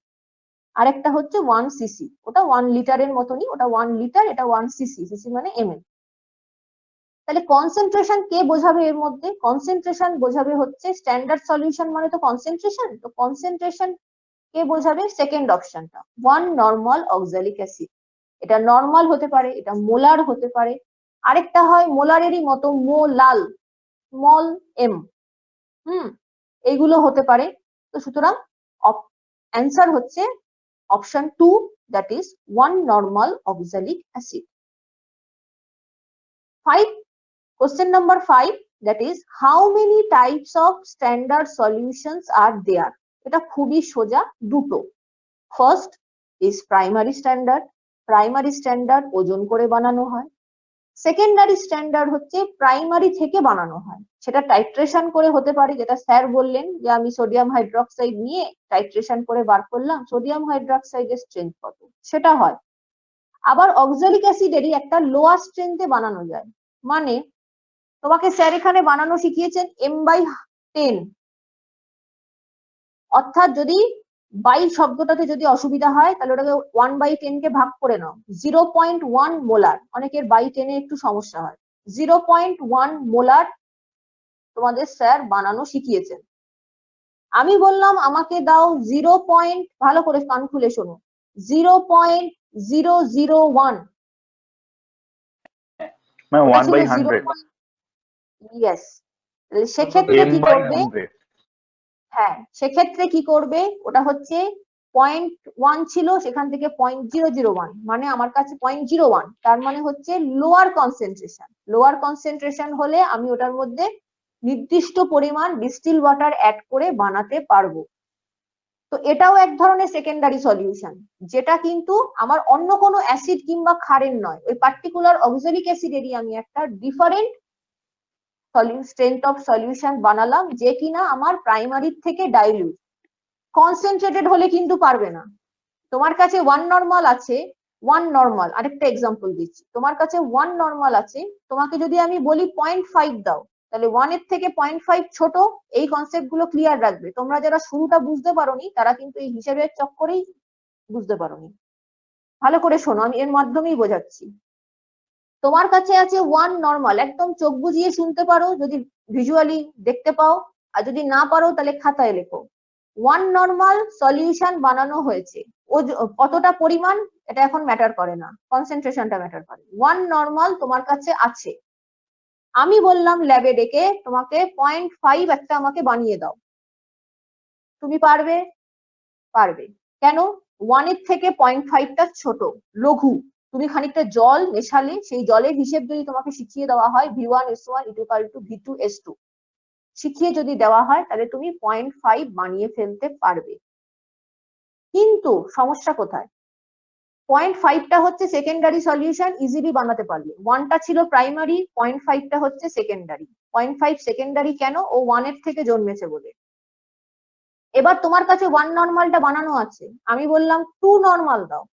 [SPEAKER 1] আরেকটা হচ্ছে 1 সিসি, ওটা 1 লিটারের মতনই, ওটা 1 লিটার, এটা 1 সিসি, সিসি মানে এমএল। তাহলে কনসেন্ট্রেশন কে বোঝাবে এর মধ্যে? কনসেন্ট্রেশন বোঝাবে হচ্ছে স্ট্যান্ডার্ড সলিউশন মানে তো কনসেন্ট্রেশন, তো কনসেন্ট্রেশন কে বোঝাবে? সেকেন্ড অপশনটা 1 নর্মাল অক্সালিক অ্যাসিড। এটা নর্মাল হতে পারে, এটা মোলার হতে পারে, আরেকটা হয় মোলারেরই মতো মোলাল, স্মল এম, এইগুলো হতে পারে। তো সুতরাং অ্যান্সার হচ্ছে option 2, that is 1 normal oxalic acid. 5, question number 5, that is how many types of standard solutions are there? এটা খুবই সোজা, দুটো। First is primary standard, primary standard ওজন করে বানানো হয়। সেকেন্ডারি স্ট্যান্ডার্ড হচ্ছে প্রাইমারি থেকে বানানো হয়, সেটা টাইট্রেশন করে হতে পারে, যেটা স্যার বললেন যে আমি সোডিয়াম হাইড্রোক্সাইড নিয়ে টাইট্রেশন করে বার করলাম সোডিয়াম হাইড্রোক্সাইডের স্ট্রেংথ কত, সেটা হয়। আবার অক্সালিক অ্যাসিডেরই একটা লোয়ার স্ট্রেংথে বানানো যায়, মানে তোমাকে স্যার এখানে বানানো শিখিয়েছেন m/10, অর্থাৎ যদি বাই শব্দটাতে যদি অসুবিধা হয় তাহলে ওটাকে 1/10 কে ভাগ করে নাও, 0.1 মোলার। অনেকের বাই 10 এ একটু সমস্যা হয়। 0.1 মোলার তোমাদের স্যার বানানো শিখিয়েছেন। আমি বললাম আমাকে দাও 0. ভালো করে কান খুলে শোনো, 0.001,
[SPEAKER 3] মানে 1/100।
[SPEAKER 1] ইয়েস। সেক্ষেত্রে কি করবে? হ্যাঁ, সেক্ষেত্রে কি করবে? ওটা হচ্ছে 0.1 ছিল, সেখান থেকে 0.001, মানে আমার কাছে 0.01, তার মানে হচ্ছে লোয়ার কনসেন্ট্রেশন। লোয়ার কনসেন্ট্রেশন হলে আমি ওটার মধ্যে নির্দিষ্ট পরিমাণ ডিস্টিল ওয়াটার অ্যাড করে বানাতে পারবো। তো এটাও এক ধরনের সেকেন্ডারি সলিউশন, যেটা কিন্তু আমার অন্য কোনো অ্যাসিড কিংবা ক্ষারের নয়, ওই পার্টিকুলার অক্সালিক অ্যাসিডেরই আমি একটা ডিফারেন্ট স্ট্রেংথ অফ সলিউশন বানালাম, যে কিনা আমার প্রাইমারির থেকে ডাইলিউট। কনসেন্ট্রেটেড হলে কিন্তু পারবে না। তোমার কাছে 1 নরমাল আছে, 1 নরমাল, আরেকটা এক্সাম্পল দিচ্ছি, তোমার কাছে 1 নরমাল আছে, তোমাকে যদি আমি বলি 0.5 দাও, তাহলে 1 এর থেকে 0.5 ছোট। এই কনসেপ্ট গুলো ক্লিয়ার রাখবে। তোমরা যারা শুরুটা বুঝতে পারোনি তারা কিন্তু এই হিসাবের চক্করেই বুঝতে পারোনি। ভালো করে শোনো, আমি এর মাধ্যমেই বোঝাচ্ছি। তোমার কাছে আছে 1 নরমাল, একদম চোখ বুজিয়ে শুনতে পারো যদি ভিজুয়ালি দেখতে পাও, আর যদি না পারো তাহলে খাতায় লেখো। 1 নরমাল সলিউশন বানানো হয়েছে, ও কতটা পরিমাণ এটা এখন ম্যাটার করে না, কনসেন্ট্রেশনটা ম্যাটার করে। 1 নরমাল তোমার কাছে আছে, আমি বললাম ল্যাবে ডেকে তোমাকে 0.5 একটা আমাকে বানিয়ে দাও, তুমি পারবে? পারবে। কেন? 1 এর থেকে 0.5টা ছোট, লঘু। তুমি খানিকটা জল মেশালে সেই জলের হিসেব যদি তোমাকে শিখিয়ে দেওয়া হয় V1S1 = V2S2 শিখিয়ে যদি দেওয়া হয়, তাহলে তুমি 0.5 বানিয়ে ফেলতে পারবে। কিন্তু সমস্যা কোথায়? 0.5টা হচ্ছে সেকেন্ডারি সলিউশন, ইজিলি বানাতে পারলে। 1টা ছিল প্রাইমারি, 0.5টা হচ্ছে সেকেন্ডারি। 0.5 সেকেন্ডারি কেন? ও 1 এর থেকে জন্মেছে বলে। এবার তোমার কাছে 1 নরমালটা বানানো আছে, আমি বললাম 2 নরমাল দাও।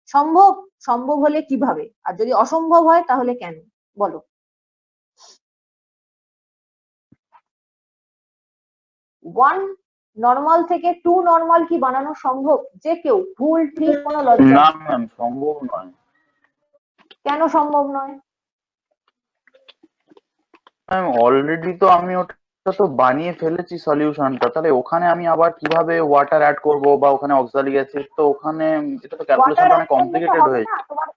[SPEAKER 1] সম্ভব? সম্ভব হলে কিভাবে? আর যদি অসম্ভব হয় তাহলে কেন? বলো। 1 নরমাল থেকে 2 নরমাল কি বানানো সম্ভব? যে কেউ, ভুল ঠিক কোনো লজ্জা
[SPEAKER 3] না
[SPEAKER 1] নেই।
[SPEAKER 3] ম্যাম, সম্ভব নয়।
[SPEAKER 1] কেন সম্ভব নয়?
[SPEAKER 3] ম্যাম অলরেডি তো আমি ওটা তো বানিয়ে ফেলেছি সলিউশনটা, তাহলে ওখানে আমি আবার কিভাবে ওয়াটার অ্যাড করব, বা ওখানে অক্সালিক অ্যাসিড, তো ওখানে এটা তো
[SPEAKER 1] ওয়াটার
[SPEAKER 3] ক্যালকুলেশনটা অনেক
[SPEAKER 1] অ্যাড করলে তো
[SPEAKER 3] কমপ্লিকেটেড
[SPEAKER 1] হবে
[SPEAKER 3] হয়ে
[SPEAKER 1] না তোমার।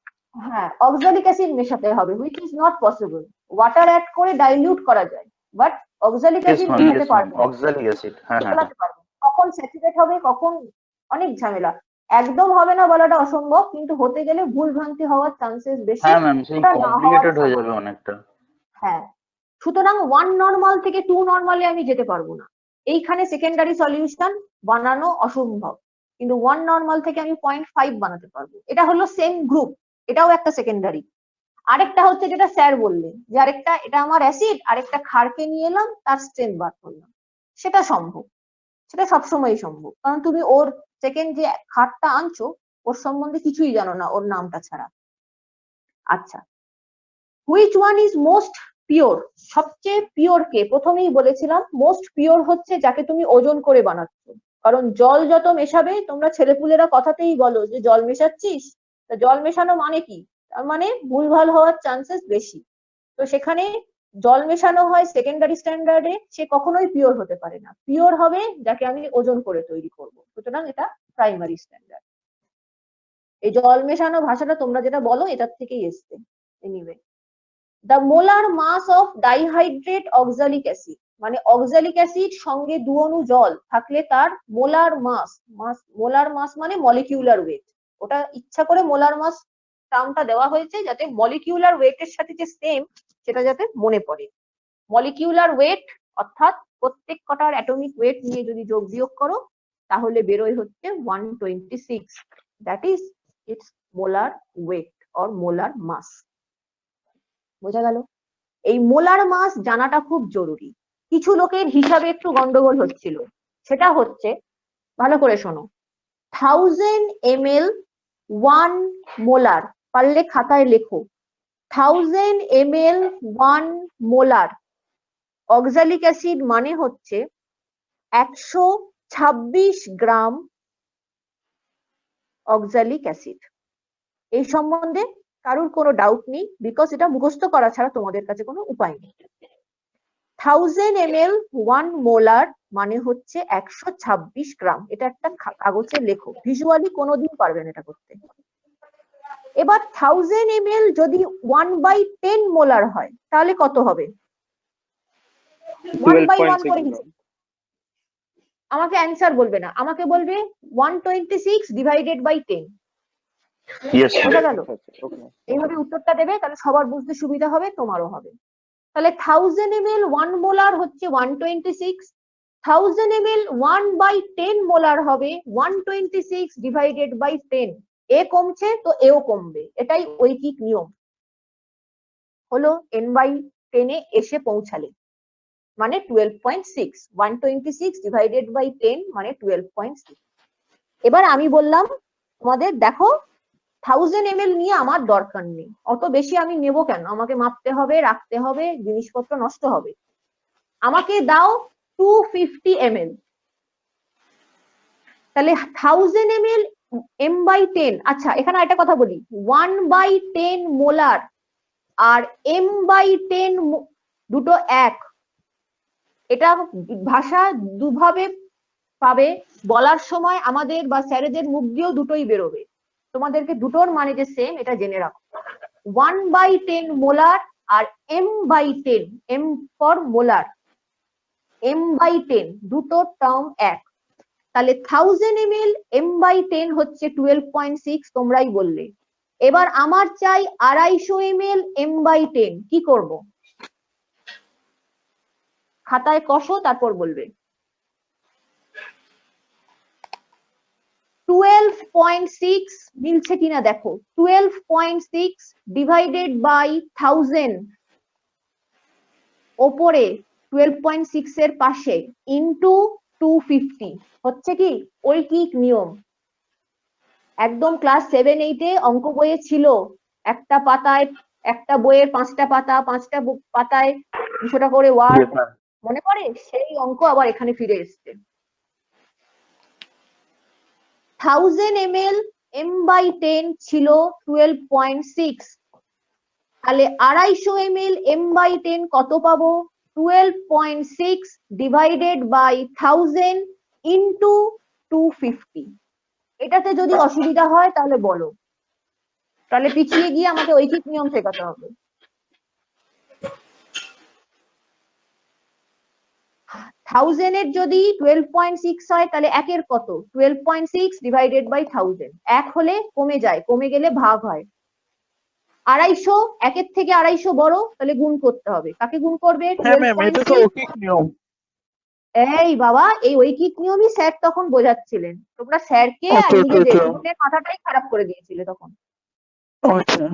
[SPEAKER 1] হ্যাঁ, অক্সালিক অ্যাসিড মেশাতে হবে, which is not possible. Water add করে ডাইলিউট করা যায়, but oxalic
[SPEAKER 3] yes
[SPEAKER 1] acid
[SPEAKER 3] ma'am,
[SPEAKER 1] মেশাতে
[SPEAKER 3] ইয়েস ম্যাম,
[SPEAKER 1] পারবে না,
[SPEAKER 3] অক্সালিক অ্যাসিড, হ্যাঁ হ্যাঁ হ্যাঁ।
[SPEAKER 1] মেশাতে পারবে না। কখন স্যাচুরেট হবে, কখন, অনেক ঝামেলা। একদম হবে না বলাটা অসম্ভব, কিন্তু হতে গেলে ভুল ভ্রান্তি হওয়ার চান্সেস বেশি,
[SPEAKER 3] হ্যাঁ ম্যাম, সেই
[SPEAKER 1] ওটা না হওয়ার
[SPEAKER 3] কমপ্লিকেটেড হয়ে যাবে
[SPEAKER 1] সম্ভাবনা।
[SPEAKER 3] অনেকটা।
[SPEAKER 1] হ্যাঁ, সুতরাং 1 নরমাল থেকে 2 নরমালে আমি যেতে পারবো না, এইখানে সেকেন্ডারি সলিউশন বানানো অসম্ভব। কিন্তু 1 নরমাল থেকে আমি 0.5 বানাতে পারবো। এটা হলো সেম গ্রুপ, এটাও একটা সেকেন্ডারি। আরেকটা হচ্ছে যেটা স্যার বললেন, যে আরেকটা, এটা আমার অ্যাসিড, আরেকটা ক্ষারকে নিয়ে এলাম, তার স্ট্রেংথ বার করলাম। সেটা সম্ভব, সেটা সবসময়ই সম্ভব, কারণ তুমি ওর সেকেন্ড যে ক্ষারটা আনছো ওর সম্বন্ধে কিছুই জানো না, ওর নামটা ছাড়া। আচ্ছা, which one is most pure? সবচেয়ে পিওর কে? প্রথমেই বলেছিলাম মোস্ট পিওর হচ্ছে যাকে তুমি ওজন করে বানাচ্ছ। কারণ জল যত মেশাবে, তোমরা ছেলেপুলেরা কথাতেই বলো যে জল মেশাচ্ছিস, তা জল মেশানো মানে কি? তার মানে ভুলভাল হওয়ার চান্সেস বেশি। তো সেখানে জল মেশানো হয় সেকেন্ডারি স্ট্যান্ডার্ডে, সে কখনোই পিওর হতে পারে না। পিওর হবে যাকে আমি ওজন করে তৈরি করব, সুতরাং এটা প্রাইমারি স্ট্যান্ডার্ড। এই জল মেশানো ভাষাটা তোমরা যেটা বলো এটার থেকেই এসছে। Anyway, the molar mass of dihydrate oxalic acid, মানে অক্সালিক অ্যাসিড সঙ্গে 2 অণু জল থাকলে তার মোলার মাস, মোলার মাস মানে মলিকিউলার ওয়েট। ওটা ইচ্ছা করে মোলার মাস টার্মটা দেওয়া হয়েছে যাতে মলিকিউলার ওয়েটের সাথে যে সেম সেটা যাতে মনে পড়ে। মলিকিউলার ওয়েট অর্থাৎ প্রত্যেক কটার অ্যাটমিক ওয়েট নিয়ে যদি যোগ বিয়োগ করো তাহলে বেরোয় হচ্ছে 126, that is it's molar weight or molar mass. বোঝা গেল? এই মোলার মাস জানাটা খুব জরুরি। কিছু লোকের হিসাবে একটু গন্ডগোল হচ্ছিল, সেটা হচ্ছে, ভালো করে শোনো, 1000 ml 1 মোলার, পারলে খাতায় লেখো, 1000 ml 1 মোলার অক্সালিক অ্যাসিড মানে হচ্ছে 126 গ্রাম অক্সালিক অ্যাসিড। এই সম্বন্ধে কারোর কোনো ডাউট নেই, বিকজ এটা মুখস্থ করা ছাড়া তোমাদের কাছে কোনো উপায় নেই। 1000 ml 1 মোলার মানে হচ্ছে 126 গ্রাম। এটা একটা কাগজে লেখো, ভিজুয়ালি কোনোদিন পারবেন এটা করতে। এবার 1000 ml যদি 1/10 মোলার হয় তাহলে কত হবে? 1/1 করে হিসেব, আমাকে অ্যান্সার বলবে না, আমাকে বলবে 126 ডিভাইডেড বাই 10।
[SPEAKER 3] ইয়েস
[SPEAKER 1] বোঝা গেল?
[SPEAKER 8] ওকে
[SPEAKER 1] এইভাবে উত্তরটা দেবে, তাহলে সবার বুঝতে সুবিধা হবে, তোমারও হবে। তাহলে 1000 ml 1 মোলার হচ্ছে 126, 1000 ml 1/10 মোলার হবে 126 ডিভাইডেড বাই 10। এ কমছে তো এও কমবে, এটাই ঐকিক নিয়ম। হলো n/10 এ এসে পৌঁছালে মানে 12.6, 126 ডিভাইডেড বাই 10 মানে 12.6। এবার আমি বললাম তোমাদের দেখো 1000 ml নিয়ে আমার দরকার নেই, অত বেশি আমি নেব কেন, আমাকে মাপতে হবে, রাখতে হবে, জিনিসপত্র নষ্ট হবে। আমাকে দাও 250 ml। তাহলে 1000 ml m/10, আচ্ছা এখানে একটা কথা বলি, 1/10 মোলার আর m/10 দুটো এক, এটা ভাষা দুভাবে পাবে, বলার সময় আমাদের বা স্যারেদের মুখ দিয়েও দুটোই বেরোবে, তোমাদেরকে দুটোর মানে যে সেম এটা জেনে রাখো। 1/10 মোলার আর m/10, m for molar, m/10 দুটো টার্ম এক। তাহলে 1000 ml m/10 হচ্ছে 12.6, তোমরাই বললে। এবার আমার চাই 250 ml m/10, কি করব? খাতায় কষো, তারপর বলবে। 12.6 মিলছে কিনা দেখো, 12.6 ডিভাইডেড বাই 1000, ওপরে 12.6 এর পাশে ইনটু 250, হচ্ছে কি ঐকিক নিয়ম। একদম ক্লাস 7-8 এ অঙ্ক বইয়ে ছিল, একটা পাতায়, একটা বইয়ের 5টা পাতা, 5টা পাতায় 200টা করে ওয়ার্ড, মনে পড়ে? সেই অঙ্ক আবার এখানে ফিরে এসছে। 1000 ml m/10 ছিল 12.6, তাহলে 250 ml m/10 কত পাবো? 12.6 ডিভাইডেড বাই 1000 ইনটু 250। এটাতে যদি অসুবিধা হয় তাহলে বলো, তাহলে পিছিয়ে গিয়ে আমাকে ঐকিক নিয়ম শেখাতে হবে। 1000 এর যদি 12.6 হয় তাহলে একের কত? 12.6 ডিভাইডেড বাই 1000, এক হলে কমে যায়, কমে গেলে ভাগ হয়। 250, একের থেকে 250 বড়, তাহলে গুণ করতে হবে। কাকে গুণ করবে?
[SPEAKER 7] হ্যাঁ ম্যাম, এটা তো
[SPEAKER 1] 12.6।
[SPEAKER 7] ঐকিক নিয়ম।
[SPEAKER 1] এই বাবা, এই ঐকিক নিয়মই স্যার তখন বোঝাচ্ছিলেন, তোমরা স্যারকে আর
[SPEAKER 7] আচ্ছা আচ্ছা
[SPEAKER 1] নিজেদের
[SPEAKER 7] আচ্ছা
[SPEAKER 1] দুজনের মাথাটাই খারাপ করে দিয়েছিলে তখন।
[SPEAKER 7] আচ্ছা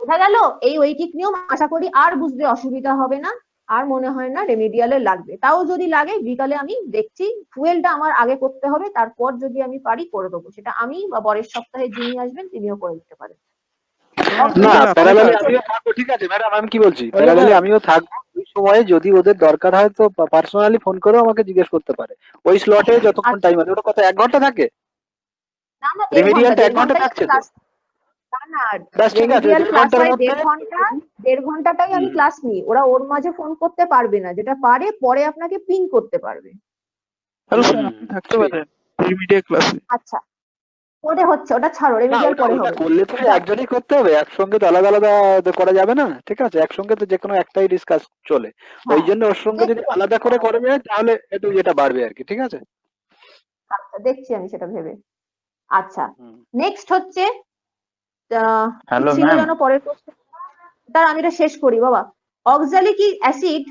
[SPEAKER 1] বোঝা গেল? এই ঐকিক নিয়ম আশা করি আর বুঝতে অসুবিধা হবে না, আর মনে হয় না রেমেডিয়ালে লাগবে। তাও যদি লাগে বিকালে আমি দেখছি, ফুয়েলটা আমার আগে করতে হবে, তারপর যদি আমি পারি করে দেবো, সেটা আমি বা পরের সপ্তাহে যিনি আসবেন তিনিও করে দিতে পারেন।
[SPEAKER 8] না,
[SPEAKER 7] ম্যাম, আপনি
[SPEAKER 8] প্যারালালি আমিও থাকবো, ঠিক আছে ম্যাডাম, আমি কি বলছি, প্যারালালি আমিও থাকবো ওই সময়ে, যদি ওদের দরকার হয় তো পার্সোনালি ফোন করেও আমাকে জিজ্ঞেস করতে পারে। ওই স্লটে যতক্ষণ
[SPEAKER 1] আচ্ছা,
[SPEAKER 8] টাইম আছে, ওটা কত 1 ঘন্টা থাকে?
[SPEAKER 1] না না 1.5 ঘন্টা,
[SPEAKER 8] রেমেডিয়ালটা 1
[SPEAKER 1] 1.5
[SPEAKER 8] ঘন্টা
[SPEAKER 1] ঘন্টাই
[SPEAKER 8] থাকছে তো?
[SPEAKER 1] ক্লাস। না না,
[SPEAKER 8] ব্যাস ঠিক আছে,
[SPEAKER 1] রেমেডিয়াল
[SPEAKER 8] 1.5
[SPEAKER 1] ক্লাস
[SPEAKER 8] ঘন্টার
[SPEAKER 1] হয়
[SPEAKER 8] মধ্যে
[SPEAKER 1] 1.5 ঘন্টা, 1.5 ঘন্টাটাই আমি ক্লাস নিই, ওরা ওর মাঝে ফোন করতে পারবে না, যেটা পারে পরে আপনাকে পিং করতে পারবে।
[SPEAKER 7] হ্যালো স্যার, আপনি থাকতে পারেন রিমিডিয়াল ক্লাসে।
[SPEAKER 1] আচ্ছা, পরে হচ্ছে, ওটা ছাড়ো,
[SPEAKER 8] না,
[SPEAKER 1] রেমেডিয়াল
[SPEAKER 8] ওটা
[SPEAKER 1] পরে
[SPEAKER 8] ওটা
[SPEAKER 1] হবে।
[SPEAKER 8] করলে তো একজনই করতে হবে, একসঙ্গে তো আলাদা আলাদা তো করা যাবে না, ঠিক আছে? একসঙ্গে তো যে কোনো একটাই ডিসকাস চলে, ওই
[SPEAKER 1] হ্যাঁ,
[SPEAKER 8] জন্য ওর সঙ্গে যদি
[SPEAKER 1] দেখছি
[SPEAKER 8] আলাদা করে করবে তাহলে একটু যেটা বাড়বে আর কি, ঠিক আছে?
[SPEAKER 1] আচ্ছা, দেখছি আমি সেটা ভেবে। আচ্ছা,
[SPEAKER 8] হুম।
[SPEAKER 1] নেক্সট হচ্ছে কি
[SPEAKER 3] হ্যালো
[SPEAKER 1] ছিল
[SPEAKER 3] ম্যাম।
[SPEAKER 1] যেন পরের কোশ্চেন, তার আমি এটা শেষ করি বাবা। Oxalic acid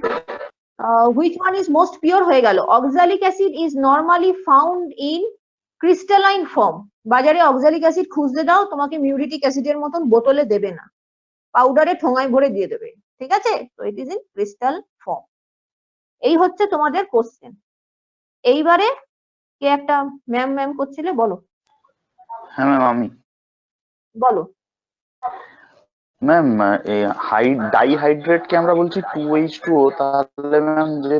[SPEAKER 1] which one is most pure হয়ে গেল। Oxalic acid is normally found in crystalline form। বাজারে অক্সালিক অ্যাসিড খুঁজতে দাও, তোমাকে মিউরিটিক অ্যাসিডের মতন বোতলে দেবে না, পাউডারে ঠোঙায় ভরে দিয়ে দেবে, ঠিক আছে? তো it is in crystal form. এই হচ্ছে তোমাদের কোশ্চেন। এইবারে কে একটা ম্যাম ম্যাম করছিলে, বলো
[SPEAKER 3] হ্যাঁ ম্যাম, আমি
[SPEAKER 1] বলো।
[SPEAKER 3] ম্যাম ডাইহাইড্রেট কে আমরা বলছি 2H2O, তাহলে ম্যাম যে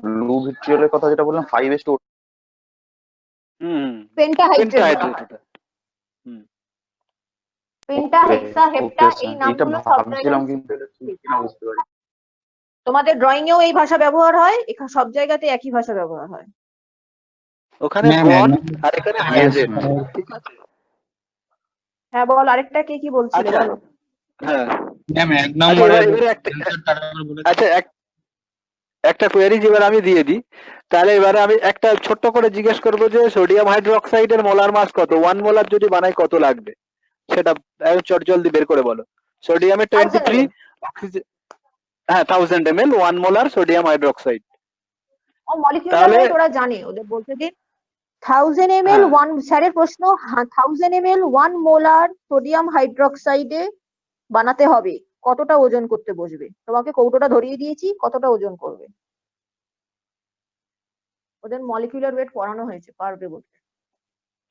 [SPEAKER 3] ব্লু ভিট্রিয়লের কথা যেটা বললাম 5H2O।
[SPEAKER 8] হুম,
[SPEAKER 1] পেন্টাহাইড্রেট,
[SPEAKER 8] পেন্টাহাইড্রেট ওটা।
[SPEAKER 1] পেন্টা, হেক্সা, হেপ্টা, এই
[SPEAKER 3] এইটা
[SPEAKER 1] নামগুলো সব
[SPEAKER 3] ভাবছিলাম
[SPEAKER 1] জায়গায়
[SPEAKER 3] কিন্তু এটা ঠিক কিনা বুঝতে পারি।
[SPEAKER 1] তোমাদের ড্রয়িং এও এই ভাষা ব্যবহার হয়, এখানে সব জায়গাতে একই ভাষা ব্যবহার হয়।
[SPEAKER 8] ওখানে বন্ড আর এখানে হাইড্রেট, ঠিক আছে?
[SPEAKER 1] হ্যাঁ বল, আরেকটা কে কি বলছিলে
[SPEAKER 8] আচ্ছা,
[SPEAKER 1] বলো।
[SPEAKER 8] হ্যাঁ
[SPEAKER 9] ম্যাম 1
[SPEAKER 8] আচ্ছা,
[SPEAKER 9] নম্বরে
[SPEAKER 8] এবারে একটা, আচ্ছা একটা কোয়েরি এবার আমি দিয়ে দিই, তাহলে এবারে আমি একটা ছোট্ট করে জিজ্ঞেস করবো যে সোডিয়াম হাইড্রোক্সাইডের মোলার মাস কত, 1 মোলার যদি বানাই কত লাগবে, সেটা চট জলদি বের করে বলো। সোডিয়ামে 23, অক্সিজেন হ্যাঁ 1000 ml 1 মোলার সোডিয়াম হাইড্রোক্সাইড।
[SPEAKER 1] ও মলিকিউলার
[SPEAKER 8] তাহলে
[SPEAKER 1] ওয়েট ওরা জানে, ওদের বলতে দিন 1000 ml
[SPEAKER 8] হ্যাঁ
[SPEAKER 1] 1 স্যারের প্রশ্ন 1000 ml 1 মোলার সোডিয়াম হাইড্রোক্সাইডে বানাতে হবে, কতটা ওজন করতে বসবে? তোমাকে কৌটোটা ধরিয়ে দিয়েছি, কতটা ওজন করবে? ওদের মলিকিউলার ওয়েট পড়ানো হয়েছে, পারবে বলতে।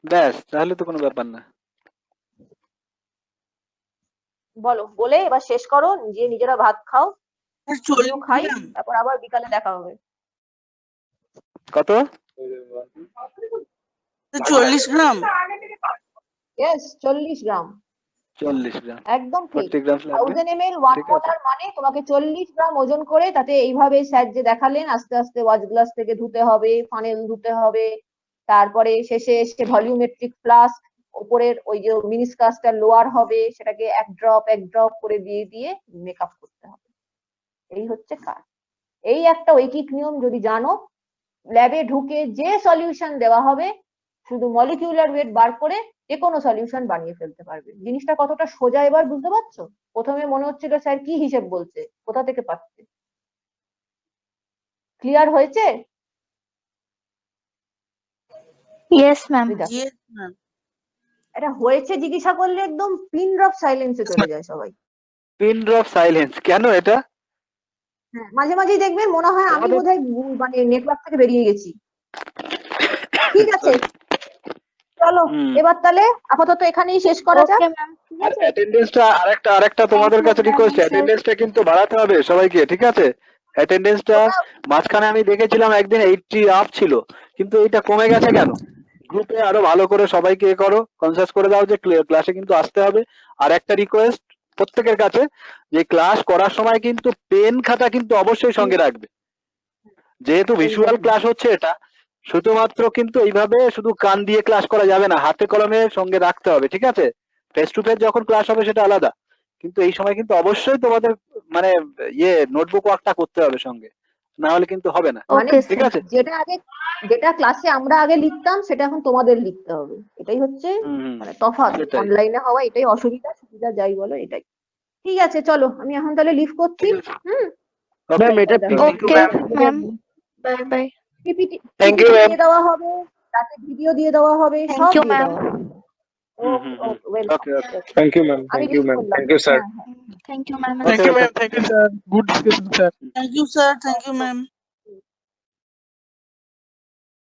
[SPEAKER 8] ব্যাস, তাহলে তো কোনো ব্যাপার না।
[SPEAKER 1] বলো, বলে এবার শেষ করো, নিজেরা ভাত খাও, আমিও
[SPEAKER 6] 40
[SPEAKER 1] খাই,
[SPEAKER 6] গ্রাম।
[SPEAKER 1] তারপর আবার বিকালে দেখা হবে।
[SPEAKER 8] কত?
[SPEAKER 6] 40 গ্রাম।
[SPEAKER 1] ইয়েস, 40 গ্রাম,
[SPEAKER 8] 40 গ্রাম,
[SPEAKER 1] একদম ঠিক।
[SPEAKER 8] 40 গ্রাম লাগবে,
[SPEAKER 1] 1000 ml 1
[SPEAKER 8] ঠিক আছে।
[SPEAKER 1] মোলার মানে তোমাকে 40 গ্রাম ওজন করে, তাতে এইভাবে স্যার যে দেখালেন আস্তে আস্তে ওয়াচ গ্লাস থেকে ধুতে হবে, ফানেল ধুতে হবে, তারপরে শেষে এসে ভলিউমেট্রিক ফ্লাস্ক, উপরের ওই যে মিনিস্কাসটা লোয়ার হবে, সেটাকে এক ড্রপ করে দিয়ে দিয়ে মেকআপ করতে হবে। এই হচ্ছে কাজ। এই একটা ঐকিক নিয়ম যদি জানো, ল্যাবে ঢুকে যে সলিউশন দেওয়া হবে শুধু মলিকিউলার ওয়েট বার করে যে কোনো সলিউশন বানিয়ে ফেলতে পারবে। জিনিসটা কতটা সোজা এবার বুঝতে পারছো? প্রথমে মনে হচ্ছিল স্যার কি হিসেব বলছে, কোথা থেকে পাচ্ছে। ক্লিয়ার হয়েছে?
[SPEAKER 2] Yes ma'am.
[SPEAKER 6] Yes, ma'am.
[SPEAKER 1] এটা হয়েছে জিজ্ঞাসা করলে একদম পিন ড্রপ সাইলেন্সে চলে যায় সবাই।
[SPEAKER 8] পিন ড্রপ সাইলেন্স কেন এটা?
[SPEAKER 1] হ্যাঁ, মাঝে মাঝেই দেখবেন মনে হয় আমি
[SPEAKER 8] আমাদের
[SPEAKER 1] বোধহয় মানে নেটওয়ার্ক থেকে বেরিয়ে গেছি। ঠিক আছে, চলো এবার তাহলে আপাতত এখানেই শেষ করা যাক।
[SPEAKER 2] Okay ma'am.
[SPEAKER 1] ঠিক
[SPEAKER 8] আর
[SPEAKER 1] আছে,
[SPEAKER 8] অ্যাটেন্ডেন্সটা আরেকটা তোমাদের
[SPEAKER 2] you,
[SPEAKER 8] কাছে
[SPEAKER 2] ma'am,
[SPEAKER 8] রিকোয়েস্ট,
[SPEAKER 2] sir.
[SPEAKER 8] অ্যাটেন্ডেন্সটা কিন্তু বাড়াতে হবে সবাইকে, ঠিক আছে? অ্যাটেন্ডেন্সটা
[SPEAKER 1] ওটা
[SPEAKER 8] মাঝখানে আমি দেখেছিলাম একদিন 80 আপ ছিল, কিন্তু এটা কমে গেছে কেন? গ্রুপে আরো ভালো করে সবাইকে এ করো, কনসাস করে দাও যে ক্লাসে কিন্তু আসতে হবে। আর একটা রিকোয়েস্ট প্রত্যেকের কাছে, যে ক্লাস করার সময় কিন্তু পেন খাতা কিন্তু অবশ্যই সঙ্গে রাখবে। যেহেতু ভিজুয়াল ক্লাস হচ্ছে এটা, শুধুমাত্র কিন্তু এইভাবে শুধু কান দিয়ে ক্লাস করা যাবে না, হাতে কলমে সঙ্গে রাখতে হবে, ঠিক আছে? ফেস টু ফেস যখন ক্লাস হবে সেটা আলাদা, কিন্তু এই সময় কিন্তু অবশ্যই তোমাদের মানে নোটবুক ওয়ার্কটা করতে হবে সঙ্গে, না হলে কিন্তু হবে না,
[SPEAKER 1] মানে
[SPEAKER 2] ওকে
[SPEAKER 8] ঠিক আছে?
[SPEAKER 1] যেটা ক্লাসে আমরা আগে লিখতাম সেটা এখন তোমাদের লিখতে হবে, এটাই হচ্ছে মানে তফাৎ।
[SPEAKER 8] সেটাই।
[SPEAKER 1] অনলাইনে হওয়া এটাই সুবিধা যাই বলো এটাই। ঠিক আছে, চলো আমি এখন তাহলে লিভ করছি। হুম,
[SPEAKER 9] ম্যাম এটা
[SPEAKER 2] okay ma'am. Bye bye.
[SPEAKER 1] PPT
[SPEAKER 9] Thank you, ma'am.
[SPEAKER 1] দিয়ে দেওয়া হবে, তাতে ভিডিও দিয়ে দেওয়া হবে,
[SPEAKER 2] Thank
[SPEAKER 1] সব
[SPEAKER 2] you,
[SPEAKER 1] দিয়ে
[SPEAKER 2] ma'am.
[SPEAKER 1] দেওয়া হবে। Okay, welcome.
[SPEAKER 8] Okay okay.
[SPEAKER 9] Thank you ma'am,
[SPEAKER 1] আমি
[SPEAKER 9] থ্যাংক ইউ
[SPEAKER 1] লিভ
[SPEAKER 9] ম্যাম,
[SPEAKER 1] করলাম।
[SPEAKER 9] Thank you sir.
[SPEAKER 1] হ্যাঁ, হ্যাঁ।
[SPEAKER 2] Thank you, ma'am.
[SPEAKER 7] Thank you ma'am, thank you sir, good discussion sir.
[SPEAKER 6] Thank you, sir. Thank you, ma'am.